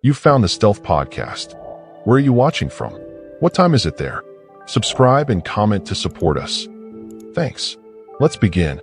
You've found the Stealth Podcast. Where are you watching from? What time is it there? Subscribe and comment to support us. Thanks. Let's begin.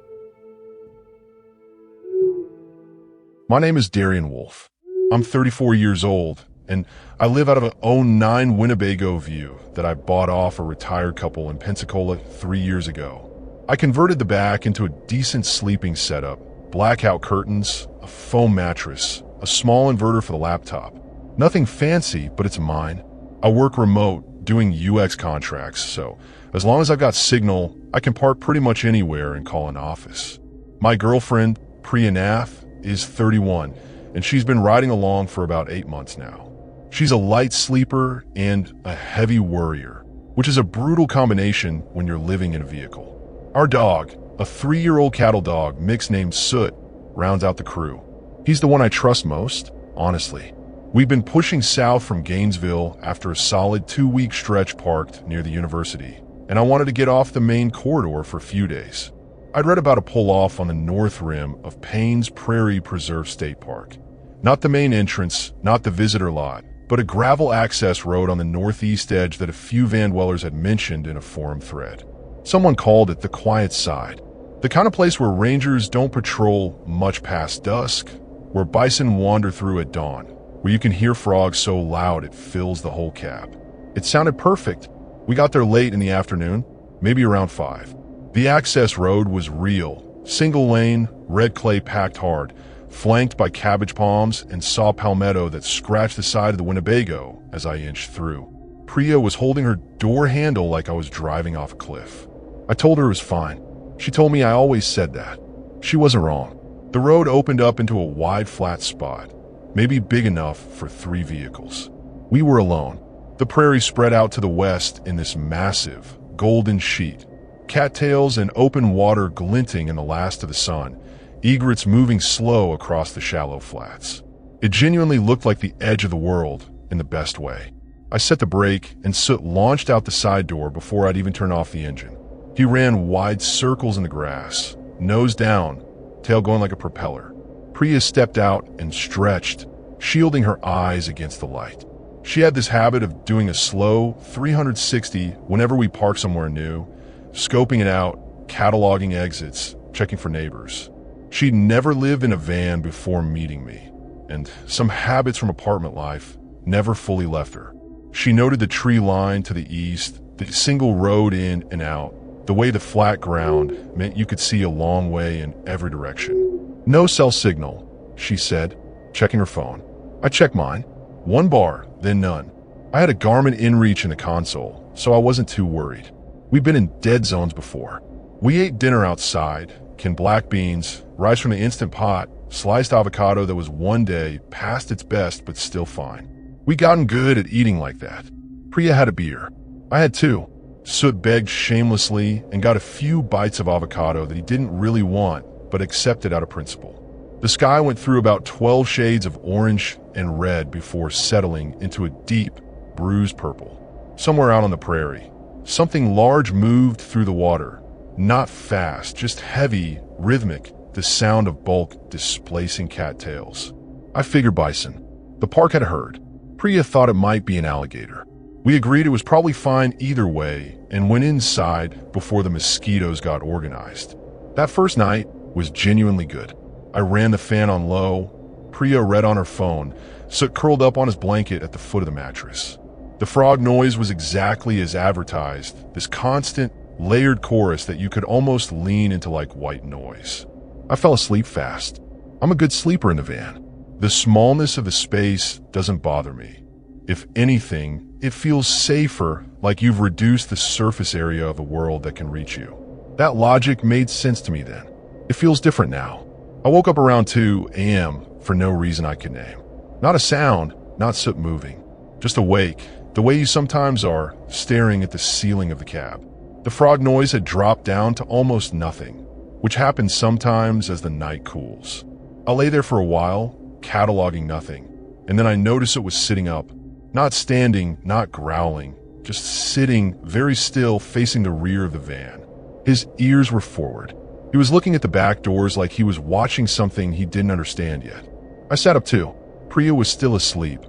My name is Darian Wolf. I'm 34 years old, and I live out of an '09 Winnebago View that I bought off a retired couple in Pensacola 3 years ago. I converted the back into a decent sleeping setup, blackout curtains, a foam mattress, a small inverter for the laptop. Nothing fancy, but it's mine. I work remote, doing UX contracts, so as long as I've got signal, I can park pretty much anywhere and call an office. My girlfriend, Priya Nath, is 31, and she's been riding along for about 8 months now. She's a light sleeper and a heavy worrier, which is a brutal combination when you're living in a vehicle. Our dog, a 3-year-old cattle dog mix named Soot, rounds out the crew. He's the one I trust most, honestly. We've been pushing south from Gainesville after a solid 2-week stretch parked near the university, and I wanted to get off the main corridor for a few days. I'd read about a pull-off on the north rim of Payne's Prairie Preserve State Park. Not the main entrance, not the visitor lot, but a gravel access road on the northeast edge that a few van dwellers had mentioned in a forum thread. Someone called it the quiet side, the kind of place where rangers don't patrol much past dusk, where bison wander through at dawn, where you can hear frogs so loud it fills the whole cab. It sounded perfect. We got there late in the afternoon, maybe around 5. The access road was real, single lane, red clay packed hard, flanked by cabbage palms and saw palmetto that scratched the side of the Winnebago as I inched through. Priya was holding her door handle like I was driving off a cliff. I told her it was fine. She told me I always said that. She wasn't wrong. The road opened up into a wide flat spot, maybe big enough for 3 vehicles. We were alone. The prairie spread out to the west in this massive, golden sheet, cattails and open water glinting in the last of the sun, egrets moving slow across the shallow flats. It genuinely looked like the edge of the world in the best way. I set the brake and Soot launched out the side door before I'd even turn off the engine. He ran wide circles in the grass, nose down, tail going like a propeller. Priya stepped out and stretched, shielding her eyes against the light. She had this habit of doing a slow 360 whenever we parked somewhere new, scoping it out, cataloging exits, checking for neighbors. She'd never lived in a van before meeting me, and some habits from apartment life never fully left her. She noted the tree line to the east, the single road in and out, the way the flat ground meant you could see a long way in every direction. No cell signal, she said, checking her phone. I checked mine. 1 bar, then none. I had a Garmin InReach in the console, so I wasn't too worried. We've been in dead zones before. We ate dinner outside, canned black beans, rice from the Instant Pot, sliced avocado that was one day past its best but still fine. We gotten good at eating like that. Priya had a beer. I had 2. Soot begged shamelessly and got a few bites of avocado that he didn't really want but accepted out of principle. The sky went through about 12 shades of orange and red before settling into a deep, bruised purple. Somewhere out on the prairie, something large moved through the water. Not fast, just heavy, rhythmic, the sound of bulk displacing cattails. I figured bison. The park had a herd. Priya thought it might be an alligator. We agreed it was probably fine either way and went inside before the mosquitoes got organized. That first night was genuinely good. I ran the fan on low. Priya read on her phone, Soot curled up on his blanket at the foot of the mattress. The frog noise was exactly as advertised, this constant, layered chorus that you could almost lean into like white noise. I fell asleep fast. I'm a good sleeper in the van. The smallness of the space doesn't bother me. If anything, it feels safer, like you've reduced the surface area of the world that can reach you. That logic made sense to me then. It feels different now. I woke up around 2 a.m. for no reason I could name. Not a sound, not Soot moving. Just awake, the way you sometimes are, staring at the ceiling of the cab. The frog noise had dropped down to almost nothing, which happens sometimes as the night cools. I lay there for a while, cataloging nothing, and then I noticed it was sitting up. Not standing, not growling, just sitting very still facing the rear of the van. His ears were forward. He was looking at the back doors like he was watching something he didn't understand yet. I sat up too. Priya was still asleep,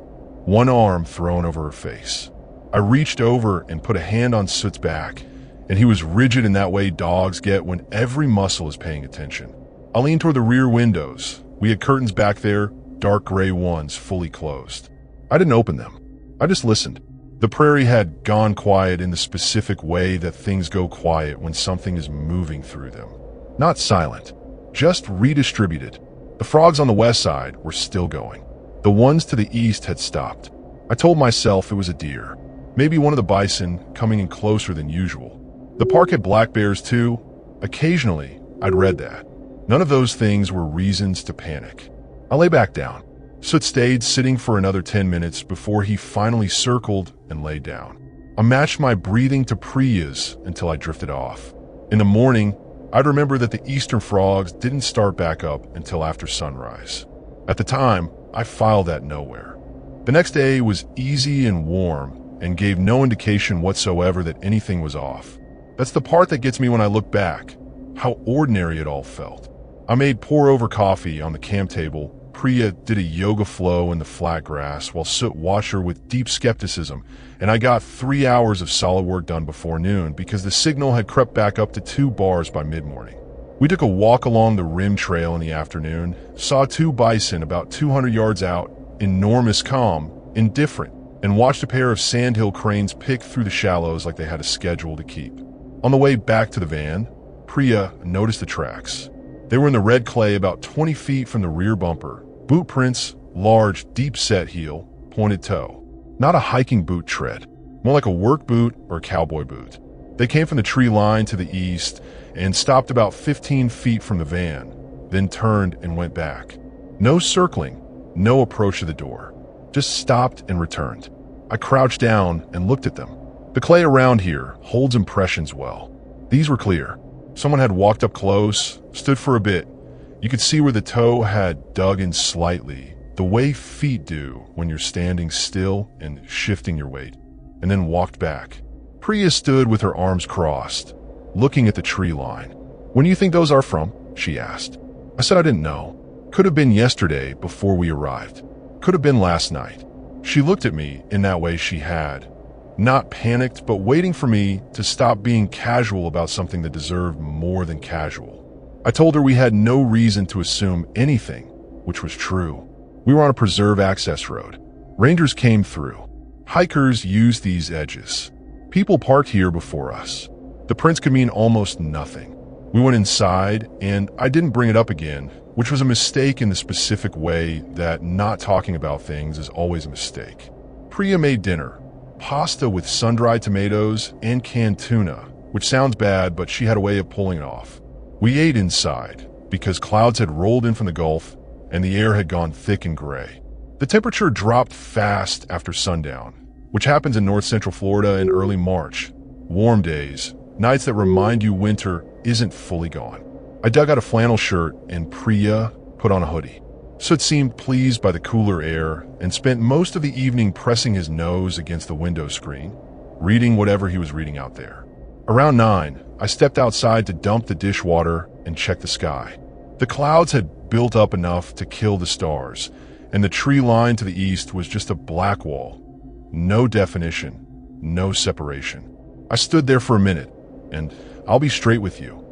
one arm thrown over her face. I reached over and put a hand on Soot's back, and he was rigid in that way dogs get when every muscle is paying attention. I leaned toward the rear windows. We had curtains back there, dark gray ones, fully closed. I didn't open them. I just listened. The prairie had gone quiet in the specific way that things go quiet when something is moving through them. Not silent, just redistributed. The frogs on the west side were still going. The ones to the east had stopped. I told myself it was a deer, maybe one of the bison coming in closer than usual. The park had black bears too. Occasionally, I'd read that. None of those things were reasons to panic. I lay back down. Soot stayed sitting for another 10 minutes before he finally circled and lay down. I matched my breathing to Priya's until I drifted off. In the morning, I'd remember that the eastern frogs didn't start back up until after sunrise. At the time, I filed that nowhere. The next day was easy and warm and gave no indication whatsoever that anything was off. That's the part that gets me when I look back, how ordinary it all felt. I made pour-over coffee on the camp table. Priya did a yoga flow in the flat grass while Soot watched her with deep skepticism, and I got 3 hours of solid work done before noon because the signal had crept back up to 2 bars by mid-morning. We took a walk along the rim trail in the afternoon, saw 2 bison about 200 yards out, enormous calm, indifferent, and watched a pair of sandhill cranes pick through the shallows like they had a schedule to keep. On the way back to the van, Priya noticed the tracks. They were in the red clay about 20 feet from the rear bumper. Boot prints, large, deep-set heel, pointed toe. Not a hiking boot tread, more like a work boot or a cowboy boot. They came from the tree line to the east and stopped about 15 feet from the van, then turned and went back. No circling, no approach to the door. Just stopped and returned. I crouched down and looked at them. The clay around here holds impressions well. These were clear. Someone had walked up close, stood for a bit. You could see where the toe had dug in slightly, the way feet do when you're standing still and shifting your weight, and then walked back. Priya stood with her arms crossed, looking at the tree line. "When do you think those are from?" she asked. I said I didn't know. Could have been yesterday before we arrived. Could have been last night. She looked at me in that way she had. Not panicked, but waiting for me to stop being casual about something that deserved more than casual. I told her we had no reason to assume anything, which was true. We were on a preserve access road. Rangers came through. Hikers used these edges. People parked here before us. The prints could mean almost nothing. We went inside, and I didn't bring it up again, which was a mistake in the specific way that not talking about things is always a mistake. Priya made dinner. Pasta with sun-dried tomatoes and canned tuna, which sounds bad, but she had a way of pulling it off. We ate inside because clouds had rolled in from the Gulf and the air had gone thick and gray. The temperature dropped fast after sundown, which happens in north-central Florida in early March. Warm days, nights that remind you winter isn't fully gone. I dug out a flannel shirt and Priya put on a hoodie. Soot seemed pleased by the cooler air and spent most of the evening pressing his nose against the window screen, reading whatever he was reading out there. Around 9, I stepped outside to dump the dishwater and check the sky. The clouds had built up enough to kill the stars, and the tree line to the east was just a black wall. No definition, no separation. I stood there for a minute, and I'll be straight with you.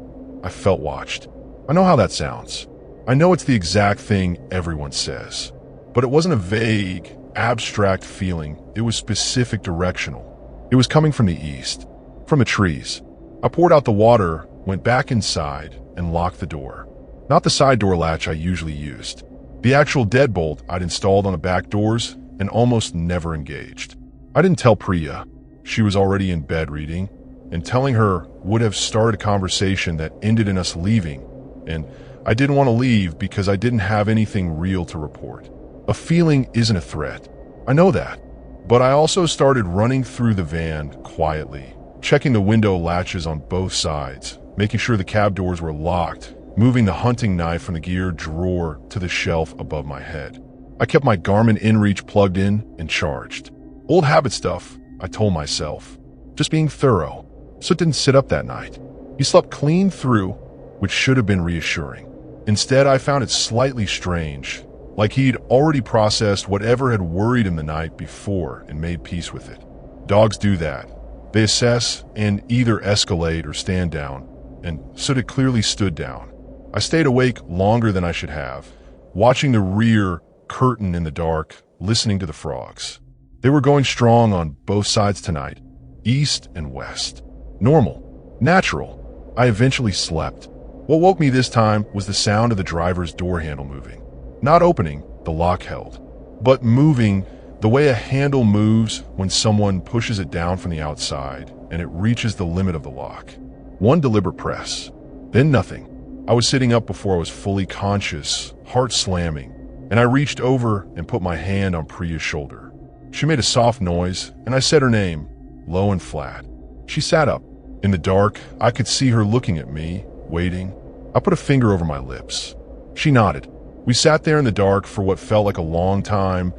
I felt watched. I know how that sounds. I know it's the exact thing everyone says. But it wasn't a vague, abstract feeling. It was specific, directional. It was coming from the east, from the trees. I poured out the water, went back inside, and locked the door. Not the side door latch I usually used. The actual deadbolt I'd installed on the back doors and almost never engaged. I didn't tell Priya. She was already in bed reading, and telling her would have started a conversation that ended in us leaving, and I didn't want to leave because I didn't have anything real to report. A feeling isn't a threat. I know that. But I also started running through the van quietly, checking the window latches on both sides, making sure the cab doors were locked, moving the hunting knife from the gear drawer to the shelf above my head. I kept my Garmin InReach plugged in and charged. Old habit stuff, I told myself. Just being thorough. So it didn't sit up that night. He slept clean through, which should have been reassuring. Instead, I found it slightly strange. like he'd already processed whatever had worried him the night before and made peace with it. Dogs do that. They assess and either escalate or stand down, and Soot had clearly stood down. I stayed awake longer than I should have, watching the rear curtain in the dark, listening to the frogs. They were going strong on both sides tonight, east and west. Normal, natural. I eventually slept. What woke me this time was the sound of the driver's door handle moving. Not opening, the lock held, but moving the way a handle moves when someone pushes it down from the outside and it reaches the limit of the lock. One deliberate press, then nothing. I was sitting up before I was fully conscious, heart slamming, and I reached over and put my hand on Priya's shoulder. She made a soft noise, and I said her name, low and flat. She sat up. In the dark, I could see her looking at me, waiting. I put a finger over my lips. She nodded. We sat there in the dark for what felt like a long time,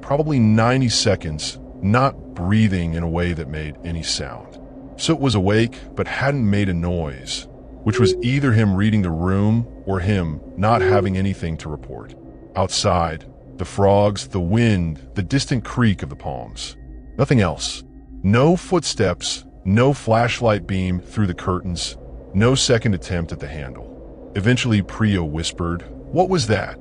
probably 90 seconds, not breathing in a way that made any sound. Soot was awake, but hadn't made a noise, which was either him reading the room or him not having anything to report. Outside, the frogs, the wind, the distant creak of the palms. Nothing else. No footsteps, no flashlight beam through the curtains, no second attempt at the handle. Eventually, Priya whispered, "What was that?"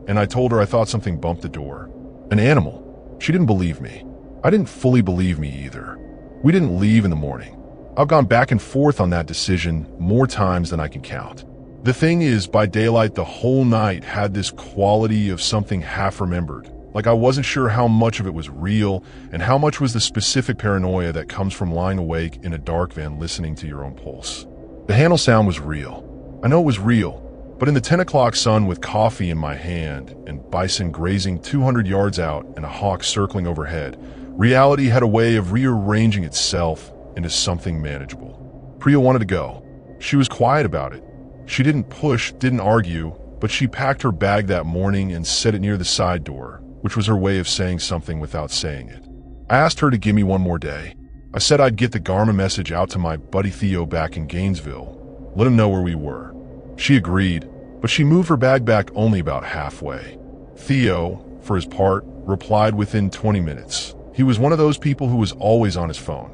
And I told her I thought something bumped the door. An animal. She didn't believe me. I didn't fully believe me either. We didn't leave in the morning. I've gone back and forth on that decision more times than I can count. The thing is, by daylight, the whole night had this quality of something half-remembered. Like I wasn't sure how much of it was real and how much was the specific paranoia that comes from lying awake in a dark van listening to your own pulse. The handle sound was real. I know it was real. But in the 10 o'clock sun with coffee in my hand and bison grazing 200 yards out and a hawk circling overhead, reality had a way of rearranging itself into something manageable. Priya wanted to go. She was quiet about it. She didn't push, didn't argue, but she packed her bag that morning and set it near the side door, which was her way of saying something without saying it. I asked her to give me one more day. I said I'd get the Garmin message out to my buddy Theo back in Gainesville, let him know where we were. She agreed, but she moved her bag back only about halfway. Theo, for his part, replied within 20 minutes. He was one of those people who was always on his phone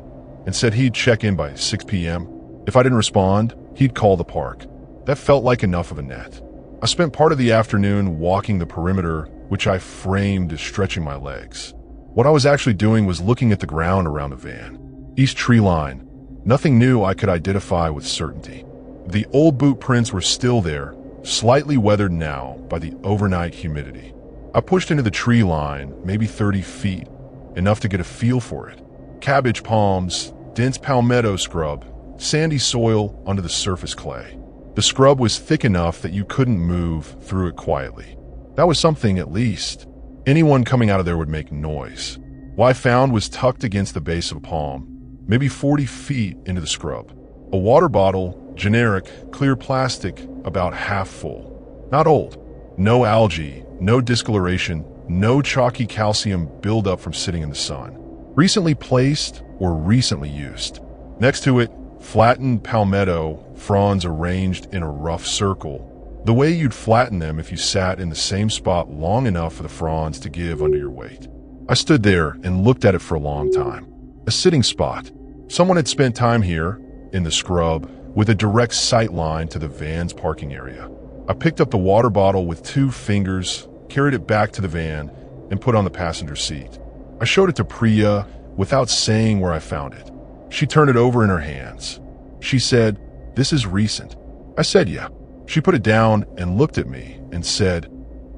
and said he'd check in by 6 p.m. If I didn't respond, he'd call the park. That felt like enough of a net. I spent part of the afternoon walking the perimeter, which I framed as stretching my legs. What I was actually doing was looking at the ground around the van. East tree line. Nothing new I could identify with certainty. The old boot prints were still there, slightly weathered now by the overnight humidity. I pushed into the tree line, maybe 30 feet, enough to get a feel for it. Cabbage palms, dense palmetto scrub, sandy soil under the surface clay. The scrub was thick enough that you couldn't move through it quietly. That was something, at least. Anyone coming out of there would make noise. What I found was tucked against the base of a palm, maybe 40 feet into the scrub. A water bottle, generic, clear plastic, about half full. Not old. No algae, no discoloration, no chalky calcium buildup from sitting in the sun. Recently placed or recently used. Next to it, flattened palmetto fronds arranged in a rough circle, the way you'd flatten them if you sat in the same spot long enough for the fronds to give under your weight. I stood there and looked at it for a long time. A sitting spot. Someone had spent time here, in the scrub, with a direct sight line to the van's parking area. I picked up the water bottle with 2 fingers, carried it back to the van, and put on the passenger seat. I showed it to Priya without saying where I found it. She turned it over in her hands. She said, "This is recent." I said, "Yeah." She put it down and looked at me and said,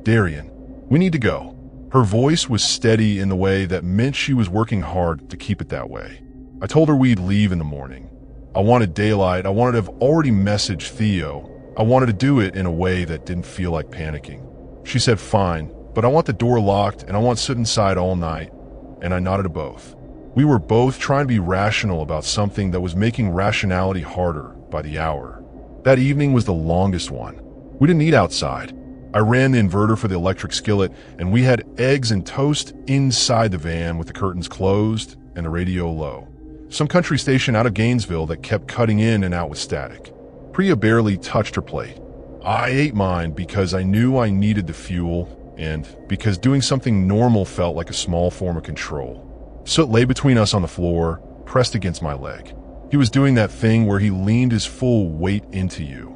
"Darian, we need to go." Her voice was steady in the way that meant she was working hard to keep it that way. I told her we'd leave in the morning. I wanted daylight. I wanted to have already messaged Theo. I wanted to do it in a way that didn't feel like panicking. She said, "Fine, but I want the door locked and I want to sit inside all night." And I nodded to both. We were both trying to be rational about something that was making rationality harder by the hour. That evening was the longest one. We didn't eat outside. I ran the inverter for the electric skillet, and we had eggs and toast inside the van with the curtains closed and the radio low. Some country station out of Gainesville that kept cutting in and out with static. Priya barely touched her plate. I ate mine because I knew I needed the fuel and because doing something normal felt like a small form of control. Soot lay between us on the floor, pressed against my leg. He was doing that thing where he leaned his full weight into you,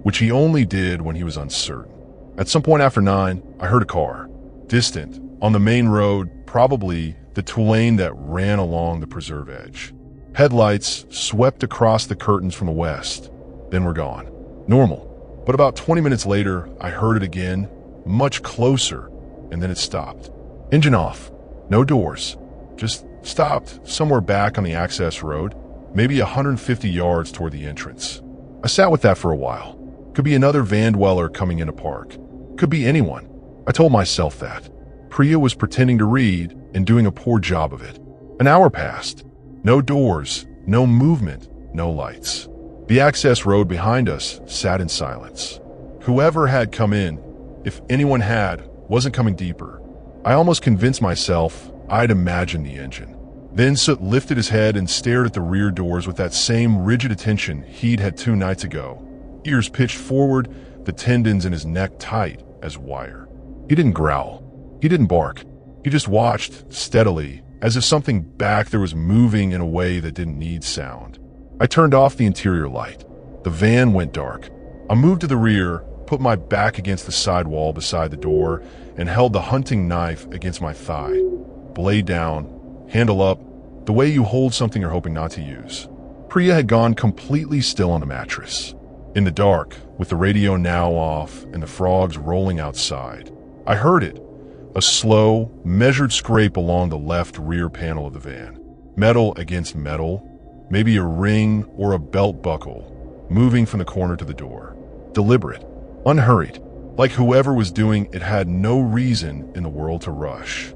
which he only did when he was uncertain. At some point after 9, I heard a car, distant, on the main road, probably the two lane that ran along the preserve edge. Headlights swept across the curtains from the west, then were gone. Normal. But about 20 minutes later, I heard it again, much closer, and then it stopped. Engine off. No doors. Just stopped somewhere back on the access road, maybe 150 yards toward the entrance. I sat with that for a while. Could be another van dweller coming in to park. Could be anyone. I told myself that. Priya was pretending to read and doing a poor job of it. An hour passed. No doors, no movement, no lights. The access road behind us sat in silence. Whoever had come in, if anyone had, wasn't coming deeper. I almost convinced myself I'd imagined the engine. Then Soot lifted his head and stared at the rear doors with that same rigid attention he'd had 2 nights ago. Ears pitched forward, the tendons in his neck tight as wire. He didn't growl. He didn't bark. He just watched steadily, as if something back there was moving in a way that didn't need sound. I turned off the interior light. The van went dark. I moved to the rear, put my back against the side wall beside the door, and held the hunting knife against my thigh. Blade down, handle up, the way you hold something you're hoping not to use. Priya had gone completely still on the mattress. In the dark, with the radio now off and the frogs rolling outside, I heard it. A slow, measured scrape along the left rear panel of the van. Metal against metal, maybe a ring or a belt buckle, moving from the corner to the door. Deliberate, unhurried, like whoever was doing it had no reason in the world to rush.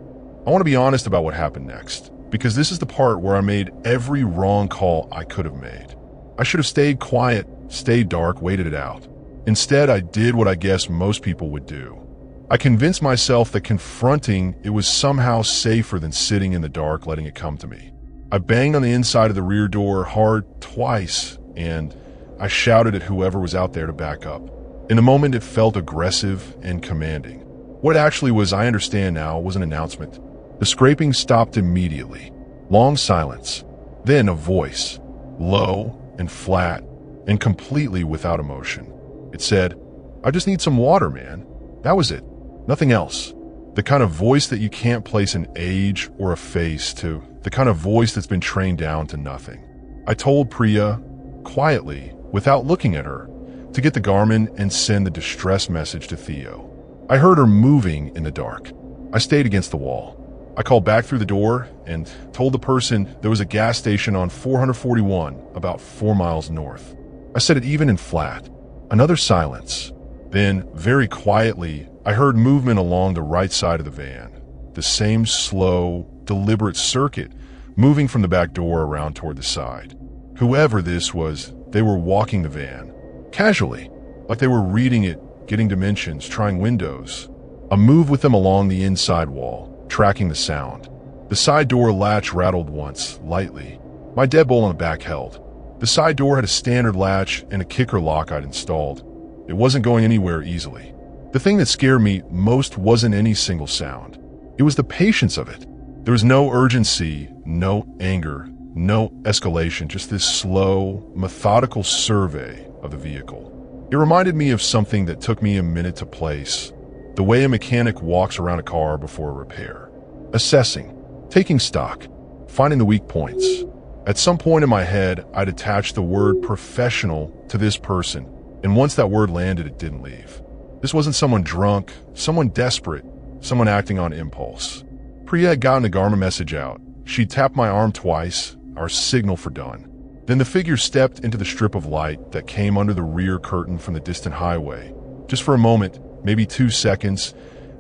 I want to be honest about what happened next, because this is the part where I made every wrong call I could have made. I should have stayed quiet, stayed dark, waited it out. Instead, I did what I guess most people would do. I convinced myself that confronting it was somehow safer than sitting in the dark letting it come to me. I banged on the inside of the rear door hard twice, and I shouted at whoever was out there to back up. In the moment, it felt aggressive and commanding. What it actually was, I understand now, was an announcement. The scraping stopped immediately. Long silence. Then a voice, low and flat and completely without emotion. It said, "I just need some water, man." That was it. Nothing else. The kind of voice that you can't place an age or a face to. The kind of voice that's been trained down to nothing. I told Priya, quietly, without looking at her, to get the Garmin and send the distress message to Theo. I heard her moving in the dark. I stayed against the wall. I called back through the door and told the person there was a gas station on 441, about 4 miles north. I said it even in flat. Another silence. Then, very quietly, I heard movement along the right side of the van. The same slow, deliberate circuit, moving from the back door around toward the side. Whoever this was, they were walking the van. Casually, like they were reading it, getting dimensions, trying windows. A move with them along the inside wall, tracking the sound. The side door latch rattled once, lightly. My deadbolt on the back held. The side door had a standard latch and a kicker lock I'd installed. It wasn't going anywhere easily. The thing that scared me most wasn't any single sound. It was the patience of it. There was no urgency, no anger, no escalation, just this slow, methodical survey of the vehicle. It reminded me of something that took me a minute to place. The way a mechanic walks around a car before a repair. Assessing, taking stock, finding the weak points. At some point in my head, I'd attached the word professional to this person, and once that word landed, it didn't leave. This wasn't someone drunk, someone desperate, someone acting on impulse. Priya had gotten the Garmin message out. She tapped my arm twice, our signal for done. Then the figure stepped into the strip of light that came under the rear curtain from the distant highway. Just for a moment, maybe 2 seconds,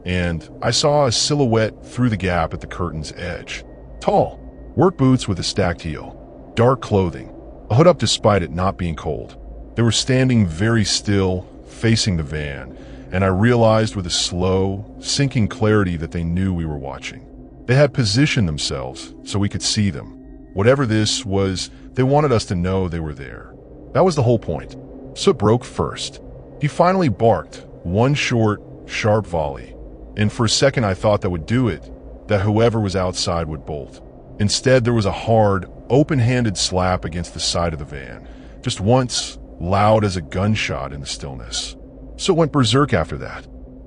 and I saw a silhouette through the gap at the curtain's edge. Tall, work boots with a stacked heel, dark clothing, a hood up despite it not being cold. They were standing very still, facing the van, and I realized with a slow, sinking clarity that they knew we were watching. They had positioned themselves so we could see them. Whatever this was, they wanted us to know they were there. That was the whole point. Soot broke first. He finally barked, one short, sharp volley. and for a second I thought that would do it, that whoever was outside would bolt. Instead, there was a hard, open-handed slap against the side of the van, just once, loud as a gunshot in the stillness. So it went berserk after that,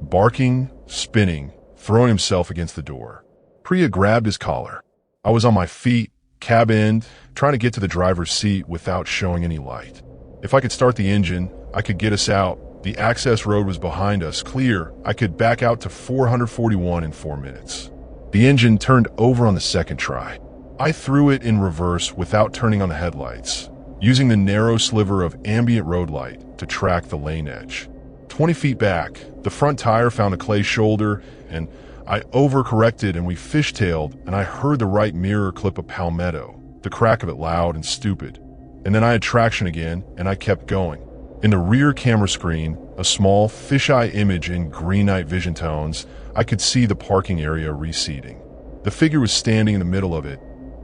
barking, spinning, throwing himself against the door. Priya grabbed his collar. I was on my feet, cab end, trying to get to the driver's seat without showing any light. If I could start the engine, I could get us out. The access road was behind us, clear. I could back out to 441 in 4 minutes. The engine turned over on the second try. I threw it in reverse without turning on the headlights, using the narrow sliver of ambient road light to track the lane edge. 20 feet back, the front tire found a clay shoulder, and I overcorrected and we fishtailed, and I heard the right mirror clip a palmetto, the crack of it loud and stupid. And then I had traction again, and I kept going. In the rear camera screen, a small fisheye image in green night vision tones, I could see the parking area receding. The figure was standing in the middle of it,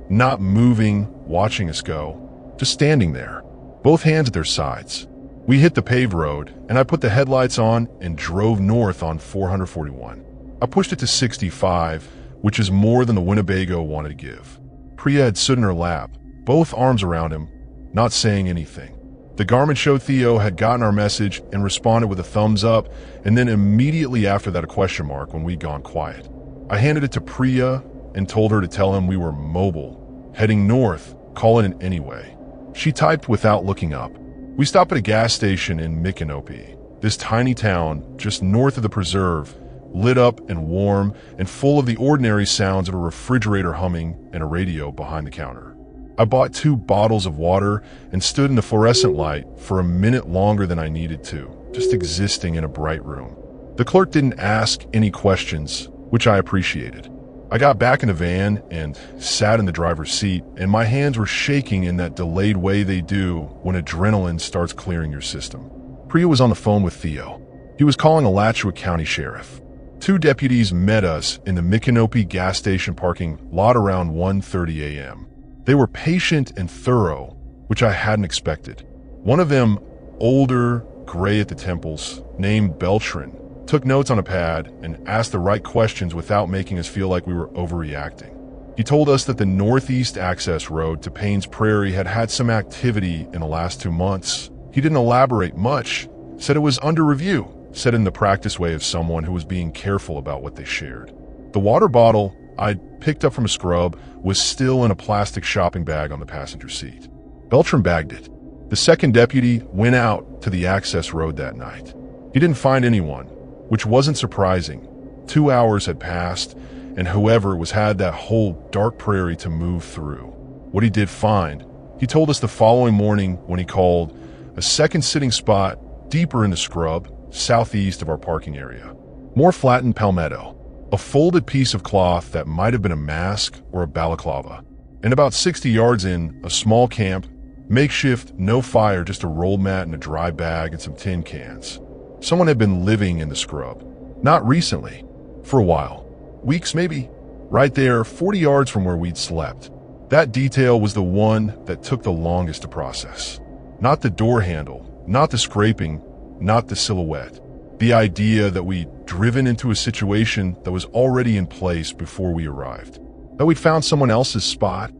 not moving, watching us go, just standing there, both hands at their sides. We hit the paved road, and I put the headlights on and drove north on 441. I pushed it to 65, which is more than the Winnebago wanted to give. Priya had stood in her lap, both arms around him, not saying anything. The Garmin show Theo had gotten our message and responded with a thumbs up, and then immediately after that a question mark when we'd gone quiet. I handed it to Priya and told her to tell him we were mobile, heading north, calling it anyway. She typed without looking up. We stopped at a gas station in Micanopy, this tiny town just north of the preserve, lit up and warm and full of the ordinary sounds of a refrigerator humming and a radio behind the counter. I bought 2 bottles of water and stood in the fluorescent light for a minute longer than I needed to, just existing in a bright room. The clerk didn't ask any questions, which I appreciated. I got back in the van and sat in the driver's seat, and my hands were shaking in that delayed way they do when adrenaline starts clearing your system. Priya was on the phone with Theo. He was calling Alachua County Sheriff. 2 deputies met us in the Micanopy gas station parking lot around 1:30 a.m. They were patient and thorough, which I hadn't expected. One of them, older, gray at the temples, named Beltran, took notes on a pad and asked the right questions without making us feel like we were overreacting. He told us that the northeast access road to Payne's Prairie had had some activity in the last 2 months. He didn't elaborate much, said it was under review, said in the practice way of someone who was being careful about what they shared. The water bottle I'd picked up from a scrub was still in a plastic shopping bag on the passenger seat. Beltran bagged it. The second deputy went out to the access road that night. He didn't find anyone, which wasn't surprising. 2 hours had passed, and whoever was had that whole dark prairie to move through. What he did find, he told us the following morning when he called, a second sitting spot deeper in the scrub, southeast of our parking area. More flattened palmetto, a folded piece of cloth that might have been a mask or a balaclava. And about 60 yards in, a small camp, makeshift, no fire, just a rolled mat and a dry bag and some tin cans. Someone had been living in the scrub. Not recently. For a while. Weeks maybe. Right there, 40 yards from where we'd slept. That detail was the one that took the longest to process. Not the door handle, not the scraping, not the silhouette. The idea that we'd driven into a situation that was already in place before we arrived. That we'd found someone else's spot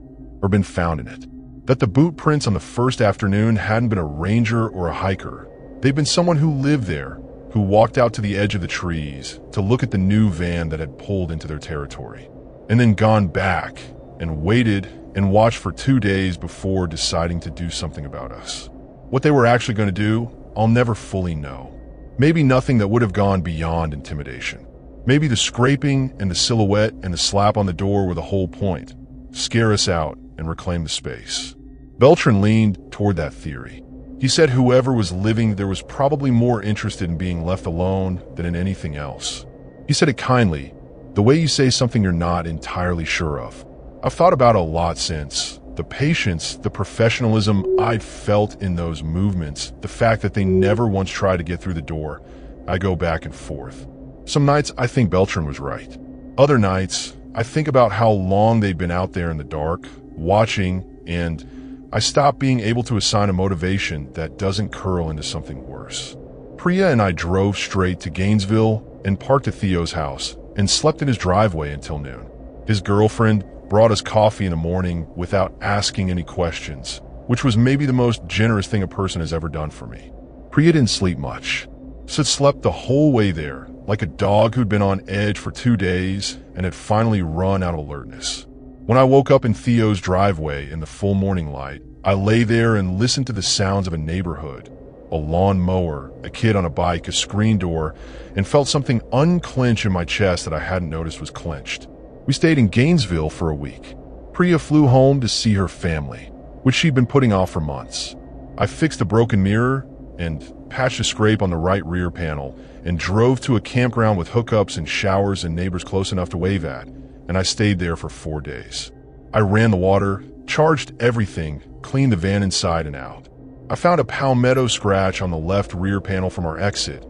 or been found in it. That the boot prints on the first afternoon hadn't been a ranger or a hiker. They'd been someone who lived there, who walked out to the edge of the trees to look at the new van that had pulled into their territory, and then gone back and waited and watched for 2 days before deciding to do something about us. What they were actually going to do, I'll never fully know. Maybe nothing that would have gone beyond intimidation. Maybe the scraping and the silhouette and the slap on the door were the whole point. Scare us out and reclaim the space. Beltran leaned toward that theory. He said whoever was living there was probably more interested in being left alone than in anything else. He said it kindly, the way you say something you're not entirely sure of. I've thought about it a lot since. The patience, the professionalism I'd felt in those movements, the fact that they never once tried to get through the door. I go back and forth. Some nights I think Beltran was right. Other nights I think about how long they'd been out there in the dark, watching, and I stop being able to assign a motivation that doesn't curl into something worse. Priya and I drove straight to Gainesville and parked at Theo's house and slept in his driveway until noon. His girlfriend brought us coffee in the morning without asking any questions, which was maybe the most generous thing a person has ever done for me. Priya didn't sleep much, so slept the whole way there, like a dog who'd been on edge for 2 days and had finally run out of alertness. When I woke up in Theo's driveway in the full morning light, I lay there and listened to the sounds of a neighborhood, a lawn mower, a kid on a bike, a screen door, and felt something unclench in my chest that I hadn't noticed was clenched. We stayed in Gainesville for a week. Priya flew home to see her family, which she'd been putting off for months. I fixed a broken mirror and patched a scrape on the right rear panel and drove to a campground with hookups and showers and neighbors close enough to wave at, and I stayed there for 4 days. I ran the water, charged everything, cleaned the van inside and out. I found a palmetto scratch on the left rear panel from our exit,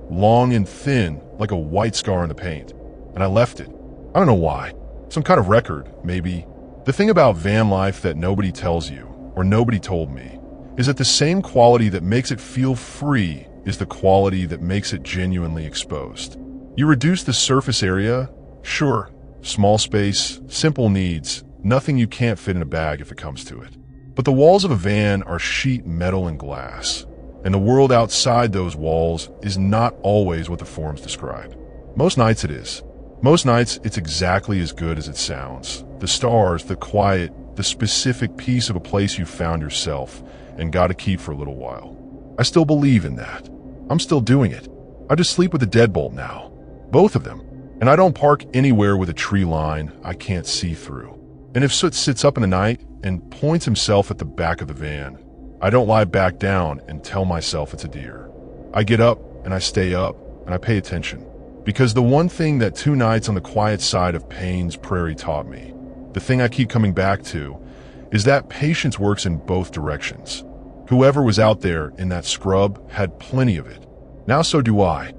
long and thin like a white scar in the paint, and I left it. I don't know why. Some kind of record, maybe. The thing about van life that nobody tells you, or nobody told me, is that the same quality that makes it feel free is the quality that makes it genuinely exposed. You reduce the surface area, sure, small space, simple needs, nothing you can't fit in a bag if it comes to it. But the walls of a van are sheet metal and glass, and the world outside those walls is not always what the forums describe. Most nights it is. Most nights it's exactly as good as it sounds. The stars, the quiet, the specific piece of a place you found yourself and got to keep for a little while. I still believe in that. I'm still doing it. I just sleep with a deadbolt now. Both of them. And I don't park anywhere with a tree line I can't see through. And if Soot sits up in the night and points himself at the back of the van, I don't lie back down and tell myself it's a deer. I get up and I stay up and I pay attention. Because the one thing that 2 nights on the quiet side of Payne's Prairie taught me, the thing I keep coming back to, is that patience works in both directions. Whoever was out there in that scrub had plenty of it. Now so do I.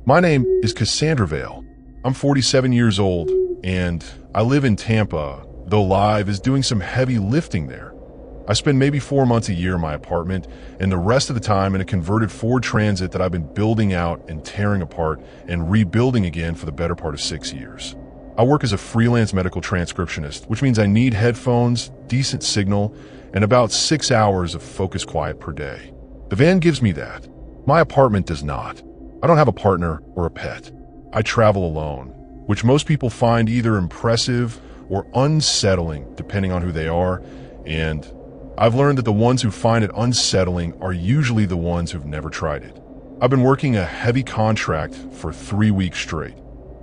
My name is Cassandra Vale. I'm 47 years old, and I live in Tampa, though Live is doing some heavy lifting there. I spend maybe 4 months a year in my apartment, and the rest of the time in a converted Ford Transit that I've been building out and tearing apart and rebuilding again for the better part of 6 years. I work as a freelance medical transcriptionist, which means I need headphones, decent signal, and about 6 hours of focused quiet per day. The van gives me that. My apartment does not. I don't have a partner or a pet. I travel alone, which most people find either impressive or unsettling depending on who they are, and I've learned that the ones who find it unsettling are usually the ones who've never tried it. I've been working a heavy contract for 3 weeks straight.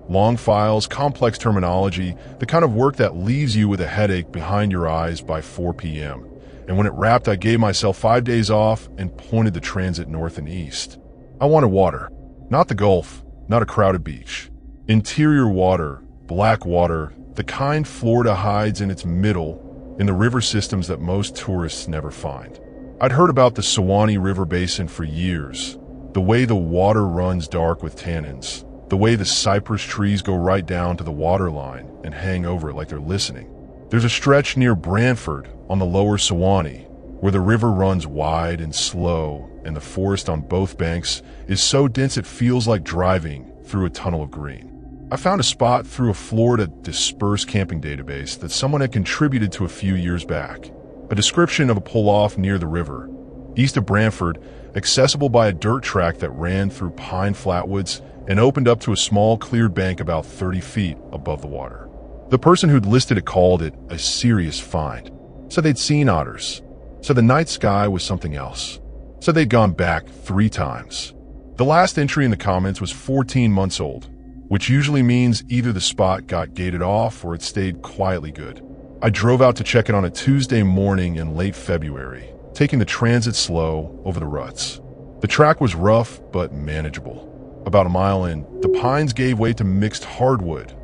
Long files, complex terminology, the kind of work that leaves you with a headache behind your eyes by 4 p.m. And when it wrapped, I gave myself 5 days off and pointed the transit north and east. I wanted water. Not the Gulf, not a crowded beach. Interior water, black water, the kind Florida hides in its middle in the river systems that most tourists never find. I'd heard about the Suwannee River Basin for years, the way the water runs dark with tannins, the way the cypress trees go right down to the water line and hang over it like they're listening. There's a stretch near Branford on the lower Suwannee where the river runs wide and slow and the forest on both banks is so dense it feels like driving through a tunnel of green. I found a spot through a Florida dispersed camping database that someone had contributed to a few years back. A description of a pull-off near the river, east of Branford, accessible by a dirt track that ran through pine flatwoods and opened up to a small cleared bank about 30 feet above the water. The person who'd listed it called it a serious find. Said they'd seen otters. Said the night sky was something else. Said they'd gone back 3 times. The last entry in the comments was 14 months old, which usually means either the spot got gated off or it stayed quietly good. I drove out to check it on a Tuesday morning in late February, taking the transit slow over the ruts. The track was rough but manageable. About a mile in, the pines gave way to mixed hardwood,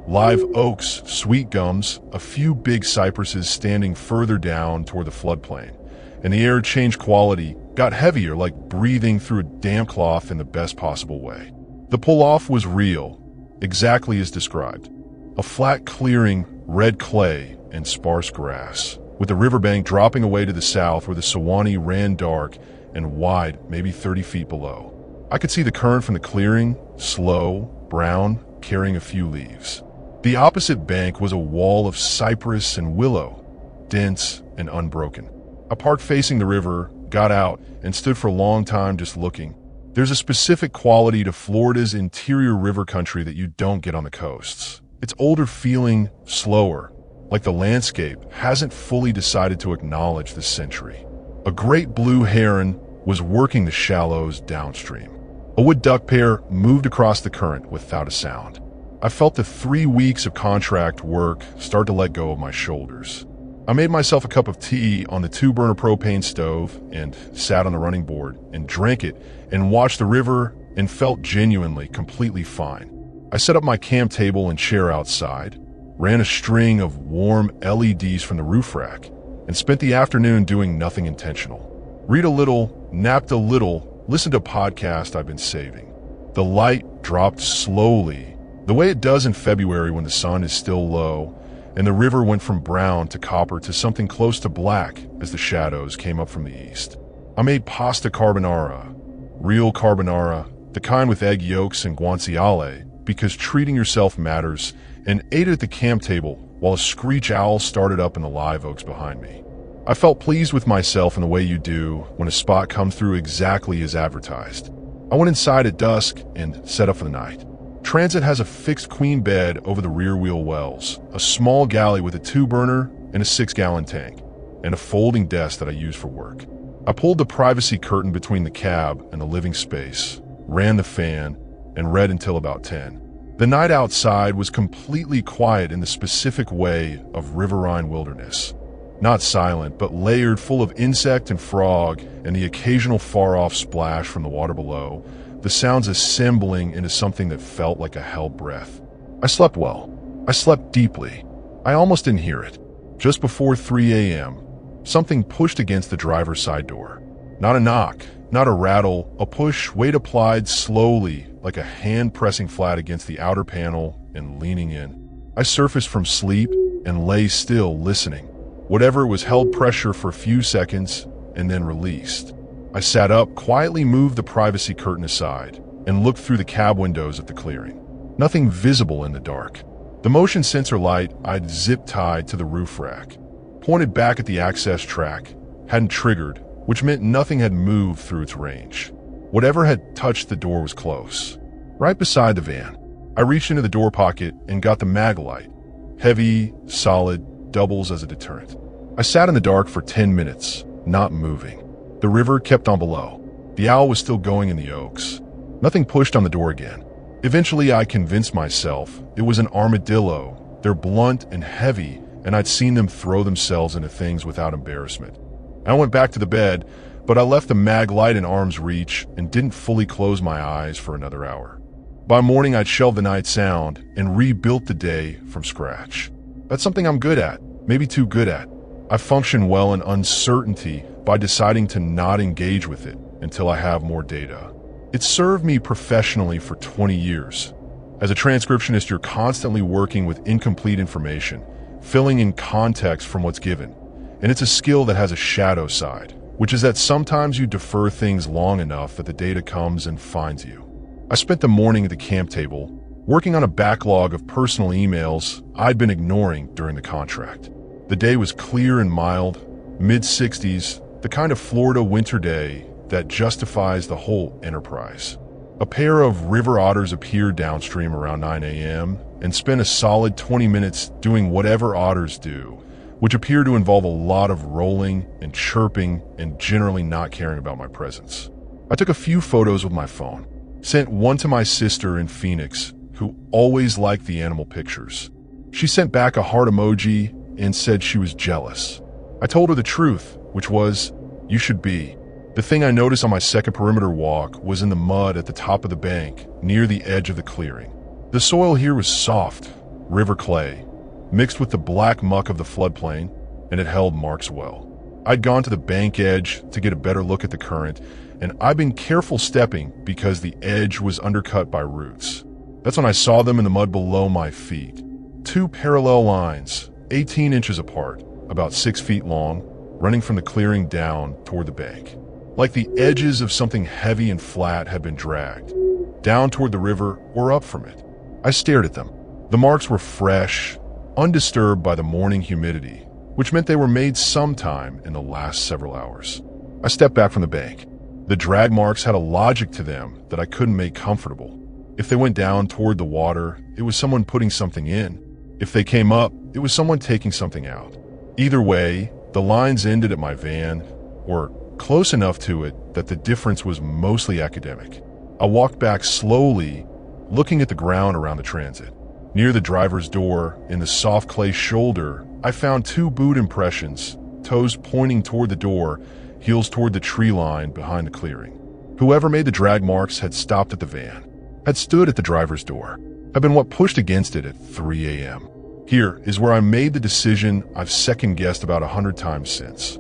live oaks, sweet gums, a few big cypresses standing further down toward the floodplain, and the air changed quality, got heavier like breathing through a damp cloth in the best possible way. The pull-off was real, exactly as described. A flat clearing, red clay, and sparse grass. with the riverbank dropping away to the south where the Sewanee ran dark and wide, maybe 30 feet below. I could see the current from the clearing, slow, brown, carrying a few leaves. The opposite bank was a wall of cypress and willow, dense and unbroken. I parked facing the river, got out, and stood for a long time just looking. There's a specific quality to Florida's interior river country that you don't get on the coasts. It's older feeling, slower, like the landscape hasn't fully decided to acknowledge this century. A great blue heron was working the shallows downstream. A wood duck pair moved across the current without a sound. I felt the 3 weeks of contract work start to let go of my shoulders. I made myself a cup of tea on the 2-burner propane stove and sat on the running board and drank it and watched the river and felt genuinely, completely fine. I set up my camp table and chair outside, ran a string of warm LEDs from the roof rack, and spent the afternoon doing nothing intentional. Read a little, napped a little, listened to a podcast I've been saving. The light dropped slowly, the way it does in February when the sun is still low, and the river went from brown to copper to something close to black as the shadows came up from the east. I made pasta carbonara, real carbonara, the kind with egg yolks and guanciale, because treating yourself matters, and ate it at the camp table while a screech owl started up in the live oaks behind me. I felt pleased with myself in the way you do when a spot comes through exactly as advertised. I went inside at dusk and set up for the night. Transit has a fixed queen bed over the rear wheel wells, a small galley with a 2-burner and a 6-gallon tank, and a folding desk that I use for work. I pulled the privacy curtain between the cab and the living space, ran the fan, and read until about 10. The night outside was completely quiet in the specific way of riverine wilderness. Not silent, but layered, full of insect and frog and the occasional far-off splash from the water below, the sounds assembling into something that felt like a hell breath. I slept well. I slept deeply. I almost didn't hear it. Just before 3 a.m., something pushed against the driver's side door. Not a knock, not a rattle, a push, weight applied slowly, like a hand pressing flat against the outer panel and leaning in. I surfaced from sleep and lay still, listening. Whatever was held pressure for a few seconds and then released. I sat up, quietly moved the privacy curtain aside, and looked through the cab windows at the clearing. Nothing visible in the dark. The motion sensor light I'd zip-tied to the roof rack, pointed back at the access track, hadn't triggered, which meant nothing had moved through its range. Whatever had touched the door was close. Right beside the van, I reached into the door pocket and got the mag light. Heavy, solid, doubles as a deterrent. I sat in the dark for 10 minutes, not moving. The river kept on below. The owl was still going in the oaks. Nothing pushed on the door again. Eventually, I convinced myself it was an armadillo. They're blunt and heavy, and I'd seen them throw themselves into things without embarrassment. I went back to the bed, but I left the mag light in arm's reach and didn't fully close my eyes for another hour. By morning, I'd shelved the night sound and rebuilt the day from scratch. That's something I'm good at, maybe too good at. I function well in uncertainty by deciding to not engage with it until I have more data. It served me professionally for 20 years. As a transcriptionist, you're constantly working with incomplete information, filling in context from what's given. And it's a skill that has a shadow side, which is that sometimes you defer things long enough that the data comes and finds you. I spent the morning at the camp table, working on a backlog of personal emails I'd been ignoring during the contract. The day was clear and mild, mid-60s, the kind of Florida winter day that justifies the whole enterprise. A pair of river otters appeared downstream around 9 a.m. and spent a solid 20 minutes doing whatever otters do, which appeared to involve a lot of rolling and chirping and generally not caring about my presence. I took a few photos with my phone, sent one to my sister in Phoenix, who always liked the animal pictures. She sent back a heart emoji and said she was jealous. I told her the truth, which was, you should be. The thing I noticed on my second perimeter walk was in the mud at the top of the bank, near the edge of the clearing. The soil here was soft, river clay, mixed with the black muck of the floodplain, and it held marks well. I'd gone to the bank edge to get a better look at the current, and I'd been careful stepping because the edge was undercut by roots. That's when I saw them in the mud below my feet. Two parallel lines, 18 inches apart, about 6 feet long, running from the clearing down toward the bank. Like the edges of something heavy and flat had been dragged, down toward the river or up from it. I stared at them. The marks were fresh, undisturbed by the morning humidity, which meant they were made sometime in the last several hours. I stepped back from the bank. The drag marks had a logic to them that I couldn't make comfortable. If they went down toward the water, it was someone putting something in. If they came up, it was someone taking something out. Either way, the lines ended at my van, or close enough to it that the difference was mostly academic. I walked back slowly, looking at the ground around the transit. Near the driver's door, in the soft clay shoulder, I found 2 boot impressions, toes pointing toward the door, heels toward the tree line behind the clearing. Whoever made the drag marks had stopped at the van, had stood at the driver's door, had been what pushed against it at 3 a.m. Here is where I made the decision I've second-guessed about 100 times since.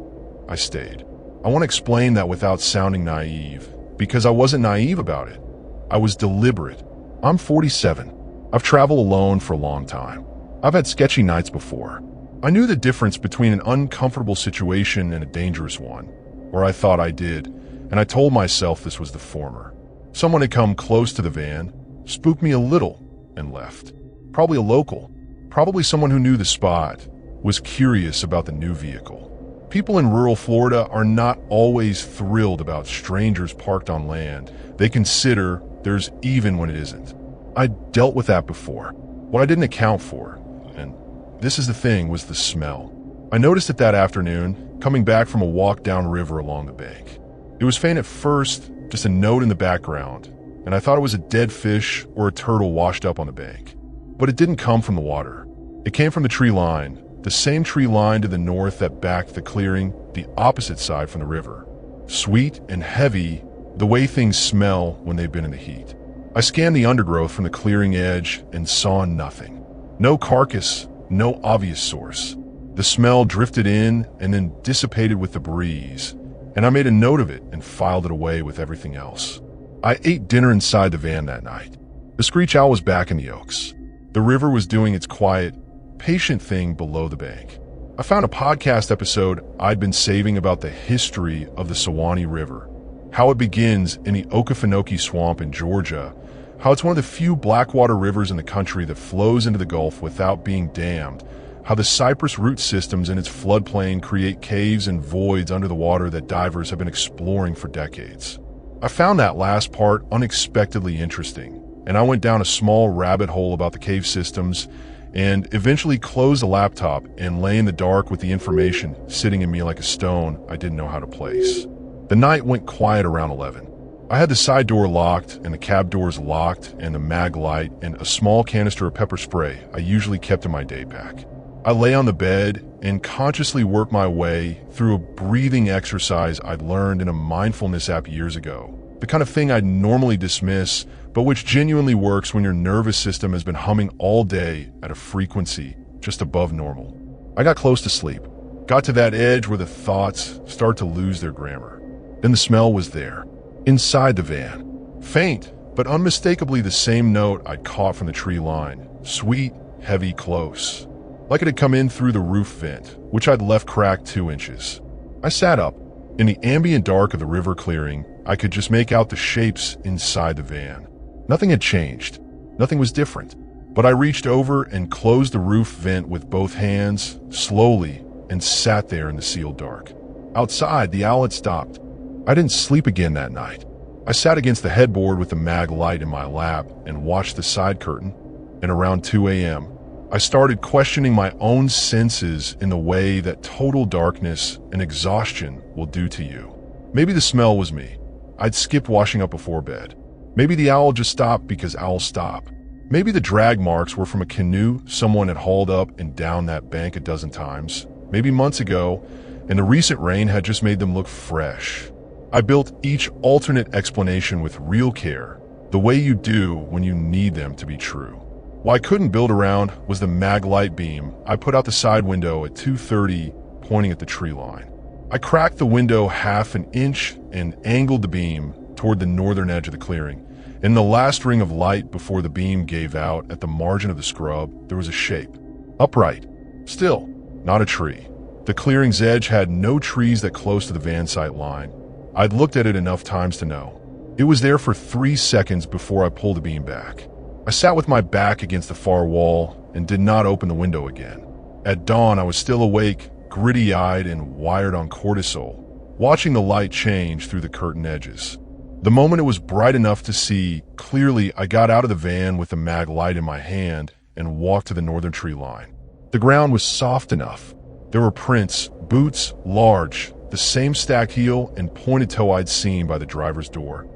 I stayed. I want to explain that without sounding naive, because I wasn't naive about it. I was deliberate. I'm 47. I've traveled alone for a long time. I've had sketchy nights before. I knew the difference between an uncomfortable situation and a dangerous one, or I thought I did, and I told myself this was the former. Someone had come close to the van, spooked me a little, and left. Probably a local, probably someone who knew the spot, was curious about the new vehicle. People in rural Florida are not always thrilled about strangers parked on land. They consider there's even when it isn't. I dealt with that before. What I didn't account for, and this is the thing, was the smell. I noticed it that afternoon, coming back from a walk downriver along the bank. It was faint at first, just a note in the background, and I thought it was a dead fish or a turtle washed up on the bank. But it didn't come from the water. It came from the tree line, the same tree line to the north that backed the clearing, the opposite side from the river. Sweet and heavy, the way things smell when they've been in the heat. I scanned the undergrowth from the clearing edge and saw nothing. No carcass, no obvious source. The smell drifted in and then dissipated with the breeze, and I made a note of it and filed it away with everything else. I ate dinner inside the van that night. The screech owl was back in the oaks. The river was doing its quiet, patient thing below the bank. I found a podcast episode I'd been saving about the history of the Suwannee River, how it begins in the Okefenokee Swamp in Georgia, how it's one of the few blackwater rivers in the country that flows into the Gulf without being dammed, how the cypress root systems in its floodplain create caves and voids under the water that divers have been exploring for decades. I found that last part unexpectedly interesting, and I went down a small rabbit hole about the cave systems and eventually closed the laptop and lay in the dark with the information sitting in me like a stone I didn't know how to place. The night went quiet around 11. I had the side door locked and the cab doors locked and the mag light and a small canister of pepper spray I usually kept in my day pack. I lay on the bed and consciously worked my way through a breathing exercise I'd learned in a mindfulness app years ago. The kind of thing I'd normally dismiss, but which genuinely works when your nervous system has been humming all day at a frequency just above normal. I got close to sleep, got to that edge where the thoughts start to lose their grammar. Then the smell was there, inside the van. Faint, but unmistakably the same note I'd caught from the tree line. Sweet, heavy, close. Like it had come in through the roof vent, which I'd left cracked 2 inches. I sat up. In the ambient dark of the river clearing, I could just make out the shapes inside the van. Nothing had changed. Nothing was different. But I reached over and closed the roof vent with both hands, slowly, and sat there in the sealed dark. Outside, the owl had stopped. I didn't sleep again that night. I sat against the headboard with the mag light in my lap and watched the side curtain, and around 2 a.m., I started questioning my own senses in the way that total darkness and exhaustion will do to you. Maybe the smell was me. I'd skipped washing up before bed. Maybe the owl just stopped because owls stop. Maybe the drag marks were from a canoe someone had hauled up and down that bank a dozen times, maybe months ago, and the recent rain had just made them look fresh. I built each alternate explanation with real care, the way you do when you need them to be true. What I couldn't build around was the mag light beam I put out the side window at 2:30, pointing at the tree line. I cracked the window half an inch and angled the beam toward the northern edge of the clearing. In the last ring of light before the beam gave out at the margin of the scrub, there was a shape. Upright. Still. Not a tree. The clearing's edge had no trees that close to the van sight line. I'd looked at it enough times to know. It was there for 3 seconds before I pulled the beam back. I sat with my back against the far wall and did not open the window again. At dawn, I was still awake, gritty-eyed and wired on cortisol, watching the light change through the curtain edges. The moment it was bright enough to see clearly, I got out of the van with the mag light in my hand and walked to the northern tree line. The ground was soft enough. There were prints, boots, large, the same stacked heel and pointed toe I'd seen by the driver's door,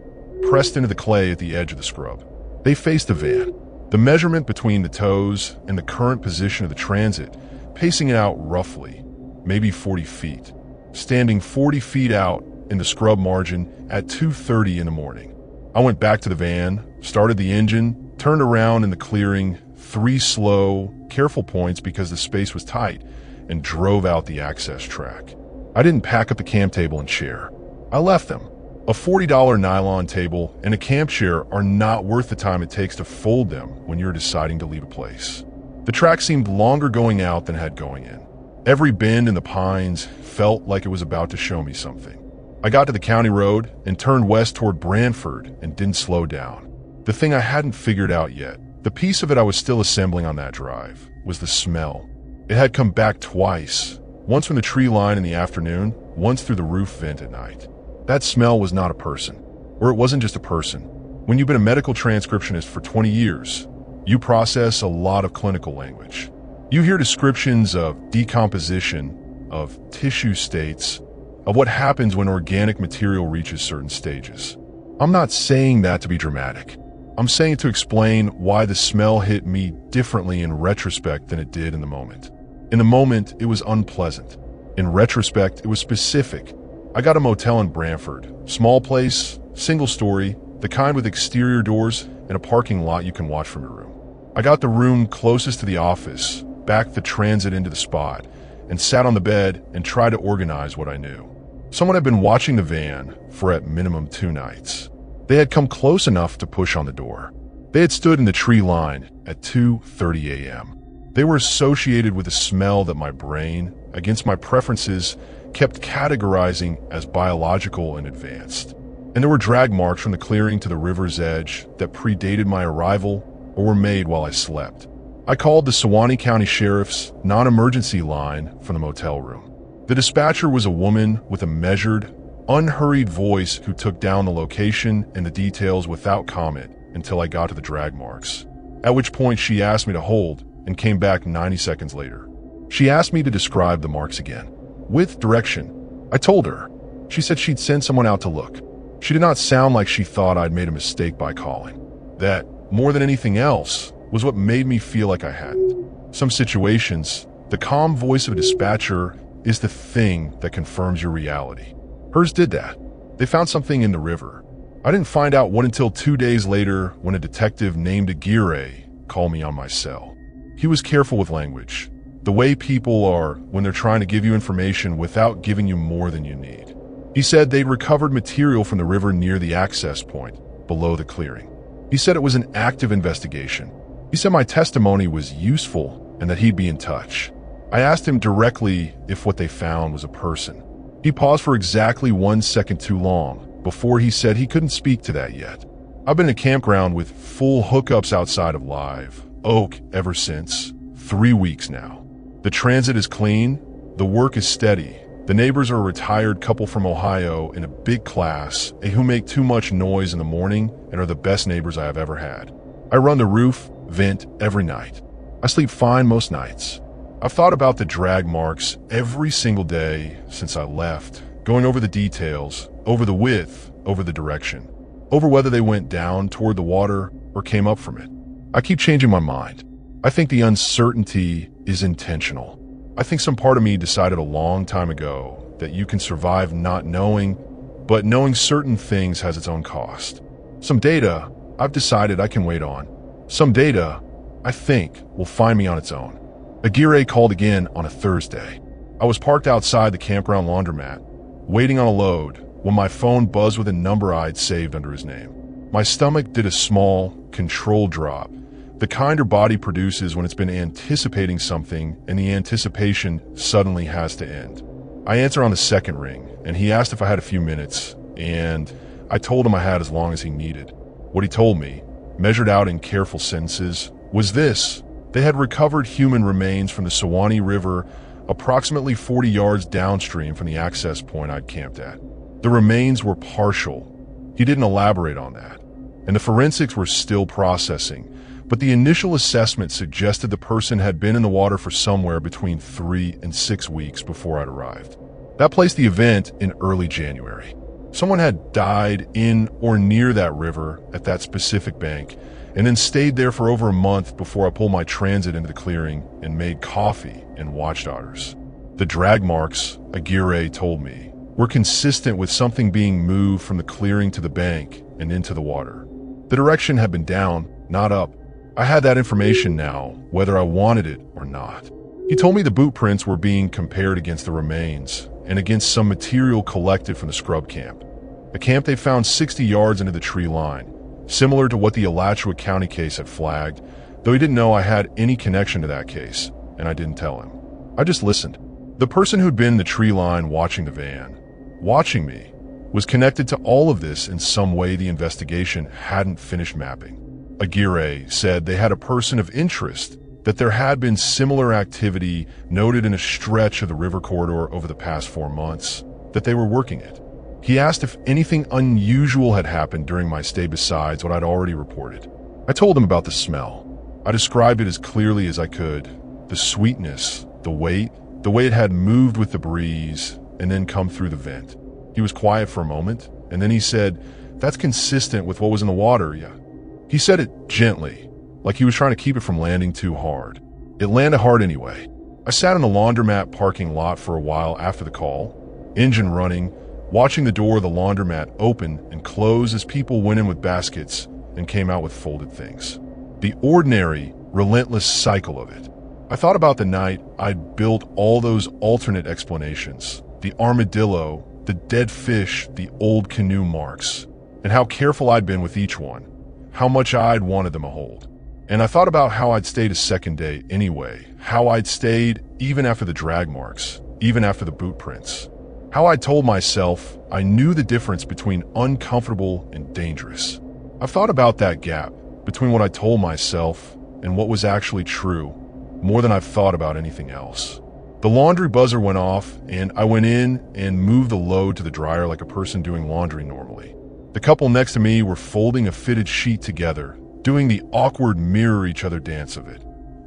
pressed into the clay at the edge of the scrub. They faced the van, the measurement between the toes and the current position of the transit, pacing it out roughly, maybe 40 feet, standing 40 feet out in the scrub margin at 2:30 in the morning. I went back to the van, started the engine, turned around in the clearing, 3 slow, careful points because the space was tight, and drove out the access track. I didn't pack up the camp table and chair. I left them. A $40 nylon table and a camp chair are not worth the time it takes to fold them when you're deciding to leave a place. The track seemed longer going out than it had going in. Every bend in the pines felt like it was about to show me something. I got to the county road and turned west toward Brantford and didn't slow down. The thing I hadn't figured out yet, the piece of it I was still assembling on that drive, was the smell. It had come back twice, once from the tree line in the afternoon, once through the roof vent at night. That smell was not a person, or it wasn't just a person. When you've been a medical transcriptionist for 20 years, you process a lot of clinical language. You hear descriptions of decomposition, of tissue states, of what happens when organic material reaches certain stages. I'm not saying that to be dramatic. I'm saying it to explain why the smell hit me differently in retrospect than it did in the moment. In the moment, it was unpleasant. In retrospect, it was specific. I got a motel in Brantford. Small place, single story, the kind with exterior doors and a parking lot you can watch from your room. I got the room closest to the office, backed the transit into the spot, and sat on the bed and tried to organize what I knew. Someone had been watching the van for at minimum 2 nights. They had come close enough to push on the door. They had stood in the tree line at 2:30 a.m. They were associated with a smell that my brain, against my preferences, kept categorizing as biological and advanced. And there were drag marks from the clearing to the river's edge that predated my arrival or were made while I slept. I called the Suwannee County Sheriff's non-emergency line from the motel room. The dispatcher was a woman with a measured, unhurried voice who took down the location and the details without comment until I got to the drag marks, at which point she asked me to hold and came back 90 seconds later. She asked me to describe the marks again, with direction. I told her. She said she'd send someone out to look. She did not sound like she thought I'd made a mistake by calling. That, more than anything else, was what made me feel like I hadn't. Some situations, the calm voice of a dispatcher is the thing that confirms your reality. Hers did that. They found something in the river. I didn't find out what until 2 days later when a detective named Aguirre called me on my cell. He was careful with language, the way people are when they're trying to give you information without giving you more than you need. He said they'd recovered material from the river near the access point, below the clearing. He said it was an active investigation. He said my testimony was useful and that he'd be in touch. I asked him directly if what they found was a person. He paused for exactly 1 second too long before he said he couldn't speak to that yet. I've been in a campground with full hookups outside of Live Oak ever since, 3 weeks now. The transit is clean, the work is steady. The neighbors are a retired couple from Ohio in a big class who make too much noise in the morning and are the best neighbors I have ever had. I run the roof, vent every night. I sleep fine most nights. I've thought about the drag marks every single day since I left, going over the details, over the width, over the direction, over whether they went down toward the water or came up from it. I keep changing my mind. I think the uncertainty is intentional. I think some part of me decided a long time ago that you can survive not knowing, but knowing certain things has its own cost. Some data I've decided I can wait on. Some data, I think, will find me on its own. Aguirre called again on a Thursday. I was parked outside the campground laundromat, waiting on a load, when my phone buzzed with a number I'd saved under his name. My stomach did a small, controlled drop, The kind your body produces when it's been anticipating something and the anticipation suddenly has to end. I answer on the second ring, and he asked if I had a few minutes, and I told him I had as long as he needed. What he told me, measured out in careful sentences, was this. They had recovered human remains from the Suwannee River approximately 40 yards downstream from the access point I'd camped at. The remains were partial. He didn't elaborate on that. And the forensics were still processing, but the initial assessment suggested the person had been in the water for somewhere between 3 and 6 weeks before I'd arrived. That placed the event in early January. Someone had died in or near that river at that specific bank, and then stayed there for over a month before I pulled my transit into the clearing and made coffee and watched otters. The drag marks, Aguirre told me, were consistent with something being moved from the clearing to the bank and into the water. The direction had been down, not up. I had that information now, whether I wanted it or not. He told me the boot prints were being compared against the remains and against some material collected from the scrub camp. A camp they found 60 yards into the tree line, similar to what the Alachua County case had flagged, though he didn't know I had any connection to that case, and I didn't tell him. I just listened. The person who'd been in the tree line watching the van, watching me, was connected to all of this in some way the investigation hadn't finished mapping. Aguirre said they had a person of interest, that there had been similar activity noted in a stretch of the river corridor over the past 4 months, that they were working it. He asked if anything unusual had happened during my stay besides what I'd already reported. I told him about the smell. I described it as clearly as I could. The sweetness, the weight, the way it had moved with the breeze and then come through the vent. He was quiet for a moment, and then he said, "That's consistent with what was in the water, yeah." He said it gently, like he was trying to keep it from landing too hard. It landed hard anyway. I sat in the laundromat parking lot for a while after the call, engine running, watching the door of the laundromat open and close as people went in with baskets and came out with folded things. The ordinary, relentless cycle of it. I thought about the night I'd built all those alternate explanations, the armadillo, the dead fish, the old canoe marks, and how careful I'd been with each one, how much I'd wanted them to hold. And I thought about how I'd stayed a second day anyway, how I'd stayed even after the drag marks, even after the boot prints. How I told myself I knew the difference between uncomfortable and dangerous. I've thought about that gap between what I told myself and what was actually true more than I've thought about anything else. The laundry buzzer went off and I went in and moved the load to the dryer like a person doing laundry normally. The couple next to me were folding a fitted sheet together, doing the awkward mirror each other dance of it,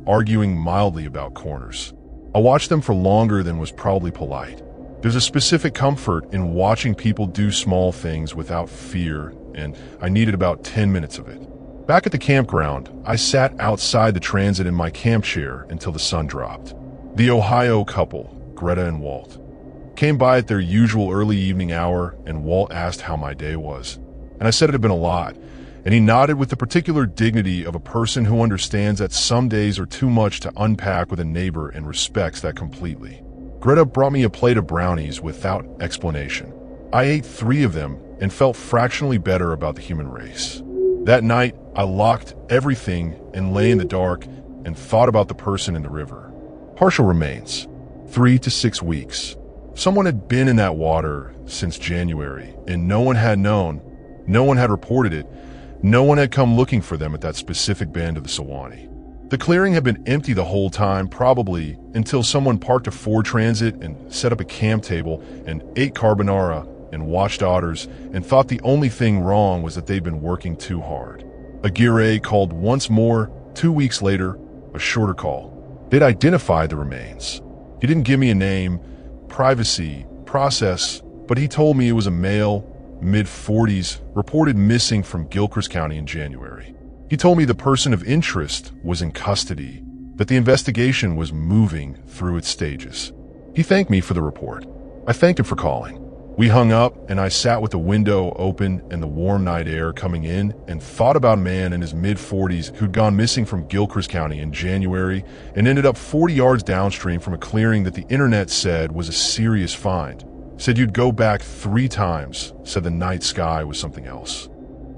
arguing mildly about corners. I watched them for longer than was probably polite. There's a specific comfort in watching people do small things without fear, and I needed about 10 minutes of it. Back at the campground, I sat outside the transit in my camp chair until the sun dropped. The Ohio couple, Greta and Walt, came by at their usual early evening hour, and Walt asked how my day was. And I said it had been a lot, and he nodded with the particular dignity of a person who understands that some days are too much to unpack with a neighbor and respects that completely. Greta brought me a plate of brownies without explanation. I ate 3 of them and felt fractionally better about the human race. That night, I locked everything and lay in the dark and thought about the person in the river. Partial remains, 3 to 6 weeks. Someone had been in that water since January, and no one had known, no one had reported it, no one had come looking for them at that specific bend of the Suwannee. The clearing had been empty the whole time, probably until someone parked a Ford Transit and set up a camp table and ate carbonara and watched otters and thought the only thing wrong was that they'd been working too hard. Aguirre called once more, 2 weeks later, a shorter call. They'd identified the remains. He didn't give me a name, privacy, process, but he told me it was a male, mid-40s, reported missing from Gilchrist County in January. He told me the person of interest was in custody, that the investigation was moving through its stages. He thanked me for the report. I thanked him for calling. We hung up, and I sat with the window open and the warm night air coming in and thought about a man in his mid-40s who'd gone missing from Gilchrist County in January and ended up 40 yards downstream from a clearing that the internet said was a serious find. Said you'd go back 3 times, said the night sky was something else.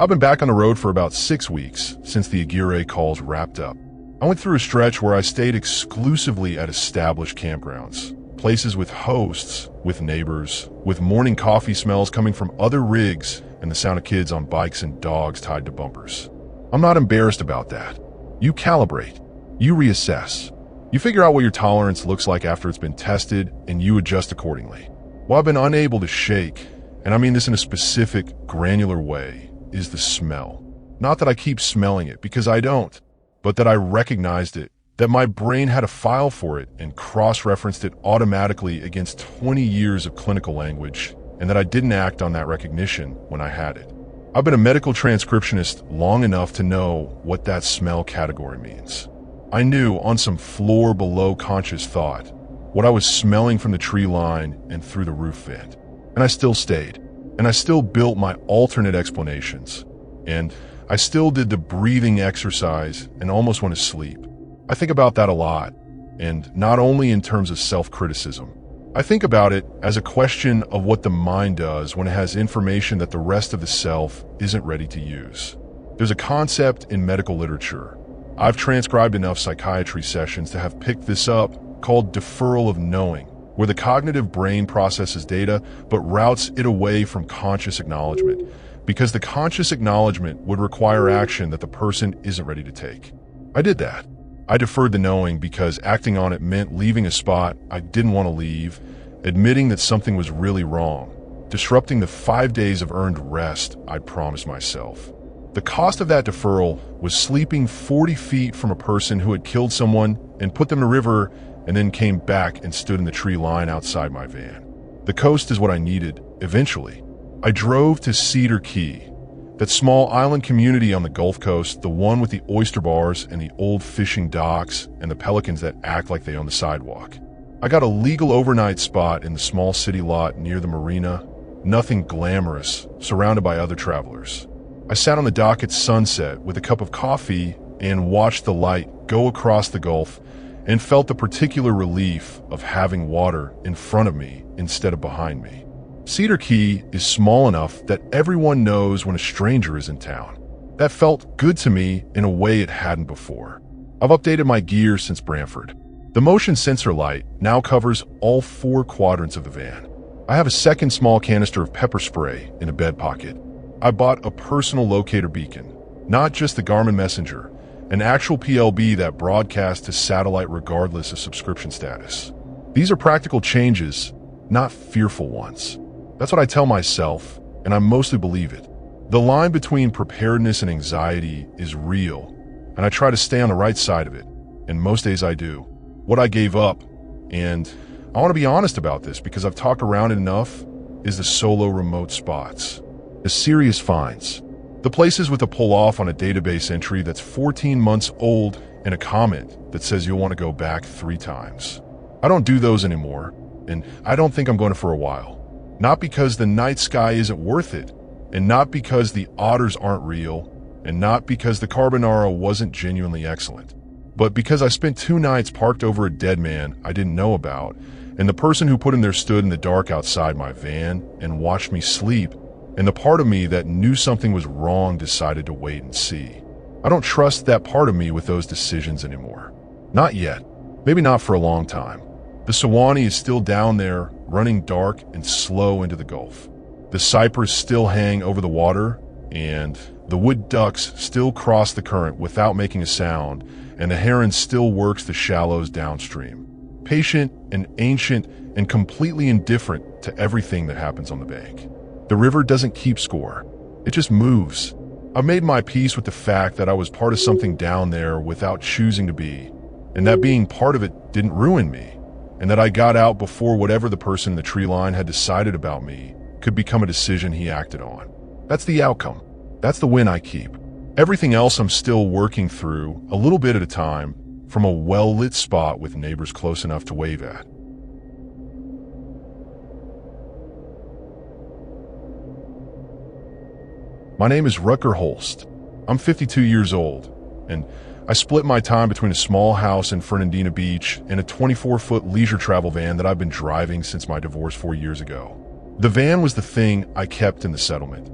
I've been back on the road for about 6 weeks since the Aguirre calls wrapped up. I went through a stretch where I stayed exclusively at established campgrounds, places with hosts, with neighbors, with morning coffee smells coming from other rigs and the sound of kids on bikes and dogs tied to bumpers. I'm not embarrassed about that. You calibrate. You reassess. You figure out what your tolerance looks like after it's been tested, and you adjust accordingly. What I've been unable to shake, and I mean this in a specific, granular way, is the smell. Not that I keep smelling it, because I don't, but that I recognized it, that my brain had a file for it and cross-referenced it automatically against 20 years of clinical language, and that I didn't act on that recognition when I had it. I've been a medical transcriptionist long enough to know what that smell category means. I knew on some floor below conscious thought what I was smelling from the tree line and through the roof vent. And I still stayed. And I still built my alternate explanations. And I still did the breathing exercise and almost went to sleep. I think about that a lot. And not only in terms of self-criticism. I think about it as a question of what the mind does when it has information that the rest of the self isn't ready to use. There's a concept in medical literature. I've transcribed enough psychiatry sessions to have picked this up, called deferral of knowing, where the cognitive brain processes data but routes it away from conscious acknowledgement, because the conscious acknowledgement would require action that the person isn't ready to take. I did that. I deferred the knowing because acting on it meant leaving a spot I didn't want to leave, admitting that something was really wrong, disrupting the 5 days of earned rest I'd promised myself. The cost of that deferral was sleeping 40 feet from a person who had killed someone and put them in a river and then came back and stood in the tree line outside my van. The coast is what I needed, eventually. I drove to Cedar Key, that small island community on the Gulf Coast, the one with the oyster bars and the old fishing docks and the pelicans that act like they own the sidewalk. I got a legal overnight spot in the small city lot near the marina, nothing glamorous, surrounded by other travelers. I sat on the dock at sunset with a cup of coffee and watched the light go across the Gulf and felt the particular relief of having water in front of me instead of behind me. Cedar Key is small enough that everyone knows when a stranger is in town. That felt good to me in a way it hadn't before. I've updated my gear since Brantford. The motion sensor light now covers all 4 quadrants of the van. I have a second small canister of pepper spray in a bed pocket. I bought a personal locator beacon, not just the Garmin Messenger, an actual PLB that broadcasts to satellite regardless of subscription status. These are practical changes, not fearful ones. That's what I tell myself, and I mostly believe it. The line between preparedness and anxiety is real, and I try to stay on the right side of it, and most days I do. What I gave up, and I want to be honest about this because I've talked around it enough, is the solo remote spots. The serious finds. The places with a pull off on a database entry that's 14 months old and a comment that says you'll want to go back 3 times. I don't do those anymore, and I don't think I'm going to for a while. Not because the night sky isn't worth it, and not because the otters aren't real, and not because the carbonara wasn't genuinely excellent, but because I spent 2 nights parked over a dead man I didn't know about, and the person who put him there stood in the dark outside my van and watched me sleep, and the part of me that knew something was wrong decided to wait and see. I don't trust that part of me with those decisions anymore. Not yet. Maybe not for a long time. The Sewanee is still down there, running dark and slow into the Gulf. The cypress still hang over the water, and the wood ducks still cross the current without making a sound, and the heron still works the shallows downstream. Patient and ancient and completely indifferent to everything that happens on the bank. The river doesn't keep score. It just moves. I've made my peace with the fact that I was part of something down there without choosing to be, and that being part of it didn't ruin me, and that I got out before whatever the person in the tree line had decided about me could become a decision he acted on. That's the outcome. That's the win I keep. Everything else I'm still working through, a little bit at a time, from a well-lit spot with neighbors close enough to wave at. My name is Rutger Holst. I'm 52 years old, and I split my time between a small house in Fernandina Beach and a 24-foot leisure travel van that I've been driving since my divorce 4 years ago. The van was the thing I kept in the settlement.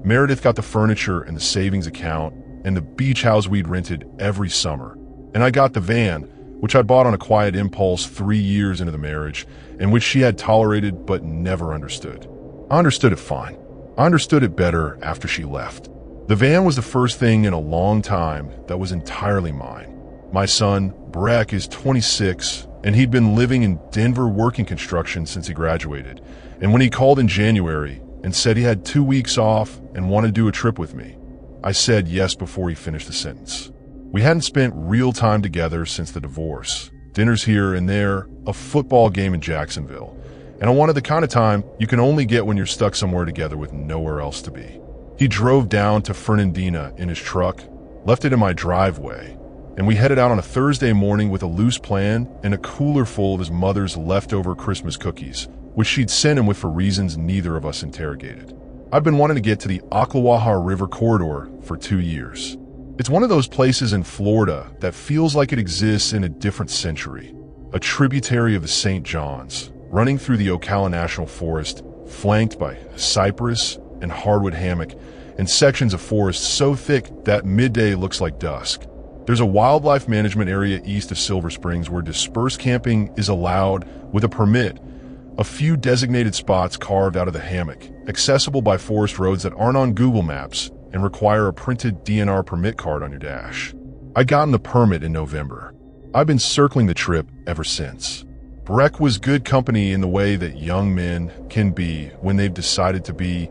Meredith got the furniture and the savings account and the beach house we'd rented every summer. And I got the van, which I'd bought on a quiet impulse 3 years into the marriage, and which she had tolerated but never understood. I understood it fine. I understood it better after she left. The van was the first thing in a long time that was entirely mine. My son, Breck, is 26, and he'd been living in Denver working construction since he graduated. And when he called in January and said he had 2 weeks off and wanted to do a trip with me, I said yes before he finished the sentence. We hadn't spent real time together since the divorce. Dinners here and there, a football game in Jacksonville. And I wanted the kind of time you can only get when you're stuck somewhere together with nowhere else to be. He drove down to Fernandina in his truck, left it in my driveway, and we headed out on a Thursday morning with a loose plan and a cooler full of his mother's leftover Christmas cookies, which she'd sent him with for reasons neither of us interrogated. I've been wanting to get to the Ocklawaha River corridor for 2 years. It's one of those places in Florida that feels like it exists in a different century, a tributary of the St. Johns, running through the Ocala National Forest, flanked by cypress and hardwood hammock, and sections of forest so thick that midday looks like dusk. There's a wildlife management area east of Silver Springs where dispersed camping is allowed with a permit, a few designated spots carved out of the hammock, accessible by forest roads that aren't on Google Maps and require a printed DNR permit card on your dash. I'd gotten the permit in November. I've been circling the trip ever since. Breck was good company in the way that young men can be when they've decided to be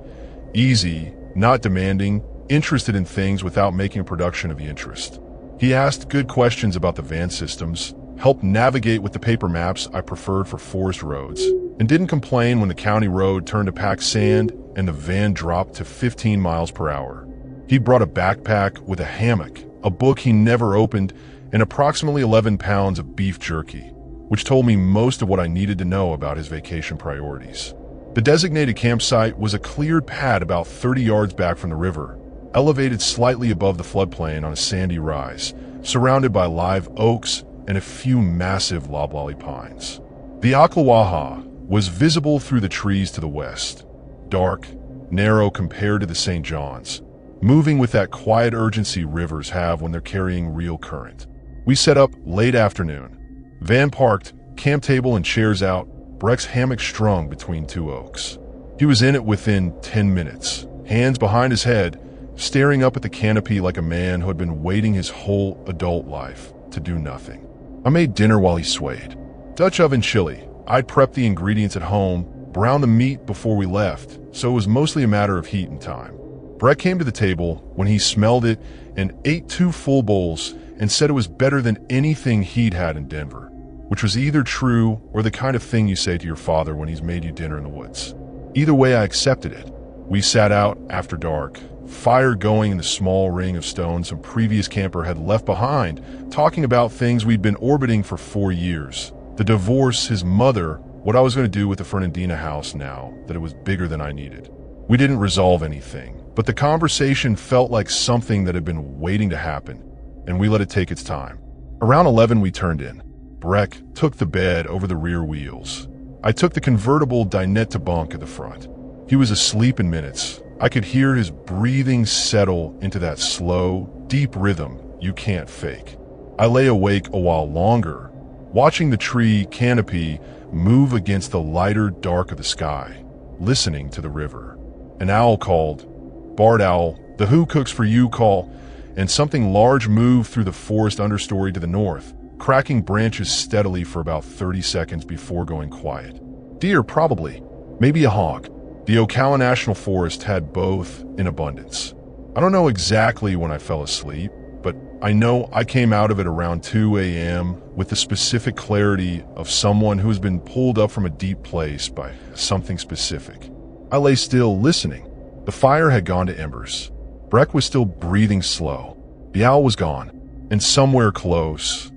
easy, not demanding, interested in things without making a production of the interest. He asked good questions about the van systems, helped navigate with the paper maps I preferred for forest roads, and didn't complain when the county road turned to packed sand and the van dropped to 15 miles per hour. He brought a backpack with a hammock, a book he never opened, and approximately 11 pounds of beef jerky, which told me most of what I needed to know about his vacation priorities. The designated campsite was a cleared pad about 30 yards back from the river, elevated slightly above the floodplain on a sandy rise, surrounded by live oaks and a few massive loblolly pines. The Ocklawaha was visible through the trees to the west, dark, narrow compared to the St. Johns, moving with that quiet urgency rivers have when they're carrying real current. We set up late afternoon. Van parked, camp table and chairs out, Breck's hammock strung between 2 oaks. He was in it within 10 minutes, hands behind his head, staring up at the canopy like a man who had been waiting his whole adult life to do nothing. I made dinner while he swayed. Dutch oven chili. I'd prepped the ingredients at home, browned the meat before we left, so it was mostly a matter of heat and time. Breck came to the table when he smelled it and ate 2 full bowls and said it was better than anything he'd had in Denver, which was either true or the kind of thing you say to your father when he's made you dinner in the woods. Either way, I accepted it. We sat out after dark, fire going in the small ring of stone some previous camper had left behind, talking about things we'd been orbiting for 4 years. The divorce, his mother, what I was going to do with the Fernandina house now that it was bigger than I needed. We didn't resolve anything, but the conversation felt like something that had been waiting to happen, and we let it take its time. Around 11 we turned in. Breck took the bed over the rear wheels. I took the convertible dinette to bunk at the front. He was asleep in minutes. I could hear his breathing settle into that slow, deep rhythm you can't fake. I lay awake a while longer, watching the tree canopy move against the lighter dark of the sky, listening to the river. An owl called, barred owl, the who cooks for you call, and something large moved through the forest understory to the north, cracking branches steadily for about 30 seconds before going quiet. Deer, probably. Maybe a hawk. The Ocala National Forest had both in abundance. I don't know exactly when I fell asleep, but I know I came out of it around 2 a.m. with the specific clarity of someone who has been pulled up from a deep place by something specific. I lay still, listening. The fire had gone to embers. Breck was still breathing slow. The owl was gone, and somewhere close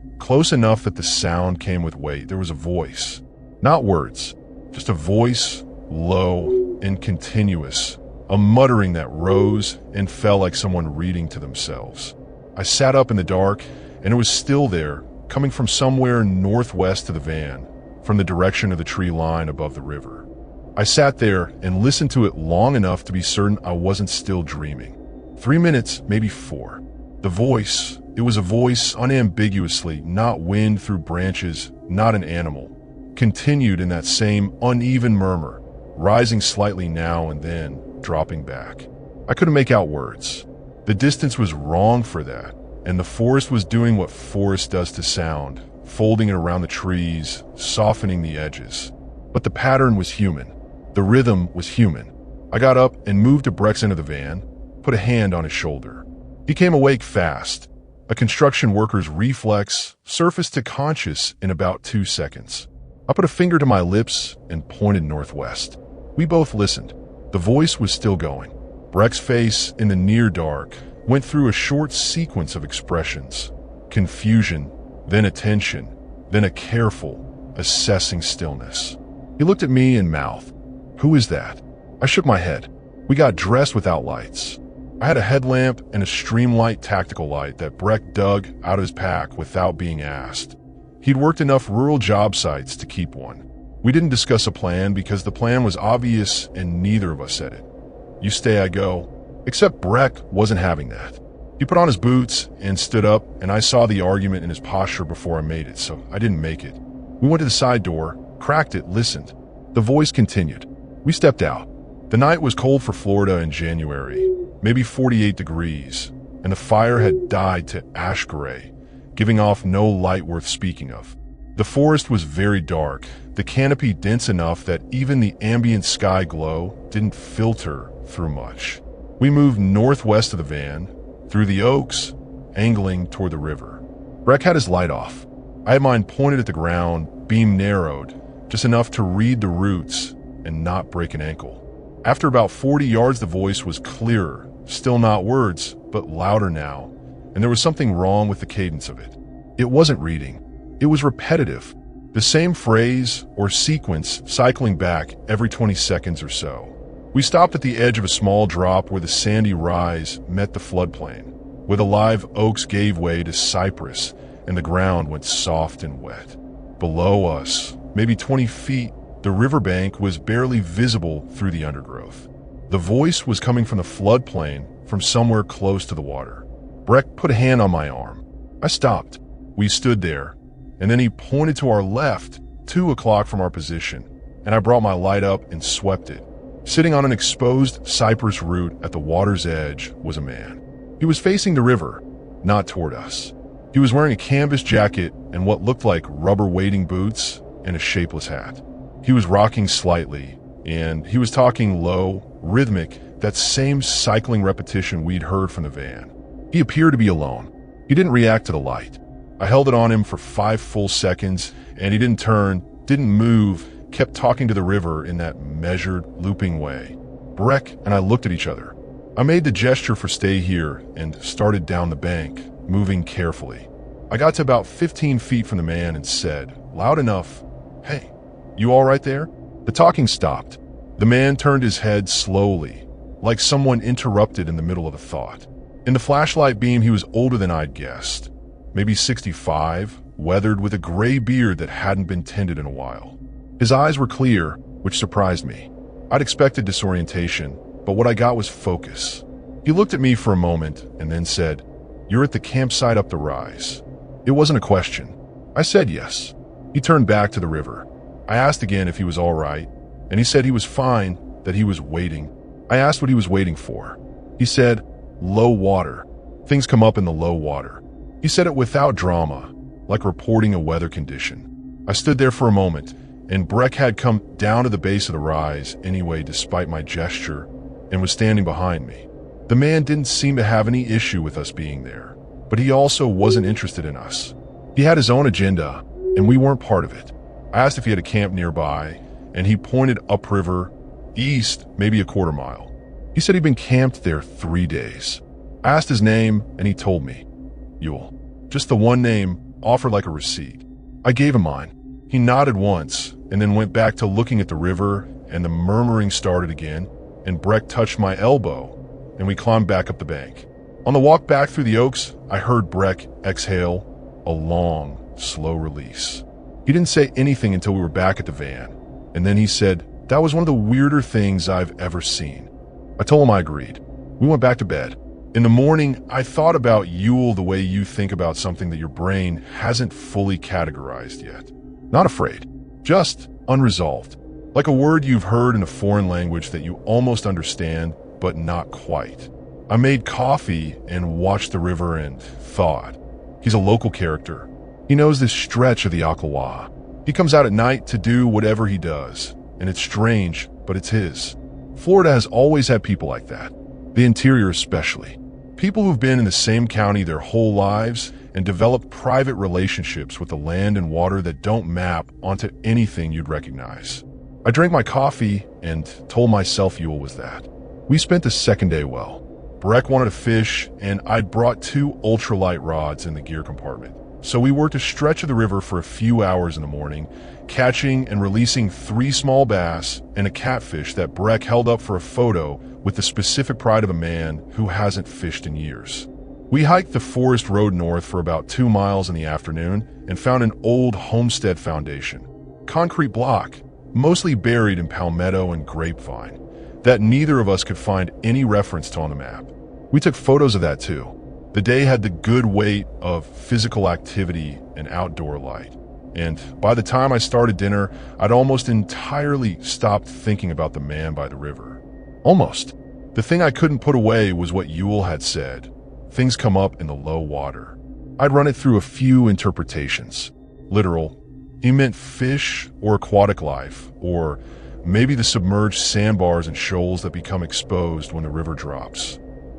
enough that the sound came with weight, there was a voice. Not words, just a voice, low and continuous, a muttering that rose and fell like someone reading to themselves. I sat up in the dark, and it was still there, coming from somewhere northwest of the van, from the direction of the tree line above the river. I sat there and listened to it long enough to be certain I wasn't still dreaming. 3 minutes, maybe 4. The voice, it was a voice unambiguously, not wind through branches, not an animal, continued in that same uneven murmur, rising slightly now and then, dropping back. I couldn't make out words. The distance was wrong for that, and the forest was doing what forest does to sound, folding it around the trees, softening the edges. But the pattern was human. The rhythm was human. I got up and moved to Breck's end of the van, put a hand on his shoulder. He came awake fast. A construction worker's reflex surfaced to conscious in about 2 seconds. I put a finger to my lips and pointed northwest. We both listened. The voice was still going. Breck's face, in the near dark, went through a short sequence of expressions. Confusion, then attention, then a careful, assessing stillness. He looked at me and mouthed, "Who is that?" I shook my head. We got dressed without lights. I had a headlamp and a Streamlight tactical light that Breck dug out of his pack without being asked. He'd worked enough rural job sites to keep one. We didn't discuss a plan because the plan was obvious and neither of us said it. You stay, I go. Except Breck wasn't having that. He put on his boots and stood up, and I saw the argument in his posture before I made it, so I didn't make it. We went to the side door, cracked it, listened. The voice continued. We stepped out. The night was cold for Florida in January, maybe 48 degrees, and the fire had died to ash gray, giving off no light worth speaking of. The forest was very dark, the canopy dense enough that even the ambient sky glow didn't filter through much. We moved northwest of the van, through the oaks, angling toward the river. Breck had his light off. I had mine pointed at the ground, beam narrowed, just enough to read the roots and not break an ankle. After about 40 yards, the voice was clearer, still not words, but louder now, and there was something wrong with the cadence of it. It wasn't reading. It was repetitive, the same phrase or sequence cycling back every 20 seconds or so. We stopped at the edge of a small drop where the sandy rise met the floodplain, where the live oaks gave way to cypress and the ground went soft and wet. Below us, maybe 20 feet, the riverbank was barely visible through the undergrowth. The voice was coming from the floodplain, from somewhere close to the water. Breck put a hand on my arm. I stopped. We stood there, and then he pointed to our left, 2 o'clock from our position, and I brought my light up and swept it. Sitting on an exposed cypress root at the water's edge was a man. He was facing the river, not toward us. He was wearing a canvas jacket and what looked like rubber wading boots and a shapeless hat. He was rocking slightly, and he was talking low, rhythmic, that same cycling repetition we'd heard from the van. He appeared to be alone. He didn't react to the light. I held it on him for 5 full seconds, and he didn't turn, didn't move, kept talking to the river in that measured, looping way. Breck and I looked at each other. I made the gesture for stay here and started down the bank, moving carefully. I got to about 15 feet from the man and said, loud enough, "Hey, you all right there?" The talking stopped. The man turned his head slowly, like someone interrupted in the middle of a thought. In the flashlight beam, he was older than I'd guessed. Maybe 65, weathered with a gray beard that hadn't been tended in a while. His eyes were clear, which surprised me. I'd expected disorientation, but what I got was focus. He looked at me for a moment and then said, "You're at the campsite up the rise." It wasn't a question. I said yes. He turned back to the river. I asked again if he was all right, and he said he was fine, that he was waiting. I asked what he was waiting for. He said, "Low water. Things come up in the low water." He said it without drama, like reporting a weather condition. I stood there for a moment, and Breck had come down to the base of the rise anyway despite my gesture, and was standing behind me. The man didn't seem to have any issue with us being there, but he also wasn't interested in us. He had his own agenda, and we weren't part of it. I asked if he had a camp nearby, and he pointed upriver, east, maybe a quarter mile. He said he'd been camped there 3 days. I asked his name, and he told me. Ewell. Just the one name, offered like a receipt. I gave him mine. He nodded once, and then went back to looking at the river, and the murmuring started again, and Breck touched my elbow, and we climbed back up the bank. On the walk back through the oaks, I heard Breck exhale a long, slow release. He didn't say anything until we were back at the van, and then he said, That was one of the weirder things I've ever seen. I told him I agreed. We went back to bed. In the morning, I thought about Yule the way you think about something that your brain hasn't fully categorized yet. Not afraid, just unresolved. Like a word you've heard in a foreign language that you almost understand, but not quite. I made coffee and watched the river and thought. He's a local character. He knows this stretch of the Akawa. He comes out at night to do whatever he does, and it's strange, but it's his. Florida has always had people like that, the interior especially. People who've been in the same county their whole lives and developed private relationships with the land and water that don't map onto anything you'd recognize. I drank my coffee and told myself Yule was that. We spent the second day well. Breck wanted to fish, and I'd brought 2 ultralight rods in the gear compartment. So we worked a stretch of the river for a few hours in the morning, catching and releasing 3 small bass and a catfish that Breck held up for a photo with the specific pride of a man who hasn't fished in years. We hiked the forest road north for about 2 miles in the afternoon and found an old homestead foundation. Concrete block, mostly buried in palmetto and grapevine, that neither of us could find any reference to on the map. We took photos of that too. The day had the good weight of physical activity and outdoor light. And by the time I started dinner, I'd almost entirely stopped thinking about the man by the river. Almost. The thing I couldn't put away was what Yule had said. Things come up in the low water. I'd run it through a few interpretations. Literal. He meant fish or aquatic life, or maybe the submerged sandbars and shoals that become exposed when the river drops.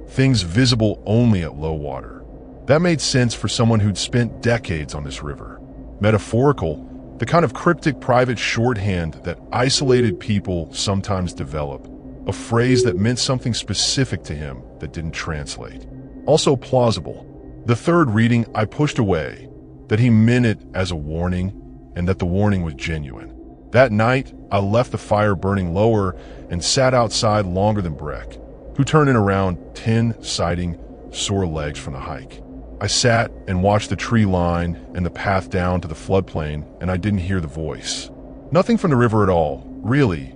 Things visible only at low water. That made sense for someone who'd spent decades on this river. Metaphorical, the kind of cryptic private shorthand that isolated people sometimes develop. A phrase that meant something specific to him that didn't translate. Also plausible. The third reading I pushed away, that he meant it as a warning and that the warning was genuine. That night, I left the fire burning lower and sat outside longer than Breck, who turned in around 10, citing sore legs from the hike. I sat and watched the tree line and the path down to the floodplain, and I didn't hear the voice. Nothing from the river at all, really.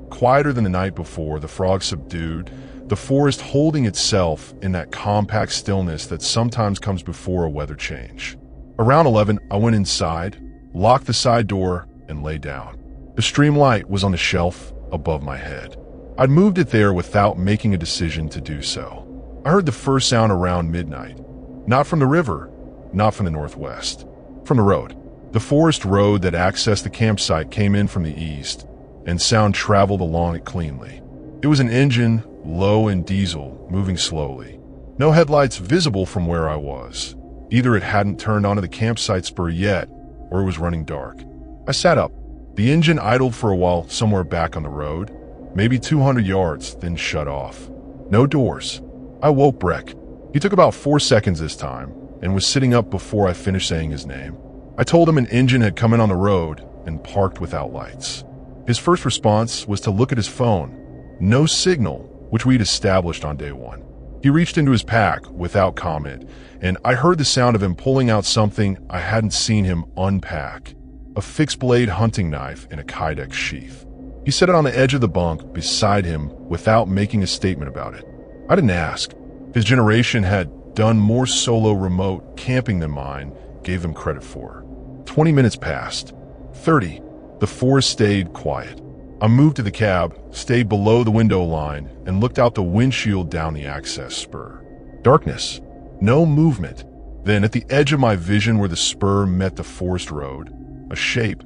Quieter than the night before, the frogs subdued, the forest holding itself in that compact stillness that sometimes comes before a weather change. Around 11, I went inside, locked the side door, and lay down. The stream light was on the shelf above my head. I'd moved it there without making a decision to do so. I heard the first sound around midnight. Not from the river, not from the northwest. From the road. The forest road that accessed the campsite came in from the east, and sound traveled along it cleanly. It was an engine, low and diesel, moving slowly. No headlights visible from where I was. Either it hadn't turned onto the campsite spur yet, or it was running dark. I sat up. The engine idled for a while somewhere back on the road, maybe 200 yards, then shut off. No doors. I woke Breck. He took about 4 seconds this time, and was sitting up before I finished saying his name. I told him an engine had come in on the road and parked without lights. His first response was to look at his phone. No signal, which we'd established on day 1. He reached into his pack without comment, and I heard the sound of him pulling out something I hadn't seen him unpack. A fixed-blade hunting knife in a Kydex sheath. He set it on the edge of the bunk beside him without making a statement about it. I didn't ask. His generation had done more solo remote camping than mine gave him credit for. 20 minutes passed. 30. The forest stayed quiet. I moved to the cab, stayed below the window line, and looked out the windshield down the access spur. Darkness. No movement. Then at the edge of my vision where the spur met the forest road, a shape,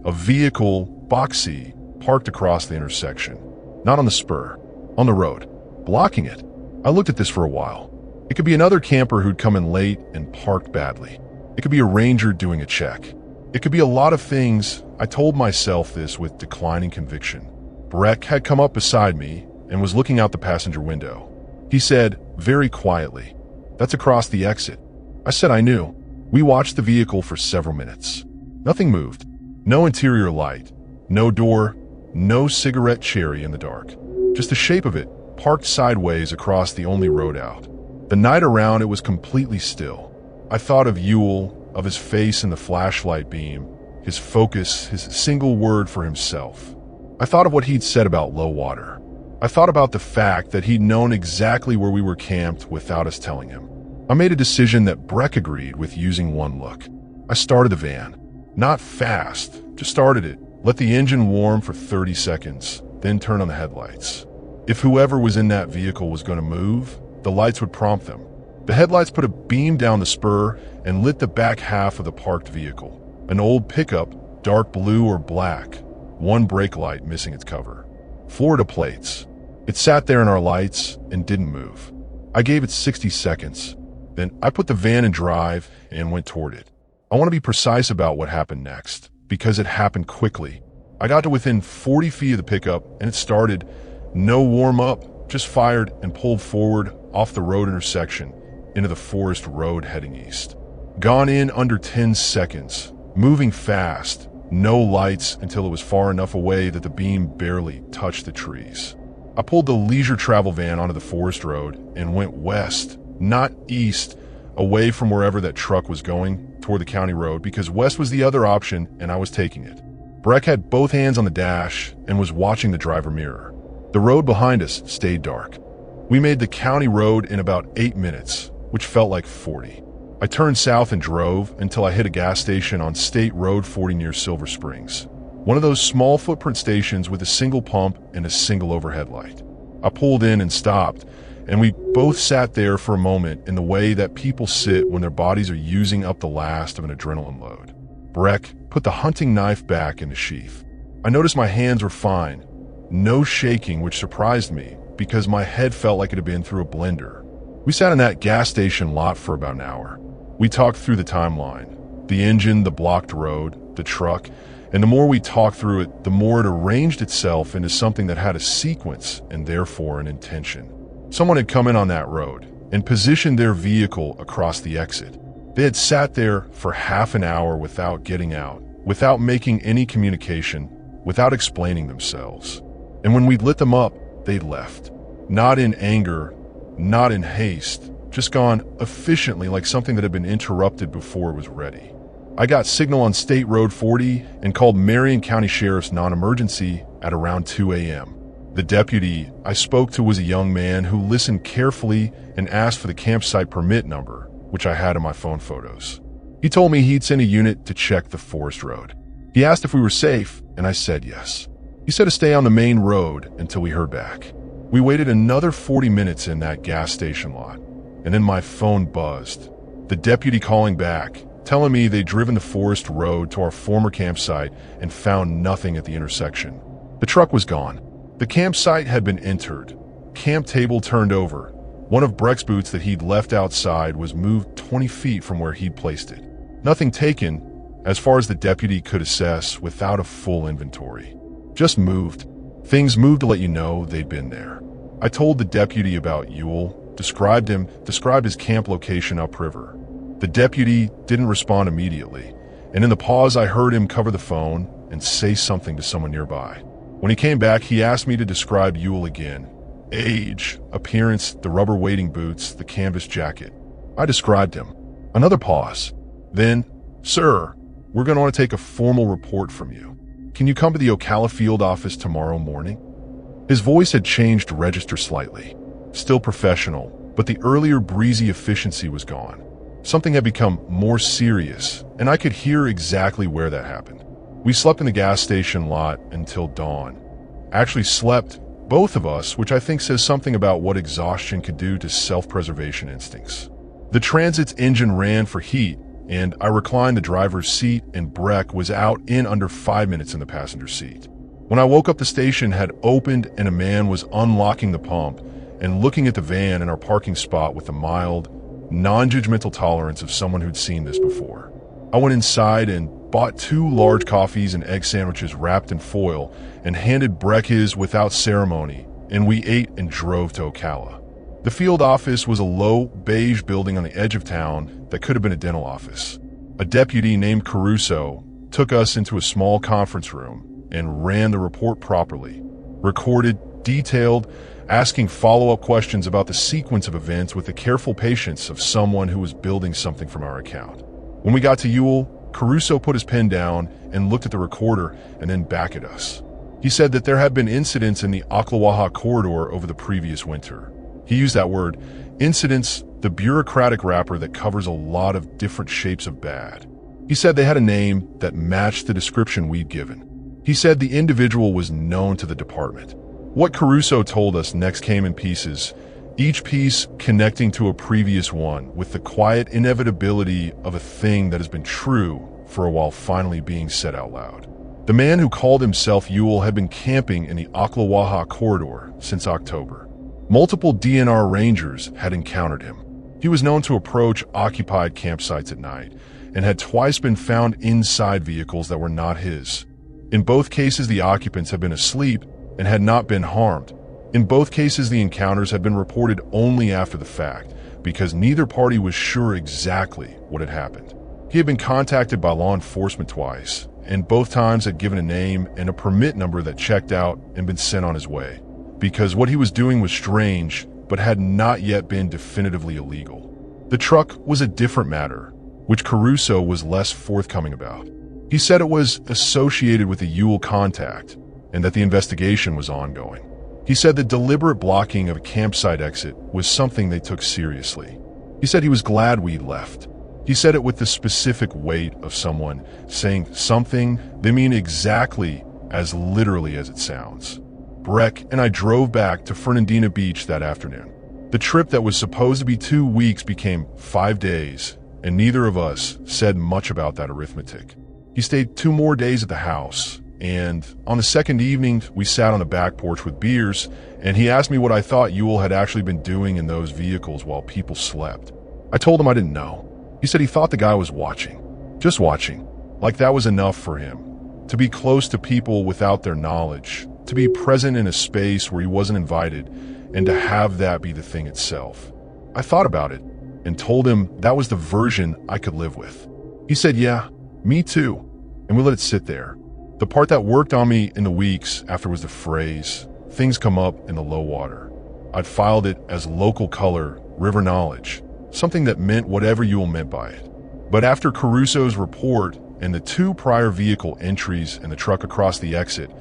a vehicle, boxy, parked across the intersection. Not on the spur, on the road, blocking it. I looked at this for a while. It could be another camper who'd come in late and parked badly. It could be a ranger doing a check. It could be a lot of things. I told myself this with declining conviction. Breck had come up beside me and was looking out the passenger window. He said, very quietly, "That's across the exit." I said I knew. We watched the vehicle for several minutes. Nothing moved. No interior light. No door. No cigarette cherry in the dark. Just the shape of it, parked sideways across the only road out. The night around it was completely still. I thought of Yule, of his face in the flashlight beam, his focus, his single word for himself. I thought of what he'd said about low water. I thought about the fact that he'd known exactly where we were camped without us telling him. I made a decision that Breck agreed with using one look. I started the van. Not fast, just started it. Let the engine warm for 30 seconds, then turn on the headlights. If whoever was in that vehicle was going to move, the lights would prompt them. The headlights put a beam down the spur and lit the back half of the parked vehicle. An old pickup, dark blue or black, one brake light missing its cover. Florida plates. It sat there in our lights and didn't move. I gave it 60 seconds. Then I put the van in drive and went toward it. I want to be precise about what happened next, because it happened quickly. I got to within 40 feet of the pickup and it started. No warm-up, just fired and pulled forward off the road intersection into the forest road heading east. Gone in under 10 seconds, moving fast, no lights until it was far enough away that the beam barely touched the trees. I pulled the leisure travel van onto the forest road and went west, not east, away from wherever that truck was going, toward the county road, because west was the other option and I was taking it. Breck had both hands on the dash and was watching the driver mirror. The road behind us stayed dark. We made the county road in about 8 minutes, which felt like 40. I turned south and drove until I hit a gas station on State Road 40 near Silver Springs. One of those small footprint stations with a single pump and a single overhead light. I pulled in and stopped, and we both sat there for a moment in the way that people sit when their bodies are using up the last of an adrenaline load. Breck put the hunting knife back in the sheath. I noticed my hands were fine. No shaking, which surprised me because my head felt like it had been through a blender. We sat in that gas station lot for about an hour. We talked through the timeline, the engine, the blocked road, the truck, and the more we talked through it, the more it arranged itself into something that had a sequence and therefore an intention. Someone had come in on that road and positioned their vehicle across the exit. They had sat there for half an hour without getting out, without making any communication, without explaining themselves. And when we lit them up, they'd left. Not in anger, not in haste, just gone efficiently like something that had been interrupted before it was ready. I got signal on State Road 40 and called Marion County Sheriff's non-emergency at around 2 a.m. The deputy I spoke to was a young man who listened carefully and asked for the campsite permit number, which I had in my phone photos. He told me he'd send a unit to check the forest road. He asked if we were safe, and I said yes. He said to stay on the main road until we heard back. We waited another 40 minutes in that gas station lot, and then my phone buzzed. The deputy calling back, telling me they'd driven the forest road to our former campsite and found nothing at the intersection. The truck was gone. The campsite had been entered. Camp table turned over. One of Breck's boots that he'd left outside was moved 20 feet from where he'd placed it. Nothing taken, as far as the deputy could assess without a full inventory. Just moved. Things moved to let you know they'd been there. I told the deputy about Ewell, described his camp location upriver. The deputy didn't respond immediately, and in the pause I heard him cover the phone and say something to someone nearby. When he came back, he asked me to describe Ewell again. Age, appearance, the rubber wading boots, the canvas jacket. I described him. Another pause. Then, "Sir, we're going to want to take a formal report from you. Can you come to the Ocala field office tomorrow morning?" His voice had changed register slightly. Still professional, but the earlier breezy efficiency was gone. Something had become more serious, and I could hear exactly where that happened. We slept in the gas station lot until dawn. Actually slept, both of us, which I think says something about what exhaustion could do to self-preservation instincts. The Transit's engine ran for heat, and I reclined the driver's seat, and Breck was out in under 5 minutes in the passenger seat. When I woke up, the station had opened and a man was unlocking the pump and looking at the van in our parking spot with a mild, non-judgmental tolerance of someone who'd seen this before. I went inside and bought 2 large coffees and egg sandwiches wrapped in foil and handed Breck his without ceremony, and we ate and drove to Ocala. The field office was a low, beige building on the edge of town that could have been a dental office. A deputy named Caruso took us into a small conference room and ran the report properly, recorded, detailed, asking follow-up questions about the sequence of events with the careful patience of someone who was building something from our account. When we got to Ewell, Caruso put his pen down and looked at the recorder and then back at us. He said that there had been incidents in the Ocklawaha corridor over the previous winter. He used that word, incidents, the bureaucratic wrapper that covers a lot of different shapes of bad. He said they had a name that matched the description we'd given. He said the individual was known to the department. What Caruso told us next came in pieces, each piece connecting to a previous one with the quiet inevitability of a thing that has been true for a while finally being said out loud. The man who called himself Ewell had been camping in the Ocklawaha corridor since October. Multiple DNR rangers had encountered him. He was known to approach occupied campsites at night and had twice been found inside vehicles that were not his. In both cases, the occupants had been asleep and had not been harmed. In both cases, the encounters had been reported only after the fact because neither party was sure exactly what had happened. He had been contacted by law enforcement twice, and both times had given a name and a permit number that checked out and been sent on his way, because what he was doing was strange, but had not yet been definitively illegal. The truck was a different matter, which Caruso was less forthcoming about. He said it was associated with a Ewell contact, and that the investigation was ongoing. He said the deliberate blocking of a campsite exit was something they took seriously. He said he was glad we left. He said it with the specific weight of someone saying something they mean exactly as literally as it sounds. Breck and I drove back to Fernandina Beach that afternoon. The trip that was supposed to be 2 weeks became 5 days, and neither of us said much about that arithmetic. He stayed 2 more days at the house, and on the second evening, we sat on the back porch with beers, and he asked me what I thought Ewell had actually been doing in those vehicles while people slept. I told him I didn't know. He said he thought the guy was watching. Just watching. Like that was enough for him. To be close to people without their knowledge. To be present in a space where he wasn't invited, and to have that be the thing itself. I thought about it, and told him that was the version I could live with. He said, yeah, me too, and we let it sit there. The part that worked on me in the weeks after was the phrase, things come up in the low water. I'd filed it as local color, river knowledge, something that meant whatever Ewell meant by it. But after Caruso's report and the 2 prior vehicle entries and the truck across the exit,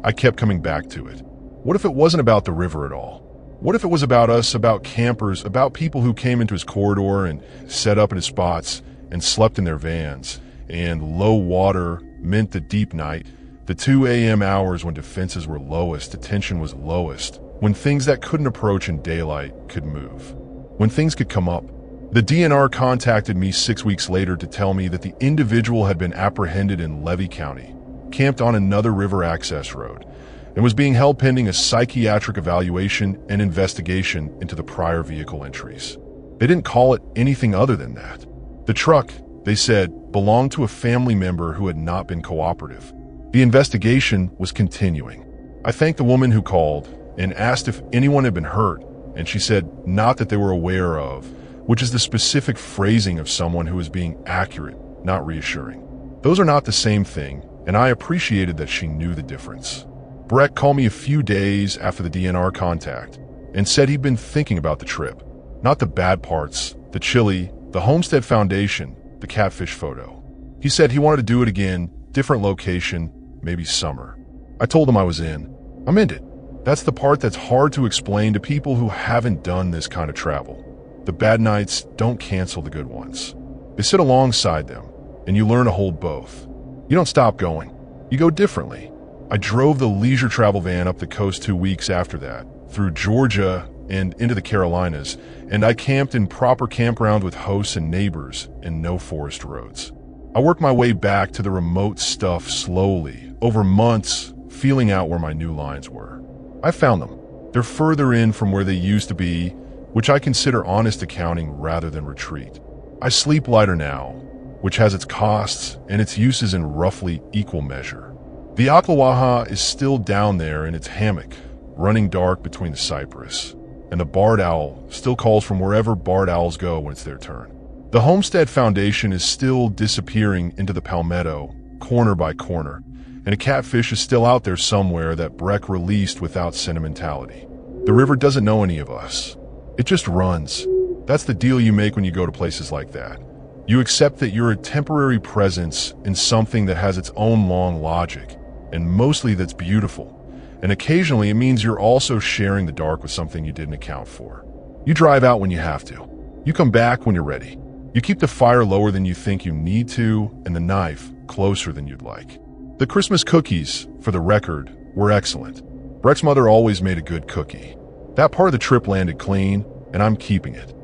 I kept coming back to it. What if it wasn't about the river at all? What if it was about us, about campers, about people who came into his corridor and set up at his spots and slept in their vans, and low water meant the deep night, the 2 a.m. hours when defenses were lowest, attention was lowest, when things that couldn't approach in daylight could move, when things could come up. The DNR contacted me 6 weeks later to tell me that the individual had been apprehended in Levy County, camped on another river access road, and was being held pending a psychiatric evaluation and investigation into the prior vehicle entries. They didn't call it anything other than that. The truck, they said, belonged to a family member who had not been cooperative. The investigation was continuing. I thanked the woman who called and asked if anyone had been hurt, and she said not that they were aware of, which is the specific phrasing of someone who is being accurate, not reassuring. Those are not the same thing, and I appreciated that she knew the difference. Breck called me a few days after the DNR contact and said he'd been thinking about the trip. Not the bad parts, the chili, the Homestead Foundation, the catfish photo. He said he wanted to do it again, different location, maybe summer. I told him I was in. I'm in it. That's the part that's hard to explain to people who haven't done this kind of travel. The bad nights don't cancel the good ones. They sit alongside them, and you learn to hold both. You don't stop going. You go differently. I drove the leisure travel van up the coast 2 weeks after that, through Georgia and into the Carolinas, and I camped in proper campground with hosts and neighbors and no forest roads. I worked my way back to the remote stuff slowly, over months, feeling out where my new lines were. I found them. They're further in from where they used to be, which I consider honest accounting rather than retreat. I sleep lighter now, which has its costs and its uses in roughly equal measure. The Ocklawaha is still down there in its hammock, running dark between the cypress, and the barred owl still calls from wherever barred owls go when it's their turn. The Homestead Foundation is still disappearing into the palmetto, corner by corner, and a catfish is still out there somewhere that Breck released without sentimentality. The river doesn't know any of us. It just runs. That's the deal you make when you go to places like that. You accept that you're a temporary presence in something that has its own long logic, and mostly that's beautiful. And occasionally it means you're also sharing the dark with something you didn't account for. You drive out when you have to. You come back when you're ready. You keep the fire lower than you think you need to, and the knife closer than you'd like. The Christmas cookies, for the record, were excellent. Breck's mother always made a good cookie. That part of the trip landed clean, and I'm keeping it.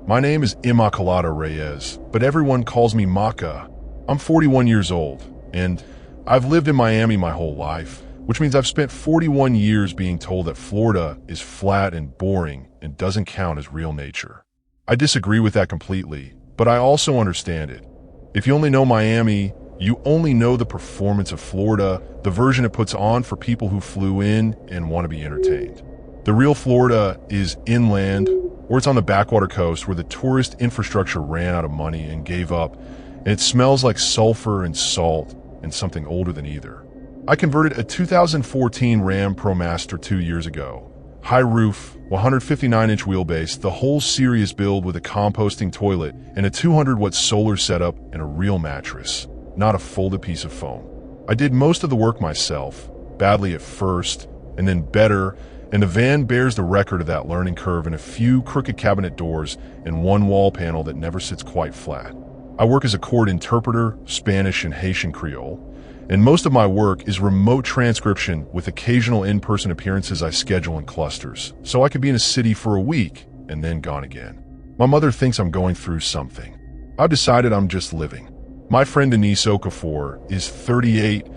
My name is Immaculata Reyes, but everyone calls me Maca. I'm 41 years old, and I've lived in Miami my whole life, which means I've spent 41 years being told that Florida is flat and boring and doesn't count as real nature. I disagree with that completely, but I also understand it. If you only know Miami, you only know the performance of Florida, the version it puts on for people who flew in and want to be entertained. The real Florida is inland, or it's on the backwater coast where the tourist infrastructure ran out of money and gave up, and it smells like sulfur and salt and something older than either. I converted a 2014 Ram ProMaster 2 years ago. High roof, 159-inch wheelbase, the whole serious build with a composting toilet and a 200-watt solar setup and a real mattress, not a folded piece of foam. I did most of the work myself, badly at first, and then better, and the van bears the record of that learning curve in a few crooked cabinet doors and one wall panel that never sits quite flat. I work as a court interpreter, Spanish and Haitian Creole, and most of my work is remote transcription with occasional in-person appearances I schedule in clusters, so I could be in a city for a week and then gone again. My mother thinks I'm going through something. I've decided I'm just living. My friend Denise Okafor is 38,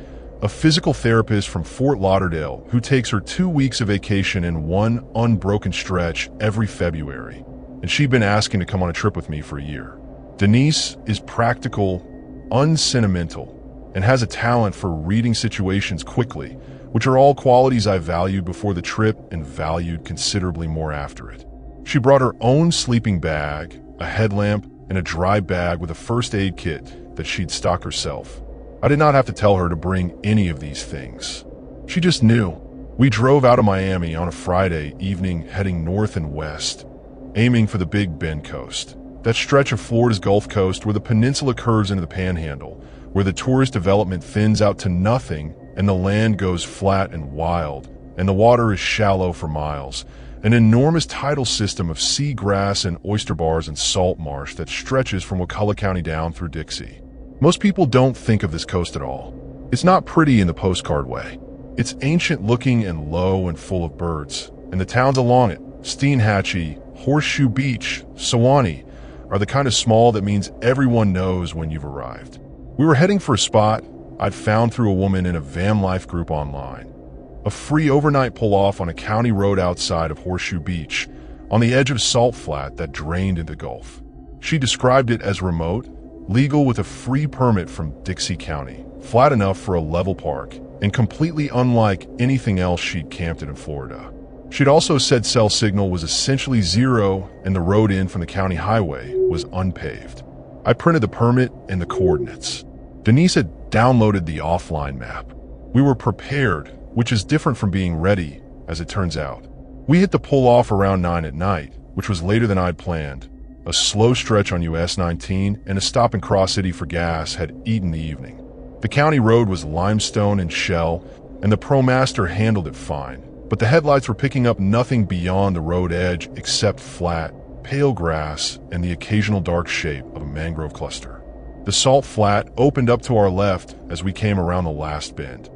a physical therapist from Fort Lauderdale who takes her 2 weeks of vacation in one unbroken stretch every February, and she'd been asking to come on a trip with me for a year. Denise is practical, unsentimental, and has a talent for reading situations quickly, which are all qualities I valued before the trip and valued considerably more after it. She brought her own sleeping bag, a headlamp, and a dry bag with a first aid kit that she'd stocked herself. I did not have to tell her to bring any of these things. She just knew. We drove out of Miami on a Friday evening heading north and west, aiming for the Big Bend coast, that stretch of Florida's Gulf Coast where the peninsula curves into the Panhandle, where the tourist development thins out to nothing and the land goes flat and wild, and the water is shallow for miles, an enormous tidal system of seagrass and oyster bars and salt marsh that stretches from Wakulla County down through Dixie. Most people don't think of this coast at all. It's not pretty in the postcard way. It's ancient-looking and low and full of birds, and the towns along it, Steinhatchee, Horseshoe Beach, Sewanee, are the kind of small that means everyone knows when you've arrived. We were heading for a spot I'd found through a woman in a Vanlife group online. A free overnight pull-off on a county road outside of Horseshoe Beach, on the edge of salt flat that drained into the Gulf. She described it as remote, legal with a free permit from Dixie County, flat enough for a level park, and completely unlike anything else she'd camped in Florida. She'd also said cell signal was essentially zero and the road in from the county highway was unpaved. I printed the permit and the coordinates. Denise had downloaded the offline map. We were prepared, which is different from being ready, as it turns out. We hit the pull-off around 9 at night, which was later than I'd planned. A slow stretch on US 19 and a stop in Cross City for gas had eaten the evening. The county road was limestone and shell, and the ProMaster handled it fine, but the headlights were picking up nothing beyond the road edge except flat, pale grass and the occasional dark shape of a mangrove cluster. The salt flat opened up to our left as we came around the last bend.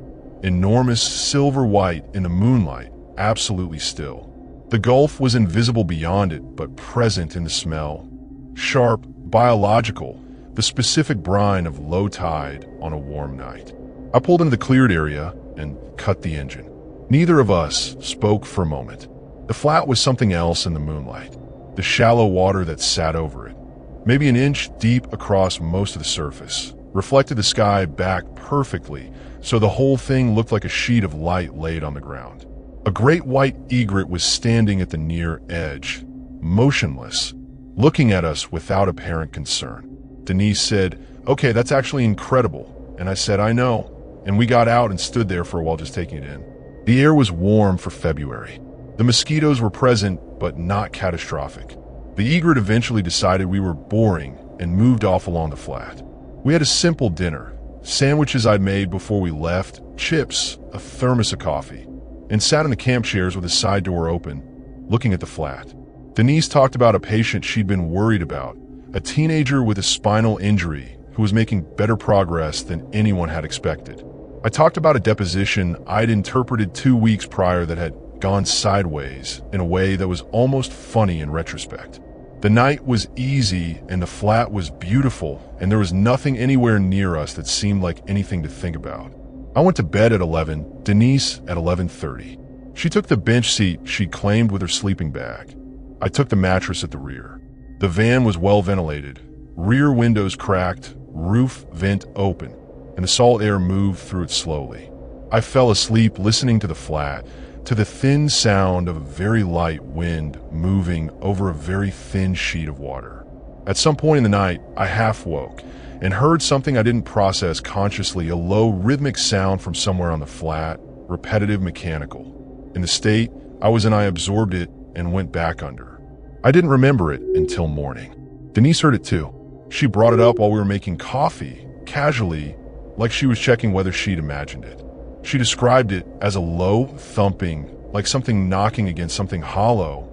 Enormous silver white in the moonlight, absolutely still. The Gulf was invisible beyond it, but present in the smell. Sharp, biological, the specific brine of low tide on a warm night. I pulled into the cleared area and cut the engine. Neither of us spoke for a moment. The flat was something else in the moonlight. The shallow water that sat over it, maybe an inch deep across most of the surface, reflected the sky back perfectly, so the whole thing looked like a sheet of light laid on the ground. A great white egret was standing at the near edge, motionless, looking at us without apparent concern. Denise said, "Okay, that's actually incredible." And I said, "I know." And we got out and stood there for a while just taking it in. The air was warm for February. The mosquitoes were present, but not catastrophic. The egret eventually decided we were boring and moved off along the flat. We had a simple dinner, sandwiches I'd made before we left, chips, a thermos of coffee, and sat in the camp chairs with the side door open, looking at the flat. Denise talked about a patient she'd been worried about, a teenager with a spinal injury who was making better progress than anyone had expected. I talked about a deposition I'd interpreted 2 weeks prior that had gone sideways in a way that was almost funny in retrospect. The night was easy and the flat was beautiful, and there was nothing anywhere near us that seemed like anything to think about. I went to bed at 11, Denise at 11:30. She took the bench seat she claimed with her sleeping bag. I took the mattress at the rear. The van was well ventilated, rear windows cracked, roof vent open, and the salt air moved through it slowly. I fell asleep listening to the flat, to the thin sound of a very light wind moving over a very thin sheet of water. At some point in the night, I half woke and heard something I didn't process consciously, a low rhythmic sound from somewhere on the flat, repetitive, mechanical. In the state I was in, I absorbed it and went back under. I didn't remember it until morning. Denise heard it too. She brought it up while we were making coffee, casually, like she was checking whether she'd imagined it. She described it as a low thumping, like something knocking against something hollow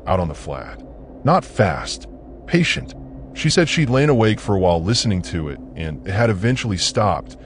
out on the flat. Not fast, patient. She said she'd lain awake for a while listening to it, and it had eventually stopped,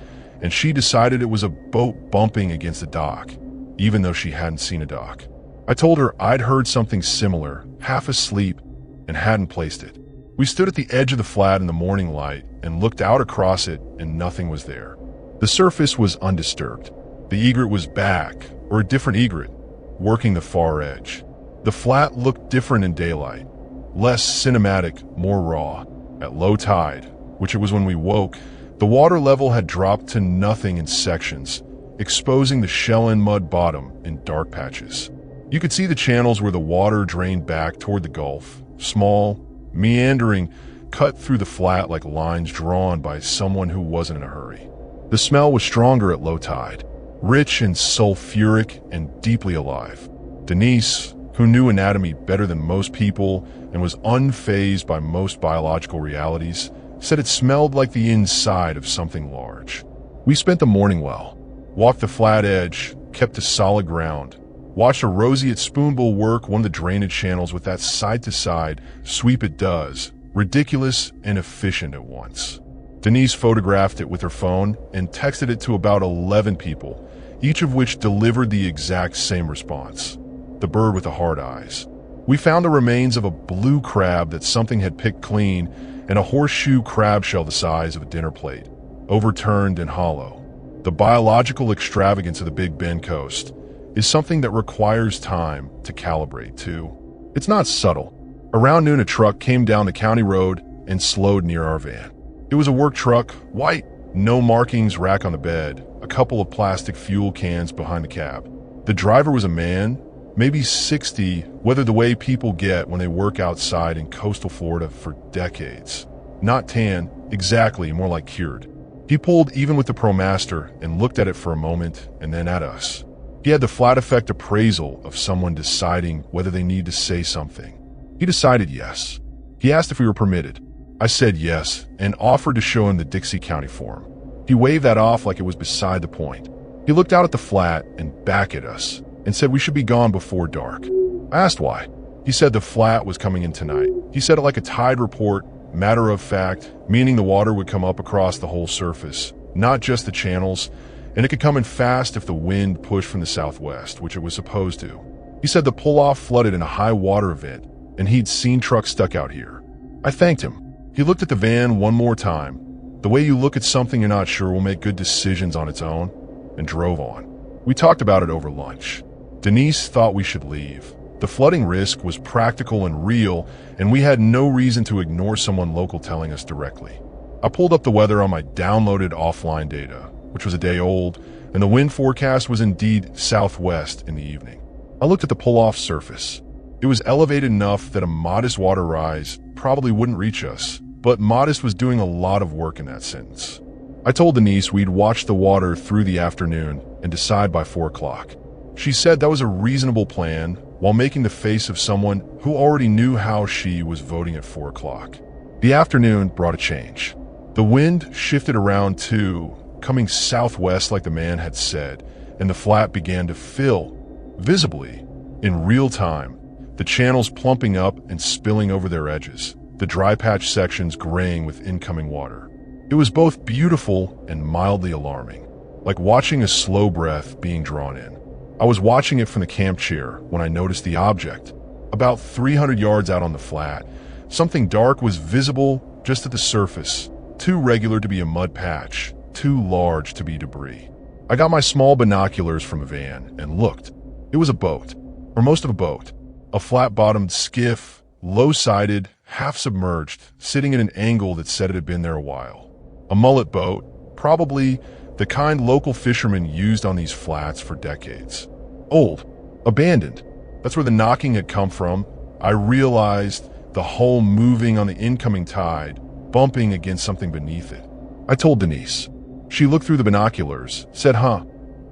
and she decided it was a boat bumping against a dock, even though she hadn't seen a dock. I told her I'd heard something similar, half asleep, and hadn't placed it. We stood at the edge of the flat in the morning light and looked out across it, and nothing was there. The surface was undisturbed. The egret was back, or a different egret, working the far edge. The flat looked different in daylight, less cinematic, more raw. At low tide, which it was when we woke, the water level had dropped to nothing in sections, exposing the shell and mud bottom in dark patches. You could see the channels where the water drained back toward the Gulf, small, meandering, cut through the flat like lines drawn by someone who wasn't in a hurry. The smell was stronger at low tide, rich and sulfuric and deeply alive. Denise, who knew anatomy better than most people and was unfazed by most biological realities, said it smelled like the inside of something large. We spent the morning well, walked the flat edge, kept to solid ground, watched a roseate spoonbill work one of the drainage channels with that side-to-side sweep it does, ridiculous and efficient at once. Denise photographed it with her phone and texted it to about 11 people, each of which delivered the exact same response. The bird with the hard eyes. We found the remains of a blue crab that something had picked clean and a horseshoe crab shell the size of a dinner plate, overturned and hollow. The biological extravagance of the Big Bend coast is something that requires time to calibrate to. It's not subtle. Around noon, a truck came down the county road and slowed near our van. It was a work truck, white, no markings, rack on the bed, a couple of plastic fuel cans behind the cab. The driver was a man, maybe 60, weathered the way people get when they work outside in coastal Florida for decades. Not tan, exactly, more like cured. He pulled even with the ProMaster and looked at it for a moment and then at us. He had the flat effect appraisal of someone deciding whether they need to say something. He decided yes. He asked if we were permitted. I said yes and offered to show him the Dixie County form. He waved that off like it was beside the point. He looked out at the flat and back at us and said we should be gone before dark. I asked why. He said the flat was coming in tonight. He said it like a tide report, matter of fact, meaning the water would come up across the whole surface, not just the channels, and it could come in fast if the wind pushed from the southwest, which it was supposed to. He said the pull-off flooded in a high water event, and he'd seen trucks stuck out here. I thanked him. He looked at the van one more time. The way you look at something you're not sure will make good decisions on its own, and drove on. We talked about it over lunch. Denise thought we should leave. The flooding risk was practical and real, and we had no reason to ignore someone local telling us directly. I pulled up the weather on my downloaded offline data, which was a day old, and the wind forecast was indeed southwest in the evening. I looked at the pull-off surface. It was elevated enough that a modest water rise probably wouldn't reach us, but modest was doing a lot of work in that sentence. I told Denise we'd watch the water through the afternoon and decide by 4 o'clock. She said that was a reasonable plan, while making the face of someone who already knew how she was voting at 4 o'clock. The afternoon brought a change. The wind shifted around too, coming southwest like the man had said, and the flat began to fill, visibly, in real time, the channels plumping up and spilling over their edges, the dry patch sections graying with incoming water. It was both beautiful and mildly alarming, like watching a slow breath being drawn in. I was watching it from the camp chair when I noticed the object. About 300 yards out on the flat, something dark was visible just at the surface, too regular to be a mud patch, too large to be debris. I got my small binoculars from a van and looked. It was a boat, or most of a boat, a flat-bottomed skiff, low-sided, half-submerged, sitting at an angle that said it had been there a while. A mullet boat, probably the kind local fishermen used on these flats for decades. Old, abandoned. That's where the knocking had come from. I realized the hull moving on the incoming tide, bumping against something beneath it. I told Denise. She looked through the binoculars, said, "Huh,"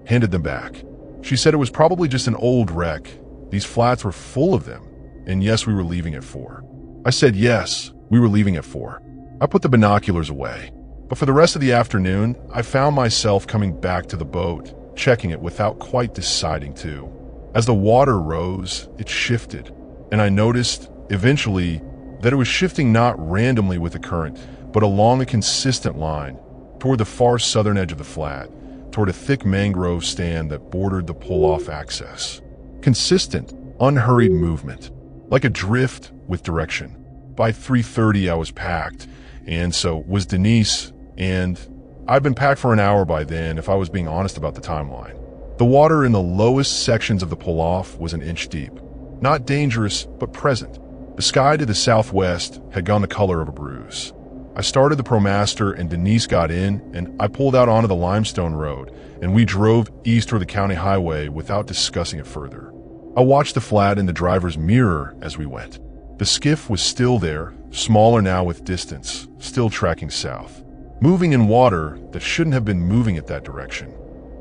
handed them back. She said it was probably just an old wreck. These flats were full of them, and yes, we were leaving at 4. I said yes, we were leaving at 4. I put the binoculars away. But for the rest of the afternoon, I found myself coming back to the boat, checking it without quite deciding to. As the water rose, it shifted, and I noticed, eventually, that it was shifting not randomly with the current, but along a consistent line, toward the far southern edge of the flat, toward a thick mangrove stand that bordered the pull-off access. Consistent, unhurried movement, like a drift with direction. By 3:30 I was packed, and so was Denise, and I'd been packed for an hour by then if I was being honest about the timeline. The water in the lowest sections of the pull-off was an inch deep. Not dangerous, but present. The sky to the southwest had gone the color of a bruise. I started the ProMaster and Denise got in, and I pulled out onto the limestone road, and we drove east toward the county highway without discussing it further. I watched the flat in the driver's mirror as we went. The skiff was still there, smaller now with distance, still tracking south, moving in water that shouldn't have been moving it that direction.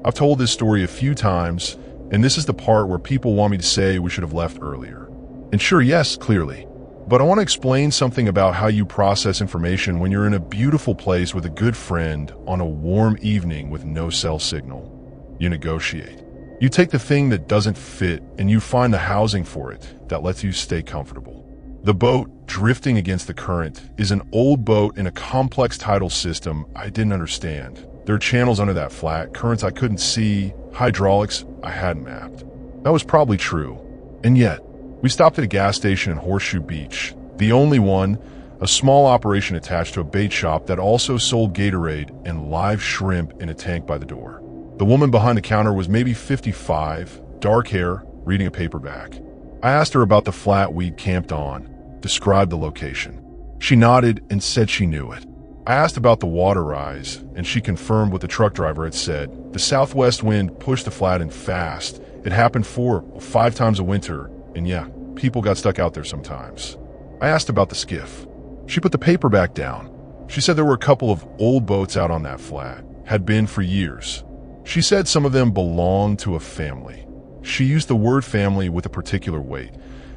I've told this story a few times, and this is the part where people want me to say we should have left earlier. And sure, yes, clearly. But I want to explain something about how you process information when you're in a beautiful place with a good friend on a warm evening with no cell signal. You negotiate. You take the thing that doesn't fit and you find the housing for it that lets you stay comfortable. The boat, drifting against the current, is an old boat in a complex tidal system I didn't understand. There are channels under that flat, currents I couldn't see, hydraulics I hadn't mapped. That was probably true. And yet, we stopped at a gas station in Horseshoe Beach, the only one, a small operation attached to a bait shop that also sold Gatorade and live shrimp in a tank by the door. The woman behind the counter was maybe 55, dark hair, reading a paperback. I asked her about the flat we'd camped on, described the location. She nodded and said she knew it. I asked about the water rise, and she confirmed what the truck driver had said. The southwest wind pushed the flat in fast. It happened 4 or 5 times a winter, and yeah, people got stuck out there sometimes. I asked about the skiff. She put the paperback down. She said there were a couple of old boats out on that flat, had been for years. She said some of them belonged to a family. She used the word family with a particular weight,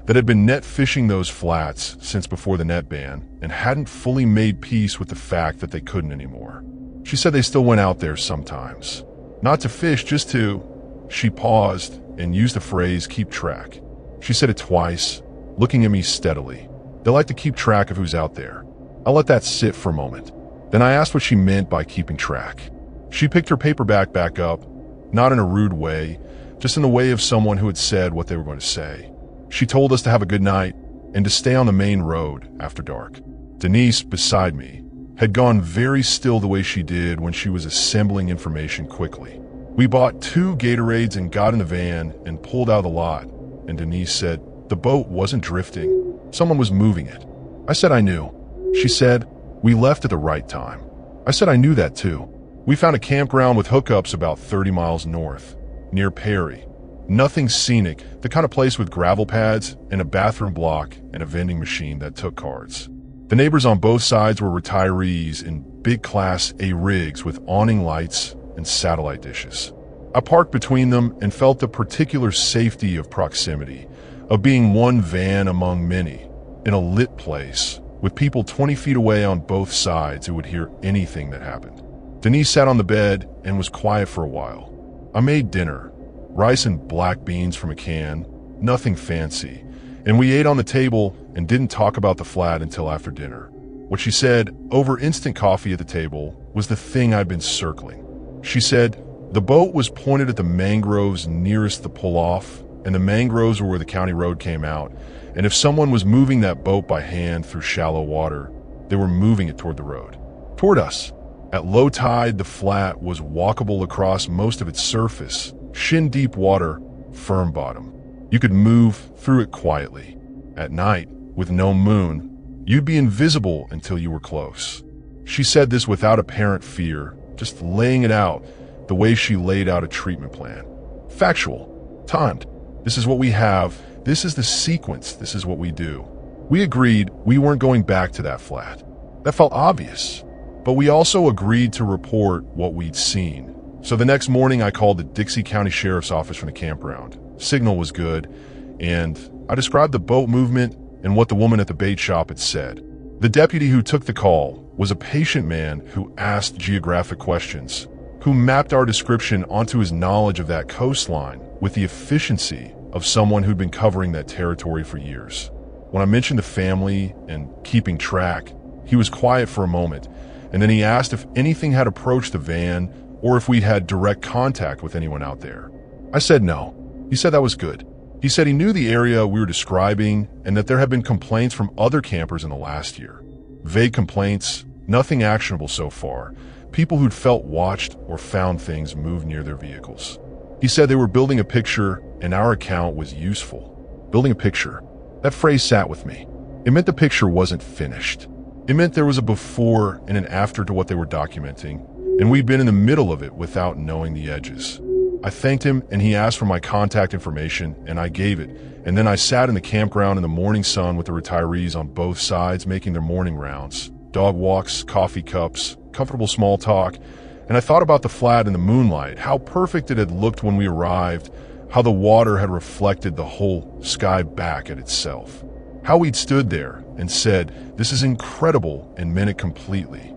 that had been net fishing those flats since before the net ban and hadn't fully made peace with the fact that they couldn't anymore. She said they still went out there sometimes. Not to fish, just to... She paused and used the phrase keep track. She said it twice, looking at me steadily. They like to keep track of who's out there. I let that sit for a moment. Then I asked what she meant by keeping track. She picked her paperback back up, not in a rude way, just in the way of someone who had said what they were going to say. She told us to have a good night and to stay on the main road after dark. Denise, beside me, had gone very still the way she did when she was assembling information quickly. We bought 2 Gatorades and got in the van and pulled out of the lot, and Denise said the boat wasn't drifting. Someone was moving it. I said I knew. She said, we left at the right time. I said I knew that too. We found a campground with hookups about 30 miles north, near Perry. Nothing scenic, the kind of place with gravel pads and a bathroom block and a vending machine that took cards. The neighbors on both sides were retirees in big Class A rigs with awning lights and satellite dishes. I parked between them and felt the particular safety of proximity, of being one van among many, in a lit place, with people 20 feet away on both sides who would hear anything that happened. Denise sat on the bed and was quiet for a while. I made dinner, rice and black beans from a can, nothing fancy, and we ate on the table and didn't talk about the flat until after dinner. What she said, over instant coffee at the table, was the thing I'd been circling. She said, the boat was pointed at the mangroves nearest the pull-off, and the mangroves were where the county road came out, and if someone was moving that boat by hand through shallow water, they were moving it toward the road. Toward us. At low tide, the flat was walkable across most of its surface, shin-deep water, firm bottom. You could move through it quietly. At night, with no moon, you'd be invisible until you were close. She said this without apparent fear, just laying it out the way she laid out a treatment plan. Factual. Timed. This is what we have. This is the sequence. This is what we do. We agreed we weren't going back to that flat. That felt obvious. But we also agreed to report what we'd seen. So the next morning I called the Dixie County Sheriff's Office from the campground. Signal was good, and I described the boat movement and what the woman at the bait shop had said. The deputy who took the call was a patient man who asked geographic questions, who mapped our description onto his knowledge of that coastline with the efficiency of someone who'd been covering that territory for years. When I mentioned the family and keeping track, he was quiet for a moment, and then he asked if anything had approached the van or if we'd had direct contact with anyone out there. I said no. He said that was good. He said he knew the area we were describing and that there had been complaints from other campers in the last year. Vague complaints, nothing actionable so far. People who'd felt watched or found things move near their vehicles. He said they were building a picture and our account was useful. Building a picture. That phrase sat with me. It meant the picture wasn't finished. It meant there was a before and an after to what they were documenting, and we'd been in the middle of it without knowing the edges. I thanked him and he asked for my contact information and I gave it, and then I sat in the campground in the morning sun with the retirees on both sides making their morning rounds. Dog walks, coffee cups, comfortable small talk, and I thought about the flat in the moonlight, how perfect it had looked when we arrived, how the water had reflected the whole sky back at itself. How we'd stood there and said, this is incredible, and meant it completely.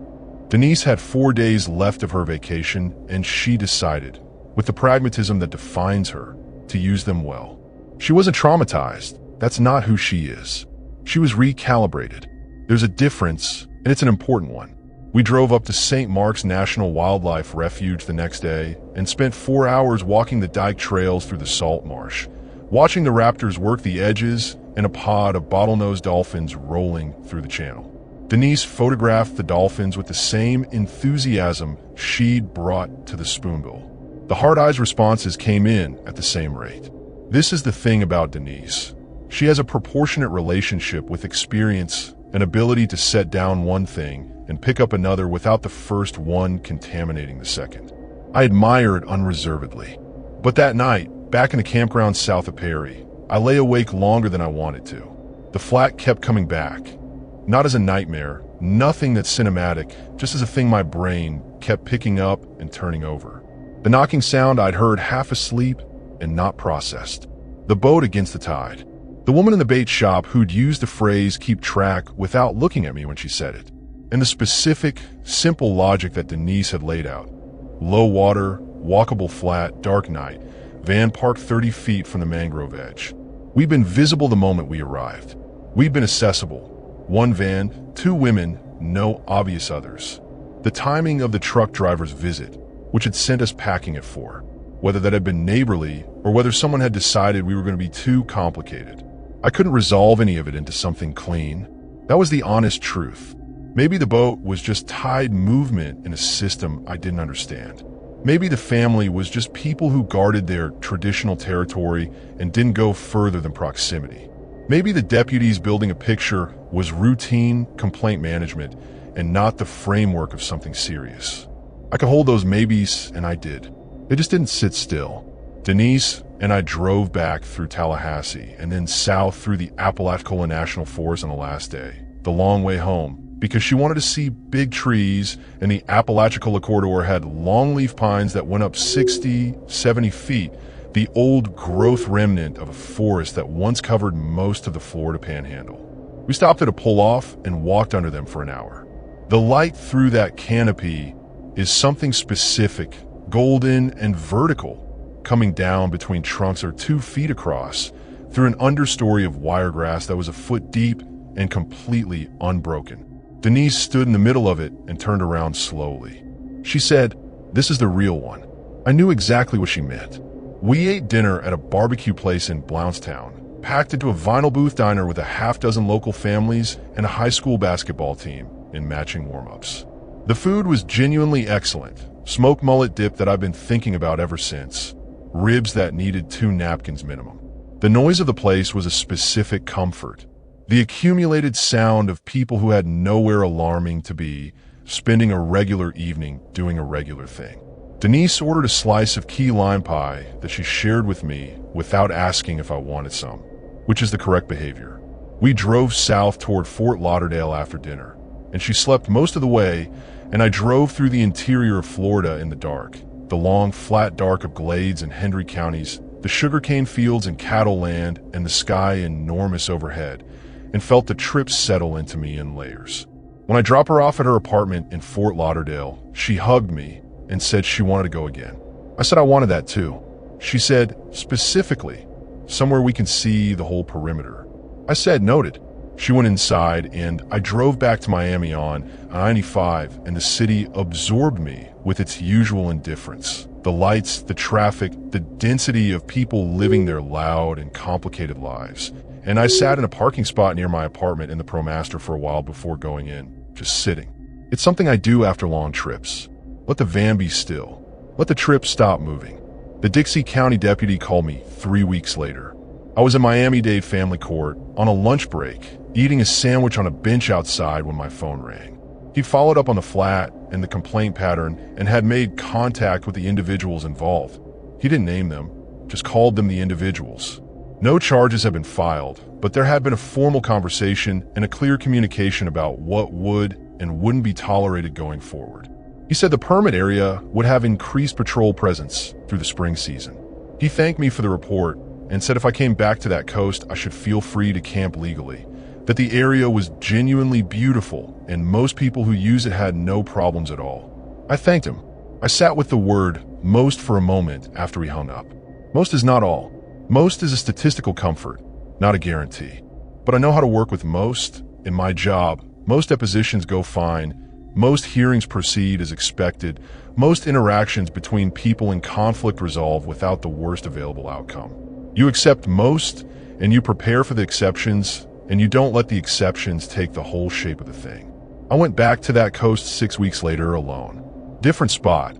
Denise had 4 days left of her vacation, and she decided, with the pragmatism that defines her, to use them well. She wasn't traumatized. That's not who she is. She was recalibrated. There's a difference, and it's an important one. We drove up to St. Mark's National Wildlife Refuge the next day and spent 4 hours walking the dike trails through the salt marsh, watching the raptors work the edges and a pod of bottlenose dolphins rolling through the channel. Denise photographed the dolphins with the same enthusiasm she'd brought to the spoonbill. The hard eyes responses came in at the same rate. This is the thing about Denise. She has a proportionate relationship with experience and ability to set down one thing and pick up another without the first one contaminating the second. I admire it unreservedly. But that night, back in the campground south of Perry, I lay awake longer than I wanted to. The flat kept coming back. Not as a nightmare, nothing that's cinematic, just as a thing my brain kept picking up and turning over. The knocking sound I'd heard half asleep and not processed. The boat against the tide. The woman in the bait shop who'd used the phrase keep track without looking at me when she said it. And the specific, simple logic that Denise had laid out. Low water, walkable flat, dark night, van parked 30 feet from the mangrove edge. We'd been visible the moment we arrived. We'd been accessible. 1 van, 2 women, no obvious others. The timing of the truck driver's visit, which had sent us packing at 4, whether that had been neighborly or whether someone had decided we were going to be too complicated. I couldn't resolve any of it into something clean. That was the honest truth. Maybe the boat was just tide movement in a system I didn't understand. Maybe the family was just people who guarded their traditional territory and didn't go further than proximity. Maybe the deputies building a picture was routine complaint management and not the framework of something serious. I could hold those maybes, and I did. They just didn't sit still. Denise and I drove back through Tallahassee and then south through the Apalachicola National Forest on the last day, the long way home, because she wanted to see big trees, and the Apalachicola corridor had longleaf pines that went up 60, 70 feet the old growth remnant of a forest that once covered most of the Florida Panhandle. We stopped at a pull-off and walked under them for an hour. The light through that canopy is something specific, golden and vertical, coming down between trunks or 2 feet across through an understory of wiregrass that was a foot deep and completely unbroken. Denise stood in the middle of it and turned around slowly. She said, "This is the real one." I knew exactly what she meant. We ate dinner at a barbecue place in Blountstown, packed into a vinyl booth diner with a half-dozen local families and a high school basketball team in matching warm-ups. The food was genuinely excellent. Smoked mullet dip that I've been thinking about ever since. Ribs that needed 2 napkins minimum. The noise of the place was a specific comfort. The accumulated sound of people who had nowhere alarming to be, spending a regular evening doing a regular thing. Denise ordered a slice of key lime pie that she shared with me without asking if I wanted some, which is the correct behavior. We drove south toward Fort Lauderdale after dinner, and she slept most of the way, and I drove through the interior of Florida in the dark, the long, flat dark of Glades and Hendry counties, the sugarcane fields and cattle land, and the sky enormous overhead, and felt the trip settle into me in layers. When I dropped her off at her apartment in Fort Lauderdale, she hugged me and said she wanted to go again. I said I wanted that too. She said, specifically, somewhere we can see the whole perimeter. I said, noted. She went inside and I drove back to Miami on 95, and the city absorbed me with its usual indifference. The lights, the traffic, the density of people living their loud and complicated lives. And I sat in a parking spot near my apartment in the ProMaster for a while before going in, just sitting. It's something I do after long trips. Let the van be still. Let the trip stop moving. The Dixie County deputy called me 3 weeks later. I was in Miami-Dade Family Court on a lunch break, eating a sandwich on a bench outside when my phone rang. He followed up on the flat and the complaint pattern and had made contact with the individuals involved. He didn't name them, just called them the individuals. No charges have been filed, but there had been a formal conversation and a clear communication about what would and wouldn't be tolerated going forward. He said the permit area would have increased patrol presence through the spring season. He thanked me for the report and said if I came back to that coast, I should feel free to camp legally, that the area was genuinely beautiful and most people who use it had no problems at all. I thanked him. I sat with the word most for a moment after he hung up. Most is not all. Most is a statistical comfort, not a guarantee. But I know how to work with most. In my job, most depositions go fine. Most hearings proceed as expected. Most interactions between people in conflict resolve without the worst available outcome. You accept most, and you prepare for the exceptions, and you don't let the exceptions take the whole shape of the thing. I went back to that coast 6 weeks later alone. Different spot.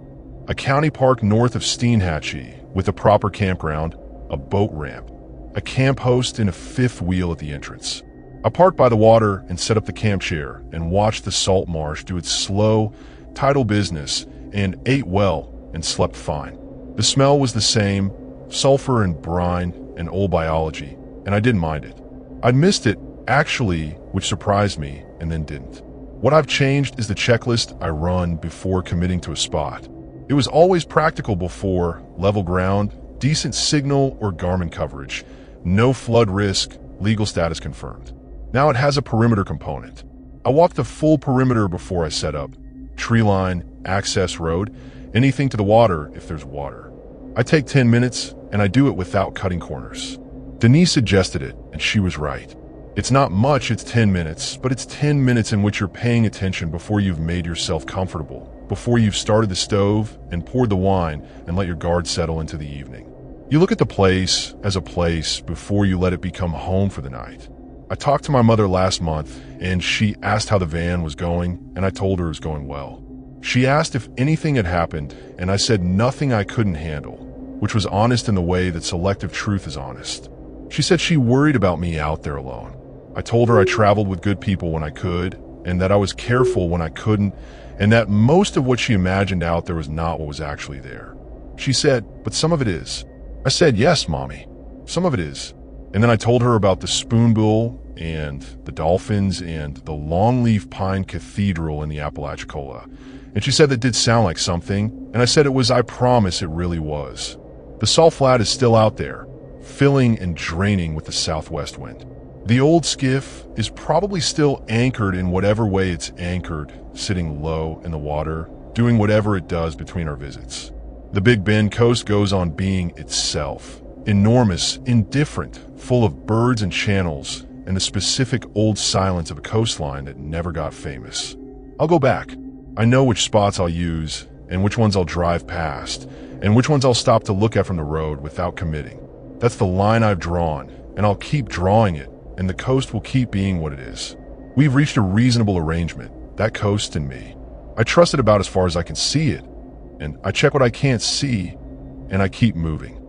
A county park north of Steenhatchee with a proper campground, a boat ramp, a camp host, and a fifth wheel at the entrance. I parked by the water and set up the camp chair and watched the salt marsh do its slow, tidal business and ate well and slept fine. The smell was the same, sulfur and brine and old biology, and I didn't mind it. I'd missed it, actually, which surprised me and then didn't. What I've changed is the checklist I run before committing to a spot. It was always practical before: level ground, decent signal or Garmin coverage, no flood risk, legal status confirmed. Now it has a perimeter component. I walk the full perimeter before I set up. Tree line, access road, anything to the water if there's water. I take 10 minutes and I do it without cutting corners. Denise suggested it and she was right. It's not much, it's 10 minutes, but it's 10 minutes in which you're paying attention before you've made yourself comfortable, before you've started the stove and poured the wine and let your guard settle into the evening. You look at the place as a place before you let it become home for the night. I talked to my mother last month and she asked how the van was going, and I told her it was going well. She asked if anything had happened and I said nothing I couldn't handle, which was honest in the way that selective truth is honest. She said she worried about me out there alone. I told her I traveled with good people when I could, and that I was careful when I couldn't, and that most of what she imagined out there was not what was actually there. She said, but some of it is. I said, yes, Mommy, some of it is. And then I told her about the spoonbill and the dolphins and the longleaf pine cathedral in the Apalachicola. And she said that did sound like something, and I said it was. I promise it really was. The salt flat is still out there, filling and draining with the southwest wind. The old skiff is probably still anchored in whatever way it's anchored, sitting low in the water, doing whatever it does between our visits. The Big Bend coast goes on being itself, enormous, indifferent, full of birds and channels, and the specific old silence of a coastline that never got famous. I'll go back. I know which spots I'll use, and which ones I'll drive past, and which ones I'll stop to look at from the road without committing. That's the line I've drawn, and I'll keep drawing it, and the coast will keep being what it is. We've reached a reasonable arrangement, that coast and me. I trust it about as far as I can see it, and I check what I can't see, and I keep moving.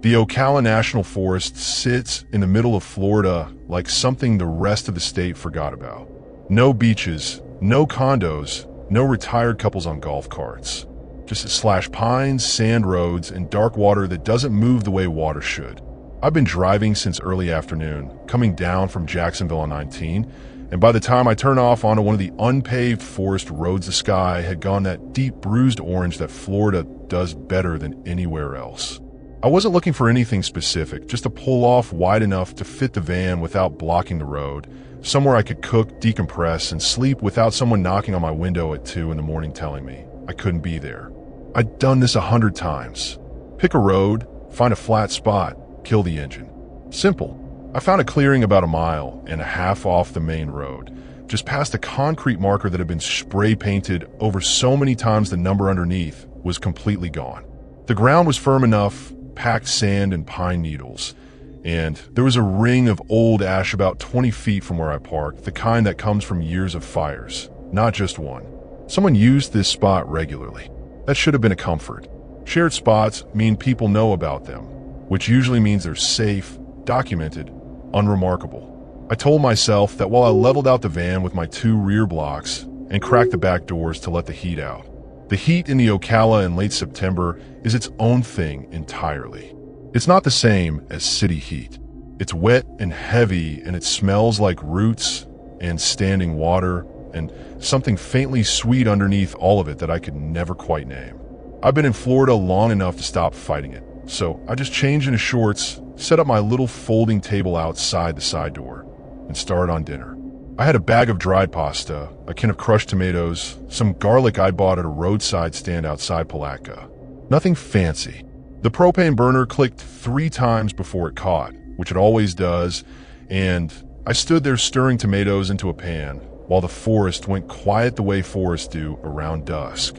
The Ocala National Forest sits in the middle of Florida like something the rest of the state forgot about. No beaches, no condos, no retired couples on golf carts. Just slash pines, sand roads, and dark water that doesn't move the way water should. I've been driving since early afternoon, coming down from Jacksonville on 19, and by the time I turn off onto one of the unpaved forest roads, the sky had gone that deep bruised orange that Florida does better than anywhere else. I wasn't looking for anything specific, just to pull off wide enough to fit the van without blocking the road, somewhere I could cook, decompress, and sleep without someone knocking on my window at 2 in the morning telling me I couldn't be there. I'd done this 100 times. Pick a road, find a flat spot, kill the engine. Simple. I found a clearing about 1.5 miles off the main road, just past a concrete marker that had been spray painted over so many times the number underneath was completely gone. The ground was firm enough, packed sand and pine needles, and there was a ring of old ash about 20 feet from where I parked, the kind that comes from years of fires, not just one. Someone used this spot regularly. That should have been a comfort. Shared spots mean people know about them, which usually means they're safe, documented, unremarkable. I told myself that while I leveled out the van with my 2 rear blocks and cracked the back doors to let the heat out. The heat in the Ocala in late September is its own thing entirely. It's not the same as city heat. It's wet and heavy, and it smells like roots and standing water and something faintly sweet underneath all of it that I could never quite name. I've been in Florida long enough to stop fighting it, so I just changed into shorts, set up my little folding table outside the side door, and started on dinner. I had a bag of dried pasta, a can of crushed tomatoes, some garlic I'd bought at a roadside stand outside Palatka. Nothing fancy. The propane burner clicked 3 times before it caught, which it always does, and I stood there stirring tomatoes into a pan while the forest went quiet the way forests do around dusk.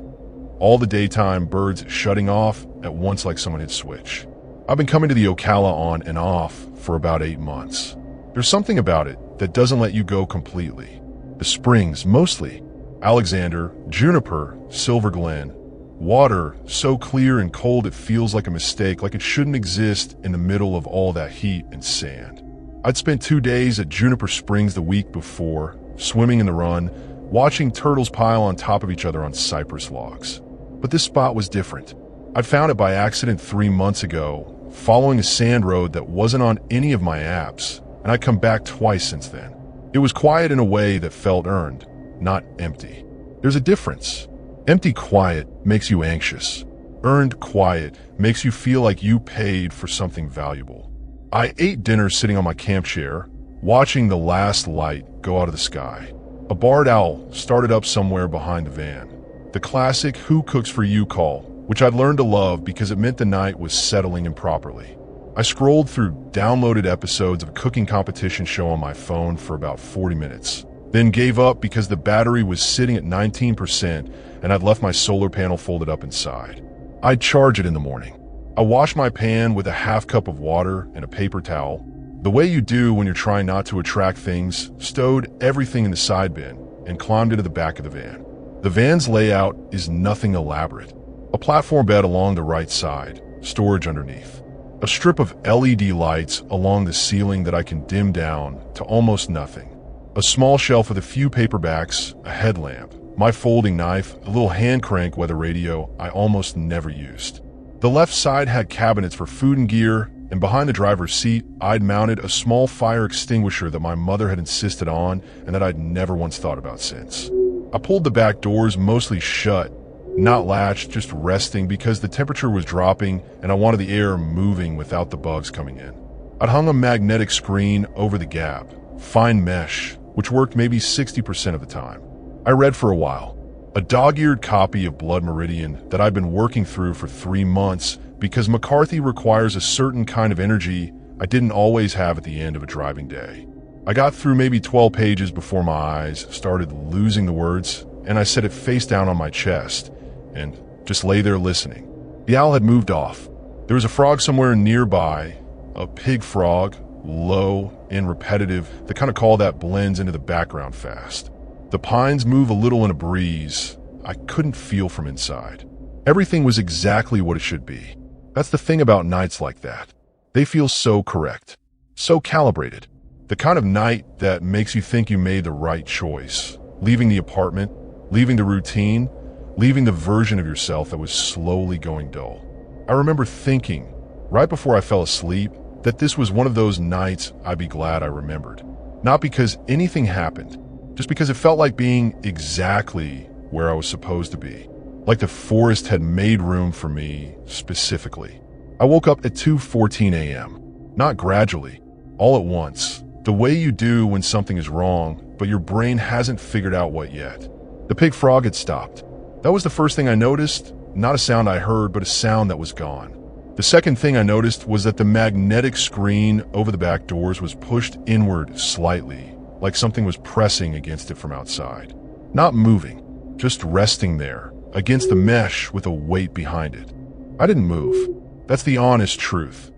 All the daytime birds shutting off at once like someone hit switch. I've been coming to the Ocala on and off for about 8 months. There's something about it that doesn't let you go completely. The springs, mostly. Alexander, Juniper, Silver Glen. Water, so clear and cold it feels like a mistake, like it shouldn't exist in the middle of all that heat and sand. I'd spent 2 days at Juniper Springs the week before, swimming in the run, watching turtles pile on top of each other on cypress logs. But this spot was different. I'd found it by accident 3 months ago, following a sand road that wasn't on any of my apps, and I'd come back twice since then. It was quiet in a way that felt earned, not empty. There's a difference. Empty quiet makes you anxious. Earned quiet makes you feel like you paid for something valuable. I ate dinner sitting on my camp chair, watching the last light go out of the sky. A barred owl started up somewhere behind the van. The classic "who cooks for you" call, which I'd learned to love because it meant the night was settling improperly. I scrolled through downloaded episodes of a cooking competition show on my phone for about 40 minutes, then gave up because the battery was sitting at 19% and I'd left my solar panel folded up inside. I'd charge it in the morning. I washed my pan with a half cup of water and a paper towel, the way you do when you're trying not to attract things, stowed everything in the side bin, and climbed into the back of the van. The van's layout is nothing elaborate. A platform bed along the right side, storage underneath. A strip of LED lights along the ceiling that I can dim down to almost nothing. A small shelf with a few paperbacks, a headlamp, my folding knife, a little hand crank weather radio I almost never used. The left side had cabinets for food and gear, and behind the driver's seat, I'd mounted a small fire extinguisher that my mother had insisted on and that I'd never once thought about since. I pulled the back doors mostly shut, not latched, just resting because the temperature was dropping and I wanted the air moving without the bugs coming in. I'd hung a magnetic screen over the gap, fine mesh, which worked maybe 60% of the time. I read for a while, a dog-eared copy of Blood Meridian that I'd been working through for 3 months because McCarthy requires a certain kind of energy I didn't always have at the end of a driving day. I got through maybe 12 pages before my eyes started losing the words, and I set it face down on my chest and just lay there listening. The owl had moved off. There was a frog somewhere nearby, a pig frog, low and repetitive, the kind of call that blends into the background fast. The pines move a little in a breeze I couldn't feel from inside. Everything was exactly what it should be. That's the thing about nights like that. They feel so correct, so calibrated. The kind of night that makes you think you made the right choice, leaving the apartment, leaving the routine, leaving the version of yourself that was slowly going dull. I remember thinking, right before I fell asleep, that this was one of those nights I'd be glad I remembered. Not because anything happened, just because it felt like being exactly where I was supposed to be. Like the forest had made room for me specifically. I woke up at 2:14 a.m., not gradually, all at once. The way you do when something is wrong, but your brain hasn't figured out what yet. The pig frog had stopped. That was the first thing I noticed, not a sound I heard, but a sound that was gone. The second thing I noticed was that the magnetic screen over the back doors was pushed inward slightly, like something was pressing against it from outside. Not moving, just resting there, against the mesh with a weight behind it. I didn't move. That's the honest truth.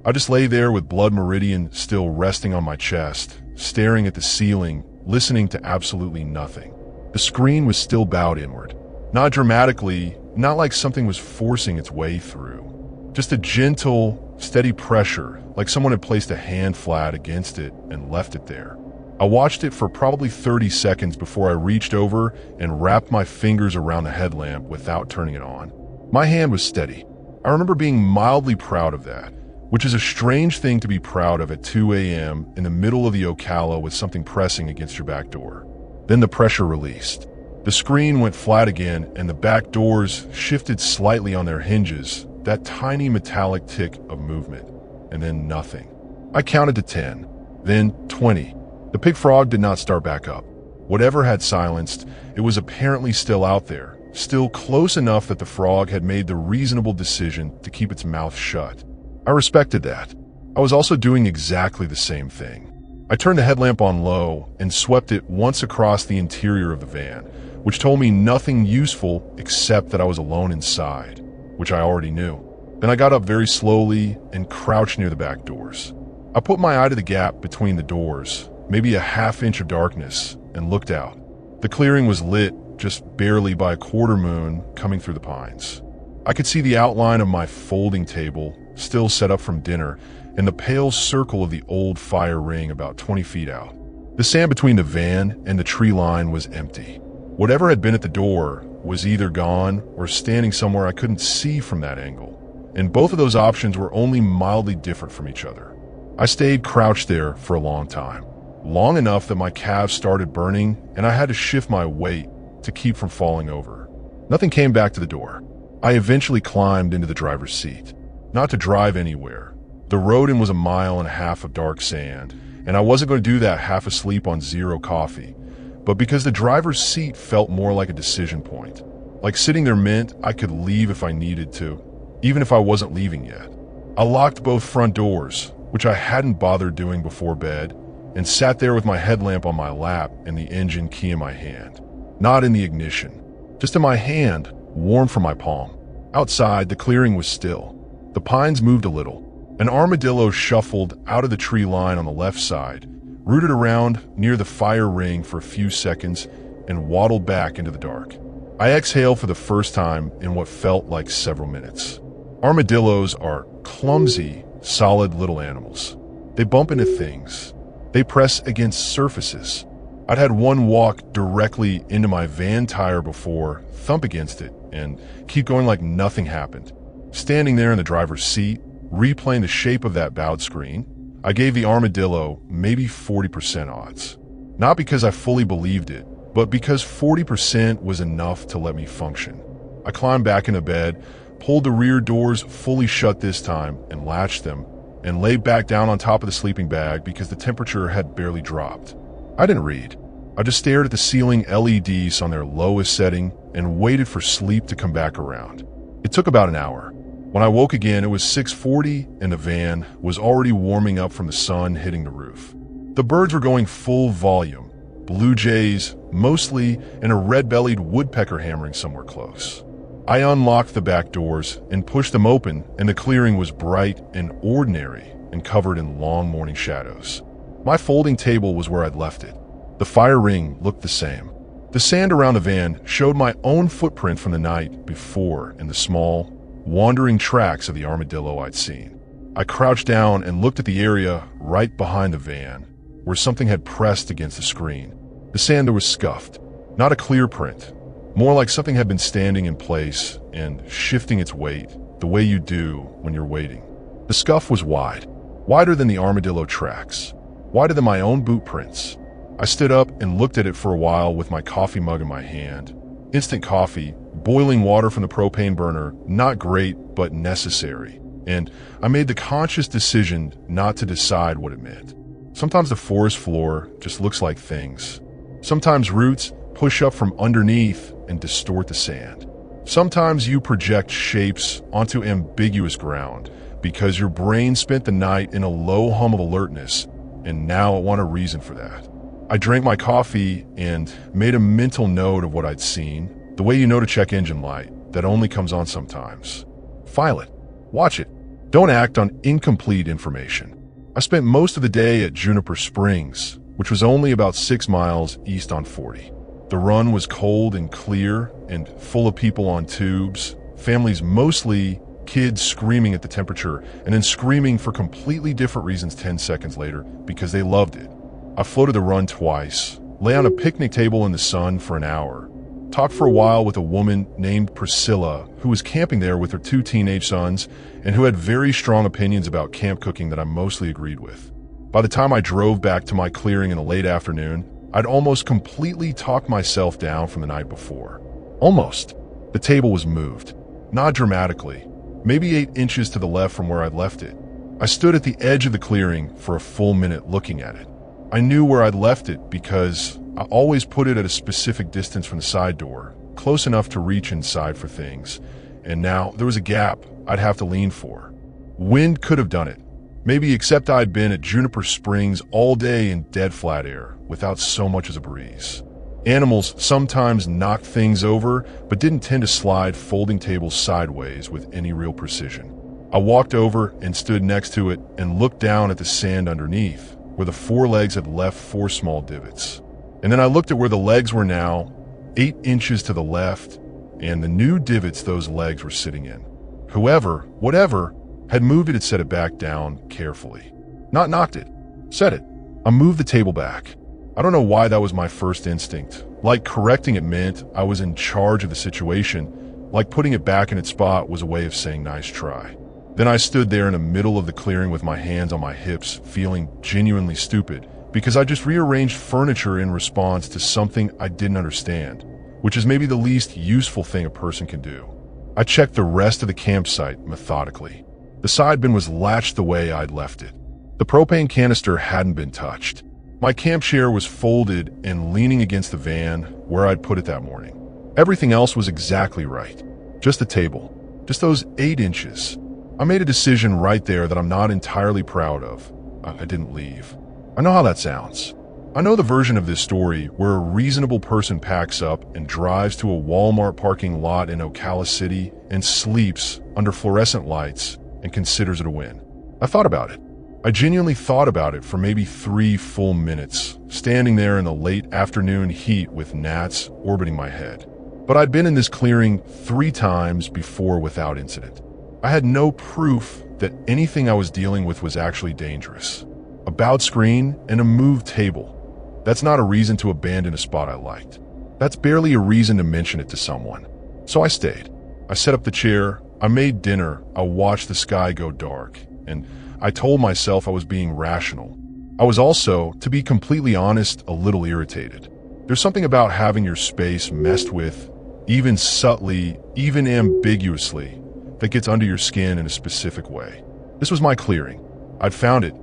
I just lay there with Blood Meridian still resting on my chest, staring at the ceiling, listening to absolutely nothing. The screen was still bowed inward. Not dramatically, not like something was forcing its way through. Just a gentle, steady pressure, like someone had placed a hand flat against it and left it there. I watched it for probably 30 seconds before I reached over and wrapped my fingers around the headlamp without turning it on. My hand was steady. I remember being mildly proud of that, which is a strange thing to be proud of at 2 a.m. in the middle of the Ocala with something pressing against your back door. Then the pressure released. The screen went flat again and the back doors shifted slightly on their hinges, that tiny metallic tick of movement, and then nothing. I counted to 10, then 20. The pig frog did not start back up. Whatever had silenced, it was apparently still out there, still close enough that the frog had made the reasonable decision to keep its mouth shut. I respected that. I was also doing exactly the same thing. I turned the headlamp on low and swept it once across the interior of the van, which told me nothing useful except that I was alone inside, which I already knew. Then I got up very slowly and crouched near the back doors. I put my eye to the gap between the doors, maybe a half-inch of darkness, and looked out. The clearing was lit just barely by a quarter moon coming through the pines. I could see the outline of my folding table, still set up from dinner, and the pale circle of the old fire ring about 20 feet out. The sand between the van and the tree line was empty. Whatever had been at the door was either gone or standing somewhere I couldn't see from that angle, and both of those options were only mildly different from each other. I stayed crouched there for a long time, long enough that my calves started burning and I had to shift my weight to keep from falling over. Nothing came back to the door. I eventually climbed into the driver's seat. Not to drive anywhere. The road in was 1.5 miles of dark sand, and I wasn't going to do that half asleep on zero coffee, but because the driver's seat felt more like a decision point. Like sitting there meant I could leave if I needed to, even if I wasn't leaving yet. I locked both front doors, which I hadn't bothered doing before bed, and sat there with my headlamp on my lap and the engine key in my hand. Not in the ignition, just in my hand, warm from my palm. Outside, the clearing was still. The pines moved a little. An armadillo shuffled out of the tree line on the left side, rooted around near the fire ring for a few seconds, and waddled back into the dark. I exhaled for the first time in what felt like several minutes. Armadillos are clumsy, solid little animals. They bump into things. They press against surfaces. I'd had one walk directly into my van tire before, thump against it, and keep going like nothing happened. Standing there in the driver's seat, replaying the shape of that bowed screen, I gave the armadillo maybe 40% odds. Not because I fully believed it, but because 40% was enough to let me function. I climbed back into bed, pulled the rear doors fully shut this time and latched them, and lay back down on top of the sleeping bag because the temperature had barely dropped. I didn't read. I just stared at the ceiling LEDs on their lowest setting and waited for sleep to come back around. It took about an hour. When I woke again, it was 6:40 and the van was already warming up from the sun hitting the roof. The birds were going full volume, blue jays mostly, and a red-bellied woodpecker hammering somewhere close. I unlocked the back doors and pushed them open, and the clearing was bright and ordinary and covered in long morning shadows. My folding table was where I'd left it. The fire ring looked the same. The sand around the van showed my own footprint from the night before in the small, wandering tracks of the armadillo I'd seen. I crouched down and looked at the area right behind the van, where something had pressed against the screen. The sand was scuffed, not a clear print. More like something had been standing in place and shifting its weight, the way you do when you're waiting. The scuff was wide, wider than the armadillo tracks, wider than my own boot prints. I stood up and looked at it for a while with my coffee mug in my hand. Instant coffee, boiling water from the propane burner, not great, but necessary. And I made the conscious decision not to decide what it meant. Sometimes the forest floor just looks like things. Sometimes roots push up from underneath and distort the sand. Sometimes you project shapes onto ambiguous ground because your brain spent the night in a low hum of alertness, and now it wanted a reason for that. I drank my coffee and made a mental note of what I'd seen, the way you know to check engine light, that only comes on sometimes. File it. Watch it. Don't act on incomplete information. I spent most of the day at Juniper Springs, which was only about 6 miles east on 40. The run was cold and clear and full of people on tubes, families mostly kids screaming at the temperature and then screaming for completely different reasons 10 seconds later because they loved it. I floated the run twice, lay on a picnic table in the sun for an hour, talked for a while with a woman named Priscilla who was camping there with her 2 teenage sons and who had very strong opinions about camp cooking that I mostly agreed with. By the time I drove back to my clearing in the late afternoon, I'd almost completely talked myself down from the night before. Almost. The table was moved. Not dramatically. Maybe 8 inches to the left from where I'd left it. I stood at the edge of the clearing for a full minute looking at it. I knew where I'd left it because I always put it at a specific distance from the side door, close enough to reach inside for things. And now there was a gap I'd have to lean for. Wind could have done it. Maybe except I'd been at Juniper Springs all day in dead flat air, without so much as a breeze. Animals sometimes knocked things over, but didn't tend to slide folding tables sideways with any real precision. I walked over and stood next to it and looked down at the sand underneath, where the 4 legs had left 4 small divots. And then I looked at where the legs were now, 8 inches to the left, and the new divots those legs were sitting in. Whoever, whatever, had moved it had set it back down carefully. Not knocked it. Set it. I moved the table back. I don't know why that was my first instinct. Like correcting it meant I was in charge of the situation, like putting it back in its spot was a way of saying nice try. Then I stood there in the middle of the clearing with my hands on my hips, feeling genuinely stupid, because I just rearranged furniture in response to something I didn't understand, which is maybe the least useful thing a person can do. I checked the rest of the campsite methodically. The side bin was latched the way I'd left it. The propane canister hadn't been touched. My camp chair was folded and leaning against the van where I'd put it that morning. Everything else was exactly right. Just the table. Just those 8 inches. I made a decision right there that I'm not entirely proud of. I didn't leave. I know how that sounds. I know the version of this story where a reasonable person packs up and drives to a Walmart parking lot in Ocala City and sleeps under fluorescent lights and considers it a win. I thought about it. I genuinely thought about it for maybe 3 full minutes, standing there in the late afternoon heat with gnats orbiting my head. But I'd been in this clearing 3 times before without incident. I had no proof that anything I was dealing with was actually dangerous. A bowed screen and a moved table. That's not a reason to abandon a spot I liked. That's barely a reason to mention it to someone. So I stayed. I set up the chair, I made dinner, I watched the sky go dark, and I told myself I was being rational. I was also, to be completely honest, a little irritated. There's something about having your space messed with, even subtly, even ambiguously, that gets under your skin in a specific way. This was my clearing. I'd found it.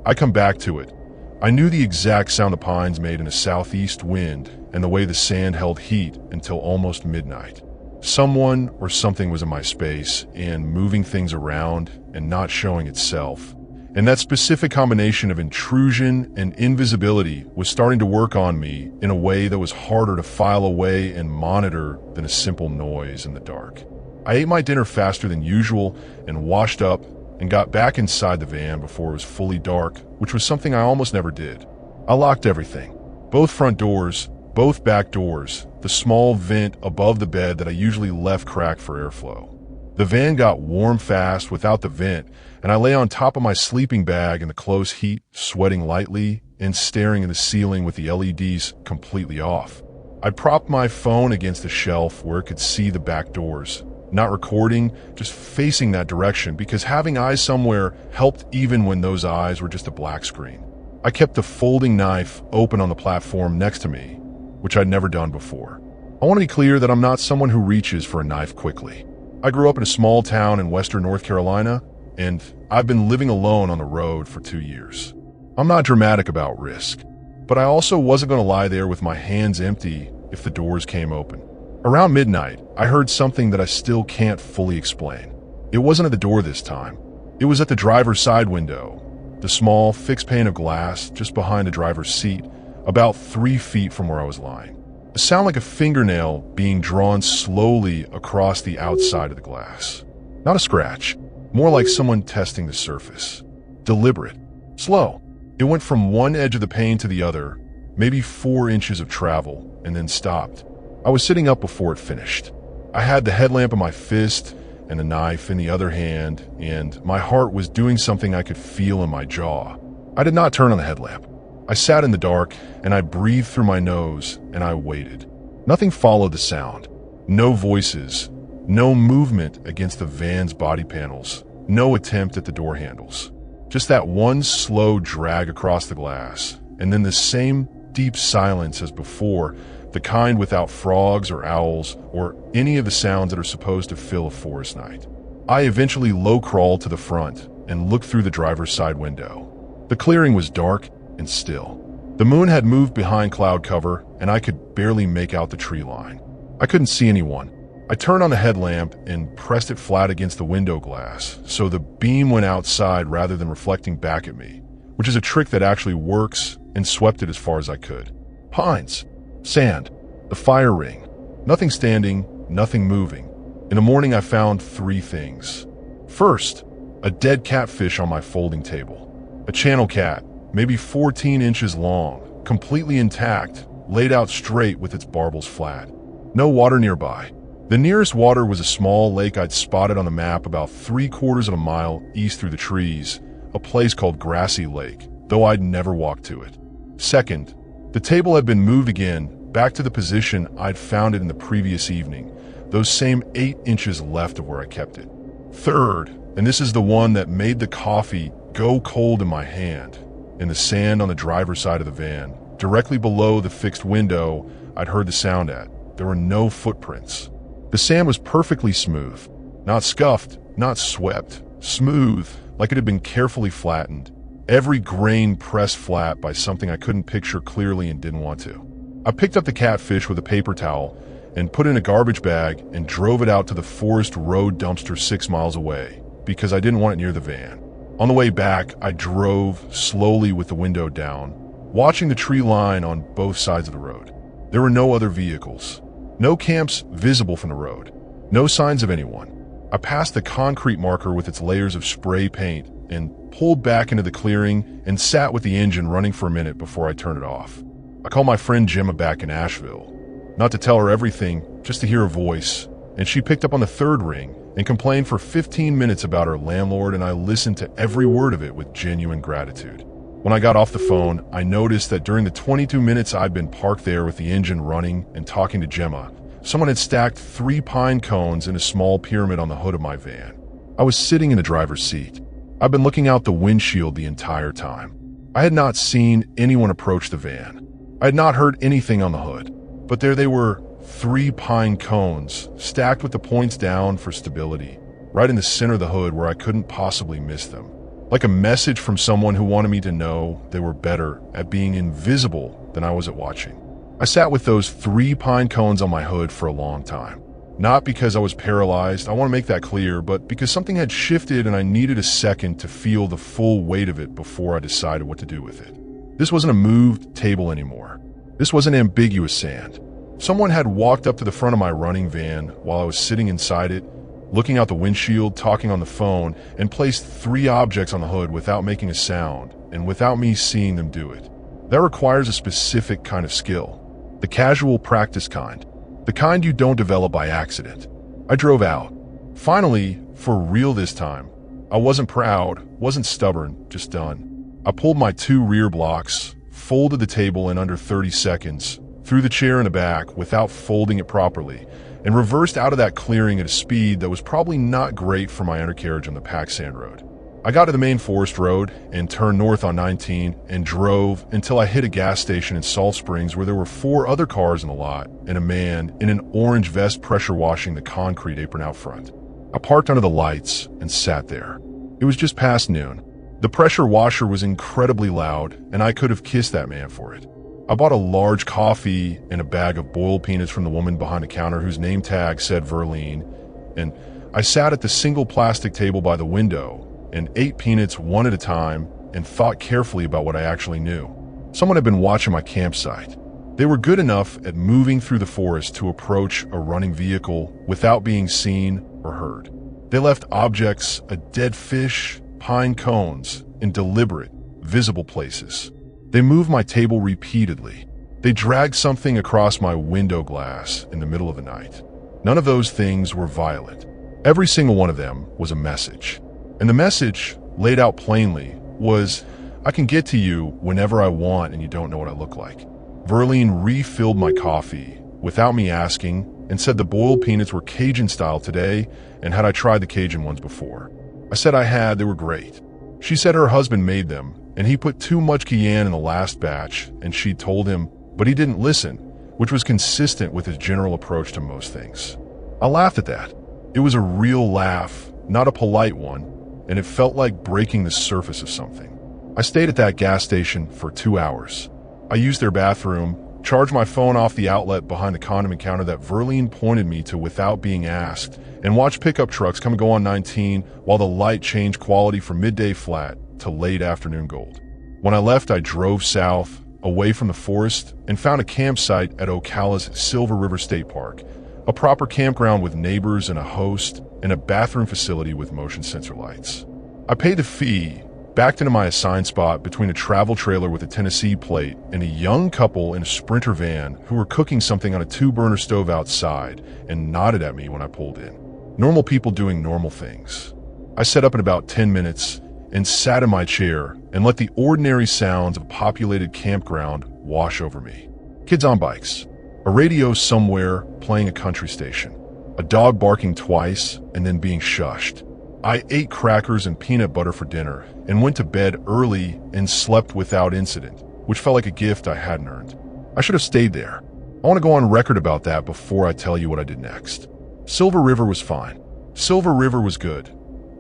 I come back to it. I knew the exact sound the pines made in a southeast wind and the way the sand held heat until almost midnight. Someone or something was in my space and moving things around and not showing itself. And that specific combination of intrusion and invisibility was starting to work on me in a way that was harder to file away and monitor than a simple noise in the dark. I ate my dinner faster than usual and washed up and got back inside the van before it was fully dark, which was something I almost never did. I locked everything. Both front doors, both back doors, the small vent above the bed that I usually left cracked for airflow. The van got warm fast without the vent, and I lay on top of my sleeping bag in the close heat, sweating lightly and staring at the ceiling with the LEDs completely off. I propped my phone against a shelf where it could see the back doors. Not recording, just facing that direction, because having eyes somewhere helped even when those eyes were just a black screen. I kept the folding knife open on the platform next to me, which I'd never done before. I want to be clear that I'm not someone who reaches for a knife quickly. I grew up in a small town in western North Carolina, and I've been living alone on the road for 2 years. I'm not dramatic about risk, but I also wasn't going to lie there with my hands empty if the doors came open. Around midnight, I heard something that I still can't fully explain. It wasn't at the door this time. It was at the driver's side window, the small fixed pane of glass just behind the driver's seat, about 3 feet from where I was lying. A sound like a fingernail being drawn slowly across the outside of the glass. Not a scratch, more like someone testing the surface. Deliberate, slow. It went from one edge of the pane to the other, maybe 4 inches of travel, and then stopped. I was sitting up before it finished. I had the headlamp in my fist and the knife in the other hand, and my heart was doing something I could feel in my jaw. I did not turn on the headlamp. I sat in the dark, and I breathed through my nose, and I waited. Nothing followed the sound. No voices, no movement against the van's body panels, no attempt at the door handles. Just that one slow drag across the glass, and then the same deep silence as before, the kind without frogs or owls or any of the sounds that are supposed to fill a forest night. I eventually low-crawled to the front and looked through the driver's side window. The clearing was dark and still. The moon had moved behind cloud cover, and I could barely make out the tree line. I couldn't see anyone. I turned on the headlamp and pressed it flat against the window glass, so the beam went outside rather than reflecting back at me, which is a trick that actually works, and swept it as far as I could. Pines. Sand, the fire ring, nothing standing, nothing moving. In the morning, I found 3 things. First, a dead catfish on my folding table. A channel cat, maybe 14 inches long, completely intact, laid out straight with its barbels flat. No water nearby. The nearest water was a small lake I'd spotted on the map about 3/4 of a mile east through the trees, a place called Grassy Lake, though I'd never walked to it. Second, the table had been moved again, back to the position I'd found it in the previous evening, those same 8 inches left of where I kept it. Third, and this is the one that made the coffee go cold in my hand, in the sand on the driver's side of the van, directly below the fixed window I'd heard the sound at, there were no footprints. The sand was perfectly smooth, not scuffed, not swept, smooth, like it had been carefully flattened. Every grain pressed flat by something I couldn't picture clearly and didn't want to. I picked up the catfish with a paper towel and put it in a garbage bag and drove it out to the Forest Road dumpster 6 miles away because I didn't want it near the van. On the way back, I drove slowly with the window down, watching the tree line on both sides of the road. There were no other vehicles, no camps visible from the road, no signs of anyone. I passed the concrete marker with its layers of spray paint and pulled back into the clearing and sat with the engine running for a minute before I turned it off. I called my friend Gemma back in Asheville, not to tell her everything, just to hear her voice, and she picked up on the 3rd ring and complained for 15 minutes about her landlord, and I listened to every word of it with genuine gratitude. When I got off the phone, I noticed that during the 22 minutes I'd been parked there with the engine running and talking to Gemma, someone had stacked 3 pine cones in a small pyramid on the hood of my van. I was sitting in the driver's seat. I'd been looking out the windshield the entire time. I had not seen anyone approach the van. I had not heard anything on the hood, but there they were, 3 pine cones, stacked with the points down for stability, right in the center of the hood where I couldn't possibly miss them. Like a message from someone who wanted me to know they were better at being invisible than I was at watching. I sat with those 3 pine cones on my hood for a long time. Not because I was paralyzed, I want to make that clear, but because something had shifted and I needed a second to feel the full weight of it before I decided what to do with it. This wasn't a moved table anymore. This wasn't ambiguous sand. Someone had walked up to the front of my running van while I was sitting inside it, looking out the windshield, talking on the phone, and placed 3 objects on the hood without making a sound and without me seeing them do it. That requires a specific kind of skill. The casual practice kind. The kind you don't develop by accident. I drove out. Finally, for real this time. I wasn't proud, wasn't stubborn, just done. I pulled my 2 rear blocks, folded the table in under 30 seconds, threw the chair in the back without folding it properly, and reversed out of that clearing at a speed that was probably not great for my undercarriage on the packed sand road. I got to the main forest road and turned north on 19 and drove until I hit a gas station in Salt Springs where there were 4 other cars in the lot and a man in an orange vest pressure washing the concrete apron out front. I parked under the lights and sat there. It was just past noon. The pressure washer was incredibly loud and I could have kissed that man for it. I bought a large coffee and a bag of boiled peanuts from the woman behind the counter whose name tag said Verline, and I sat at the single plastic table by the window and ate peanuts one at a time and thought carefully about what I actually knew. Someone had been watching my campsite. They were good enough at moving through the forest to approach a running vehicle without being seen or heard. They left objects, a dead fish, pine cones, in deliberate, visible places. They moved my table repeatedly. They dragged something across my window glass in the middle of the night. None of those things were violent. Every single one of them was a message. And the message, laid out plainly, was, I can get to you whenever I want and you don't know what I look like. Verline refilled my coffee without me asking and said the boiled peanuts were Cajun style today and had I tried the Cajun ones before. I said I had, they were great. She said her husband made them and he put too much cayenne in the last batch and she told him, but he didn't listen, which was consistent with his general approach to most things. I laughed at that. It was a real laugh, not a polite one, and it felt like breaking the surface of something. I stayed at that gas station for 2 hours. I used their bathroom, charged my phone off the outlet behind the condiment counter that Verline pointed me to without being asked, and watched pickup trucks come and go on 19 while the light changed quality from midday flat to late afternoon gold. When I left, I drove south, away from the forest, and found a campsite at Ocala's Silver River State Park, a proper campground with neighbors and a host, and a bathroom facility with motion sensor lights. I paid the fee, backed into my assigned spot between a travel trailer with a Tennessee plate and a young couple in a Sprinter van who were cooking something on a 2-burner stove outside and nodded at me when I pulled in. Normal people doing normal things. I set up in about 10 minutes and sat in my chair and let the ordinary sounds of a populated campground wash over me. Kids on bikes, a radio somewhere playing a country station, a dog barking twice and then being shushed. I ate crackers and peanut butter for dinner and went to bed early and slept without incident, which felt like a gift I hadn't earned. I should have stayed there. I want to go on record about that before I tell you what I did next. Silver River was fine. Silver River was good.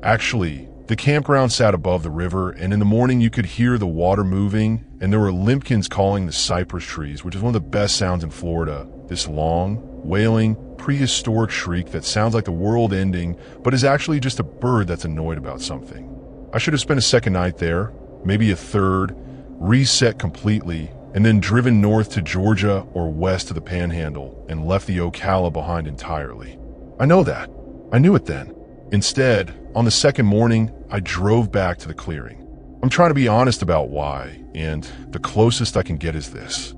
Actually, the campground sat above the river, and in the morning you could hear the water moving, and there were limpkins calling the cypress trees, which is one of the best sounds in Florida. This long, wailing, prehistoric shriek that sounds like the world ending, but is actually just a bird that's annoyed about something. I should have spent a second night there, maybe a third, reset completely, and then driven north to Georgia or west to the Panhandle and left the Ocala behind entirely. I know that. I knew it then. Instead, on the second morning, I drove back to the clearing. I'm trying to be honest about why, and the closest I can get is this.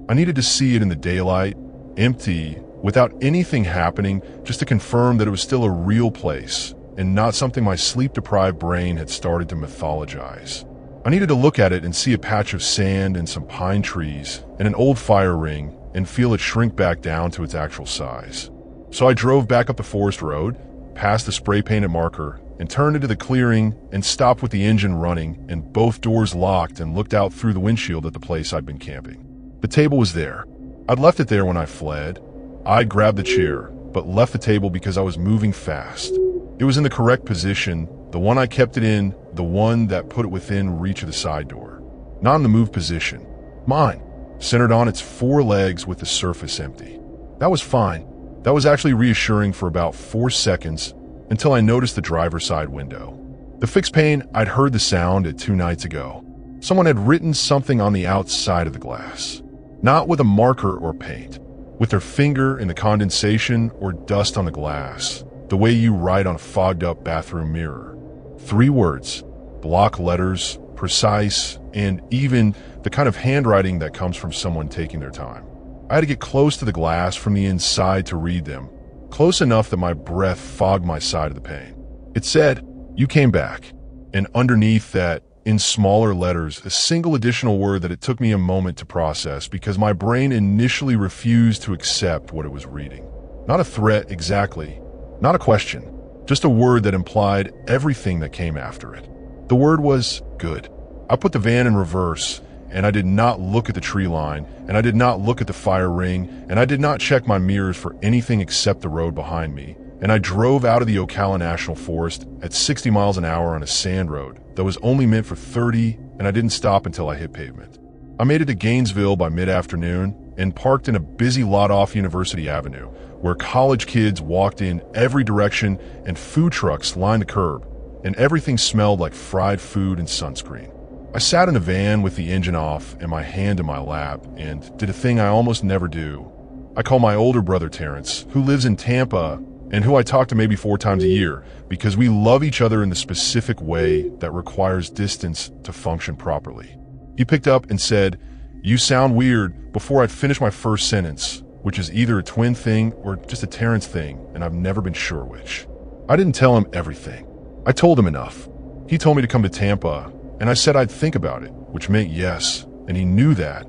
I needed to see it in the daylight, empty, without anything happening, just to confirm that it was still a real place and not something my sleep-deprived brain had started to mythologize. I needed to look at it and see a patch of sand and some pine trees and an old fire ring and feel it shrink back down to its actual size. So I drove back up the forest road, past the spray-painted marker, and turned into the clearing and stopped with the engine running and both doors locked and looked out through the windshield at the place I'd been camping. The table was there. I'd left it there when I fled. I grabbed the chair, but left the table because I was moving fast. It was in the correct position, the one I kept it in, the one that put it within reach of the side door. Not in the move position. Mine, centered on its four legs with the surface empty. That was fine. That was actually reassuring for about 4 seconds until I noticed the driver's side window. The fixed pane, I'd heard the sound at 2 nights ago. Someone had written something on the outside of the glass. Not with a marker or paint, with their finger in the condensation or dust on the glass, the way you write on a fogged-up bathroom mirror. 3 words, block letters, precise, and even the kind of handwriting that comes from someone taking their time. I had to get close to the glass from the inside to read them, close enough that my breath fogged my side of the pane. It said, "You came back," and underneath that, in smaller letters, a single additional word that it took me a moment to process because my brain initially refused to accept what it was reading. Not a threat exactly, not a question, just a word that implied everything that came after it. The word was good. I put the van in reverse, and I did not look at the tree line, and I did not look at the fire ring, and I did not check my mirrors for anything except the road behind me, and I drove out of the Ocala National Forest at 60 miles an hour on a sand road that was only meant for 30, and I didn't stop until I hit pavement. I made it to Gainesville by mid-afternoon and parked in a busy lot off University Avenue, where college kids walked in every direction and food trucks lined the curb, and everything smelled like fried food and sunscreen. I sat in a van with the engine off and my hand in my lap and did a thing I almost never do. I called my older brother Terrence, who lives in Tampa and who I talk to maybe 4 times a year because we love each other in the specific way that requires distance to function properly. He picked up and said, "You sound weird," before I'd finished my first sentence, which is either a twin thing or just a Terrence thing, and I've never been sure which. I didn't tell him everything. I told him enough. He told me to come to Tampa, and I said I'd think about it, which meant yes, and he knew that,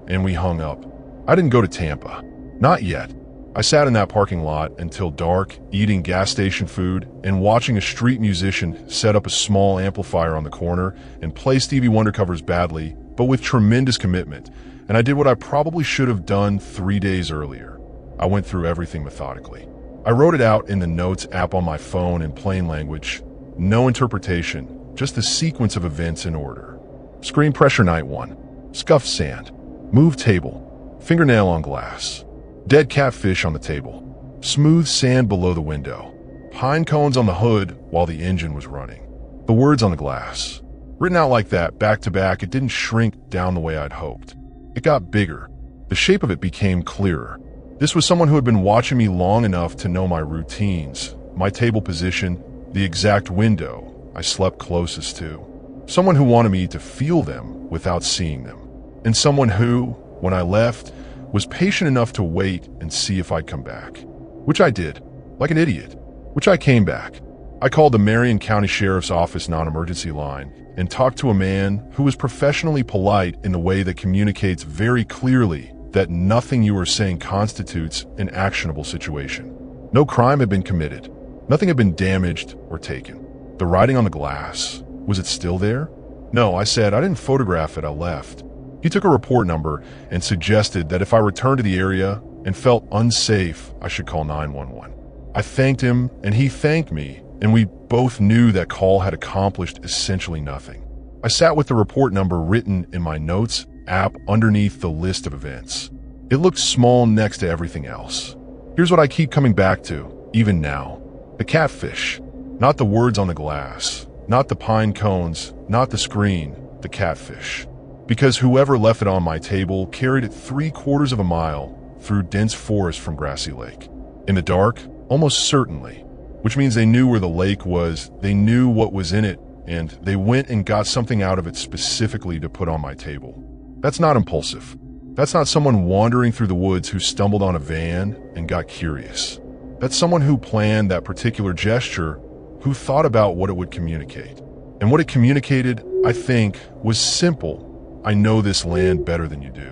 and we hung up. I didn't go to Tampa. Not yet. I sat in that parking lot until dark, eating gas station food and watching a street musician set up a small amplifier on the corner and play Stevie Wonder covers badly, but with tremendous commitment, and I did what I probably should have done 3 days earlier. I went through everything methodically. I wrote it out in the Notes app on my phone in plain language. No interpretation. Just the sequence of events in order. Screen pressure night 1. Scuffed sand. Moved table. Fingernail on glass. Dead catfish on the table. Smooth sand below the window. Pine cones on the hood while the engine was running. The words on the glass. Written out like that, back to back, it didn't shrink down the way I'd hoped. It got bigger. The shape of it became clearer. This was someone who had been watching me long enough to know my routines, my table position, the exact window I slept closest to. Someone who wanted me to feel them without seeing them. And someone who, when I left, was patient enough to wait and see if I'd come back. Which I did, like an idiot. Which I came back. I called the Marion County Sheriff's Office non-emergency line and talked to a man who was professionally polite in the way that communicates very clearly that nothing you are saying constitutes an actionable situation. No crime had been committed. Nothing had been damaged or taken. The writing on the glass, was it still there? No, I said, I didn't photograph it, I left. He took a report number and suggested that if I returned to the area and felt unsafe, I should call 911. I thanked him and he thanked me, and we both knew that call had accomplished essentially nothing. I sat with the report number written in my Notes app underneath the list of events. It looked small next to everything else. Here's what I keep coming back to, even now. The catfish. Not the words on the glass, not the pine cones, not the screen, the catfish. Because whoever left it on my table carried it 3/4 of a mile through dense forest from Grassy Lake. In the dark, almost certainly, which means they knew where the lake was, they knew what was in it, and they went and got something out of it specifically to put on my table. That's not impulsive. That's not someone wandering through the woods who stumbled on a van and got curious. That's someone who planned that particular gesture, who thought about what it would communicate. And what it communicated, I think, was simple. I know this land better than you do.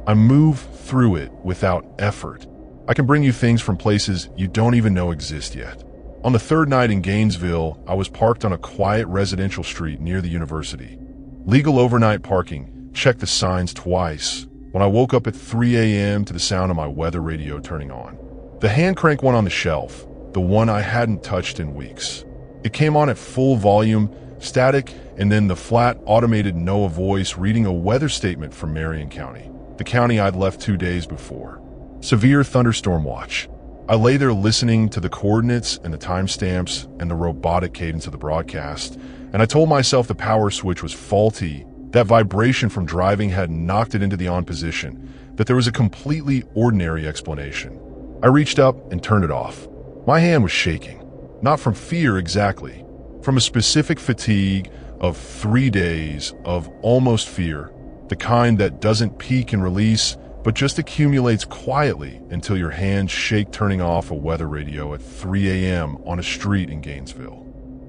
I move through it without effort. I can bring you things from places you don't even know exist yet. On the 3rd night in Gainesville, I was parked on a quiet residential street near the university. Legal overnight parking, checked the signs twice, when I woke up at 3 a.m. to the sound of my weather radio turning on. The hand crank one on the shelf, the one I hadn't touched in weeks. It came on at full volume, static, and then the flat, automated NOAA voice reading a weather statement from Marion County, the county I'd left 2 days before. Severe thunderstorm watch. I lay there listening to the coordinates and the timestamps and the robotic cadence of the broadcast, and I told myself the power switch was faulty, that vibration from driving had knocked it into the on position, that there was a completely ordinary explanation. I reached up and turned it off. My hand was shaking, not from fear exactly, from a specific fatigue of 3 days of almost fear, the kind that doesn't peak and release, but just accumulates quietly until your hands shake turning off a weather radio at 3 a.m. on a street in Gainesville.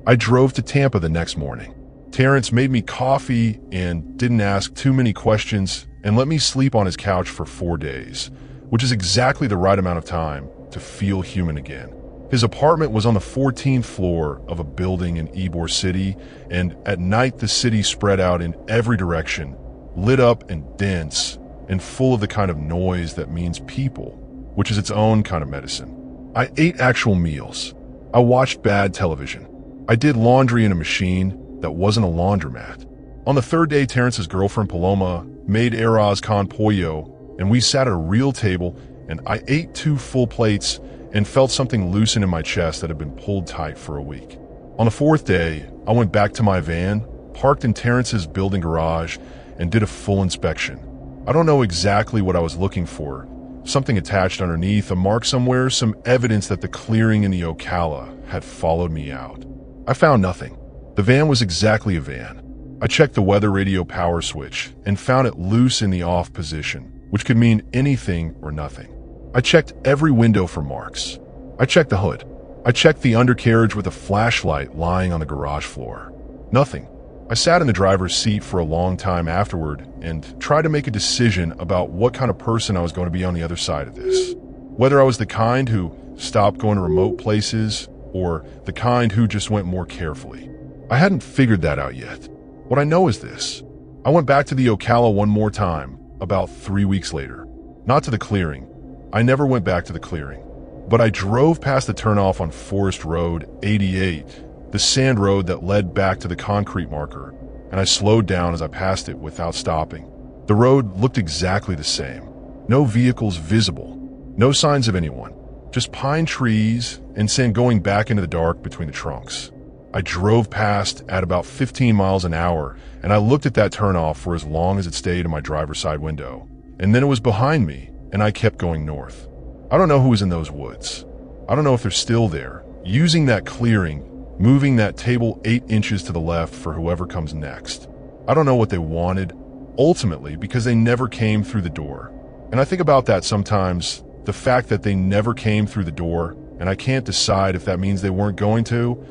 I drove to Tampa the next morning. Terrence made me coffee and didn't ask too many questions and let me sleep on his couch for 4 days, which is exactly the right amount of time to feel human again. His apartment was on the 14th floor of a building in Ybor City, and at night the city spread out in every direction, lit up and dense, and full of the kind of noise that means people, which is its own kind of medicine. I ate actual meals. I watched bad television. I did laundry in a machine that wasn't a laundromat. On the third day, Terrence's girlfriend Paloma made arroz con pollo, and we sat at a real table, and I ate 2 full plates and felt something loosen in my chest that had been pulled tight for a week. On the 4th day, I went back to my van, parked in Terrence's building garage, and did a full inspection. I don't know exactly what I was looking for. Something attached underneath, a mark somewhere, some evidence that the clearing in the Ocala had followed me out. I found nothing. The van was exactly a van. I checked the weather radio power switch and found it loose in the off position, which could mean anything or nothing. I checked every window for marks. I checked the hood. I checked the undercarriage with a flashlight lying on the garage floor. Nothing. I sat in the driver's seat for a long time afterward and tried to make a decision about what kind of person I was going to be on the other side of this. Whether I was the kind who stopped going to remote places or the kind who just went more carefully. I hadn't figured that out yet. What I know is this. I went back to the Ocala one more time, about 3 weeks later. Not to the clearing. I never went back to the clearing. But I drove past the turnoff on Forest Road 88, the sand road that led back to the concrete marker, and I slowed down as I passed it without stopping. The road looked exactly the same. No vehicles visible. No signs of anyone. Just pine trees and sand going back into the dark between the trunks. I drove past at about 15 miles an hour, and I looked at that turnoff for as long as it stayed in my driver's side window. And then it was behind me, and I kept going north. I don't know who was in those woods. I don't know if they're still there, using that clearing, moving that table 8 inches to the left for whoever comes next. I don't know what they wanted, ultimately, because they never came through the door. And I think about that sometimes, the fact that they never came through the door, and I can't decide if that means they weren't going to,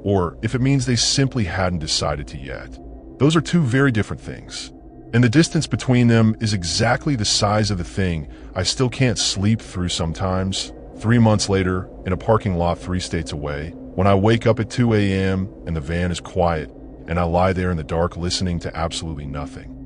or if it means they simply hadn't decided to yet. Those are 2 very different things. And the distance between them is exactly the size of the thing I still can't sleep through sometimes. 3 months later, in a parking lot 3 states away, when I wake up at 2 a.m. and the van is quiet, and I lie there in the dark listening to absolutely nothing.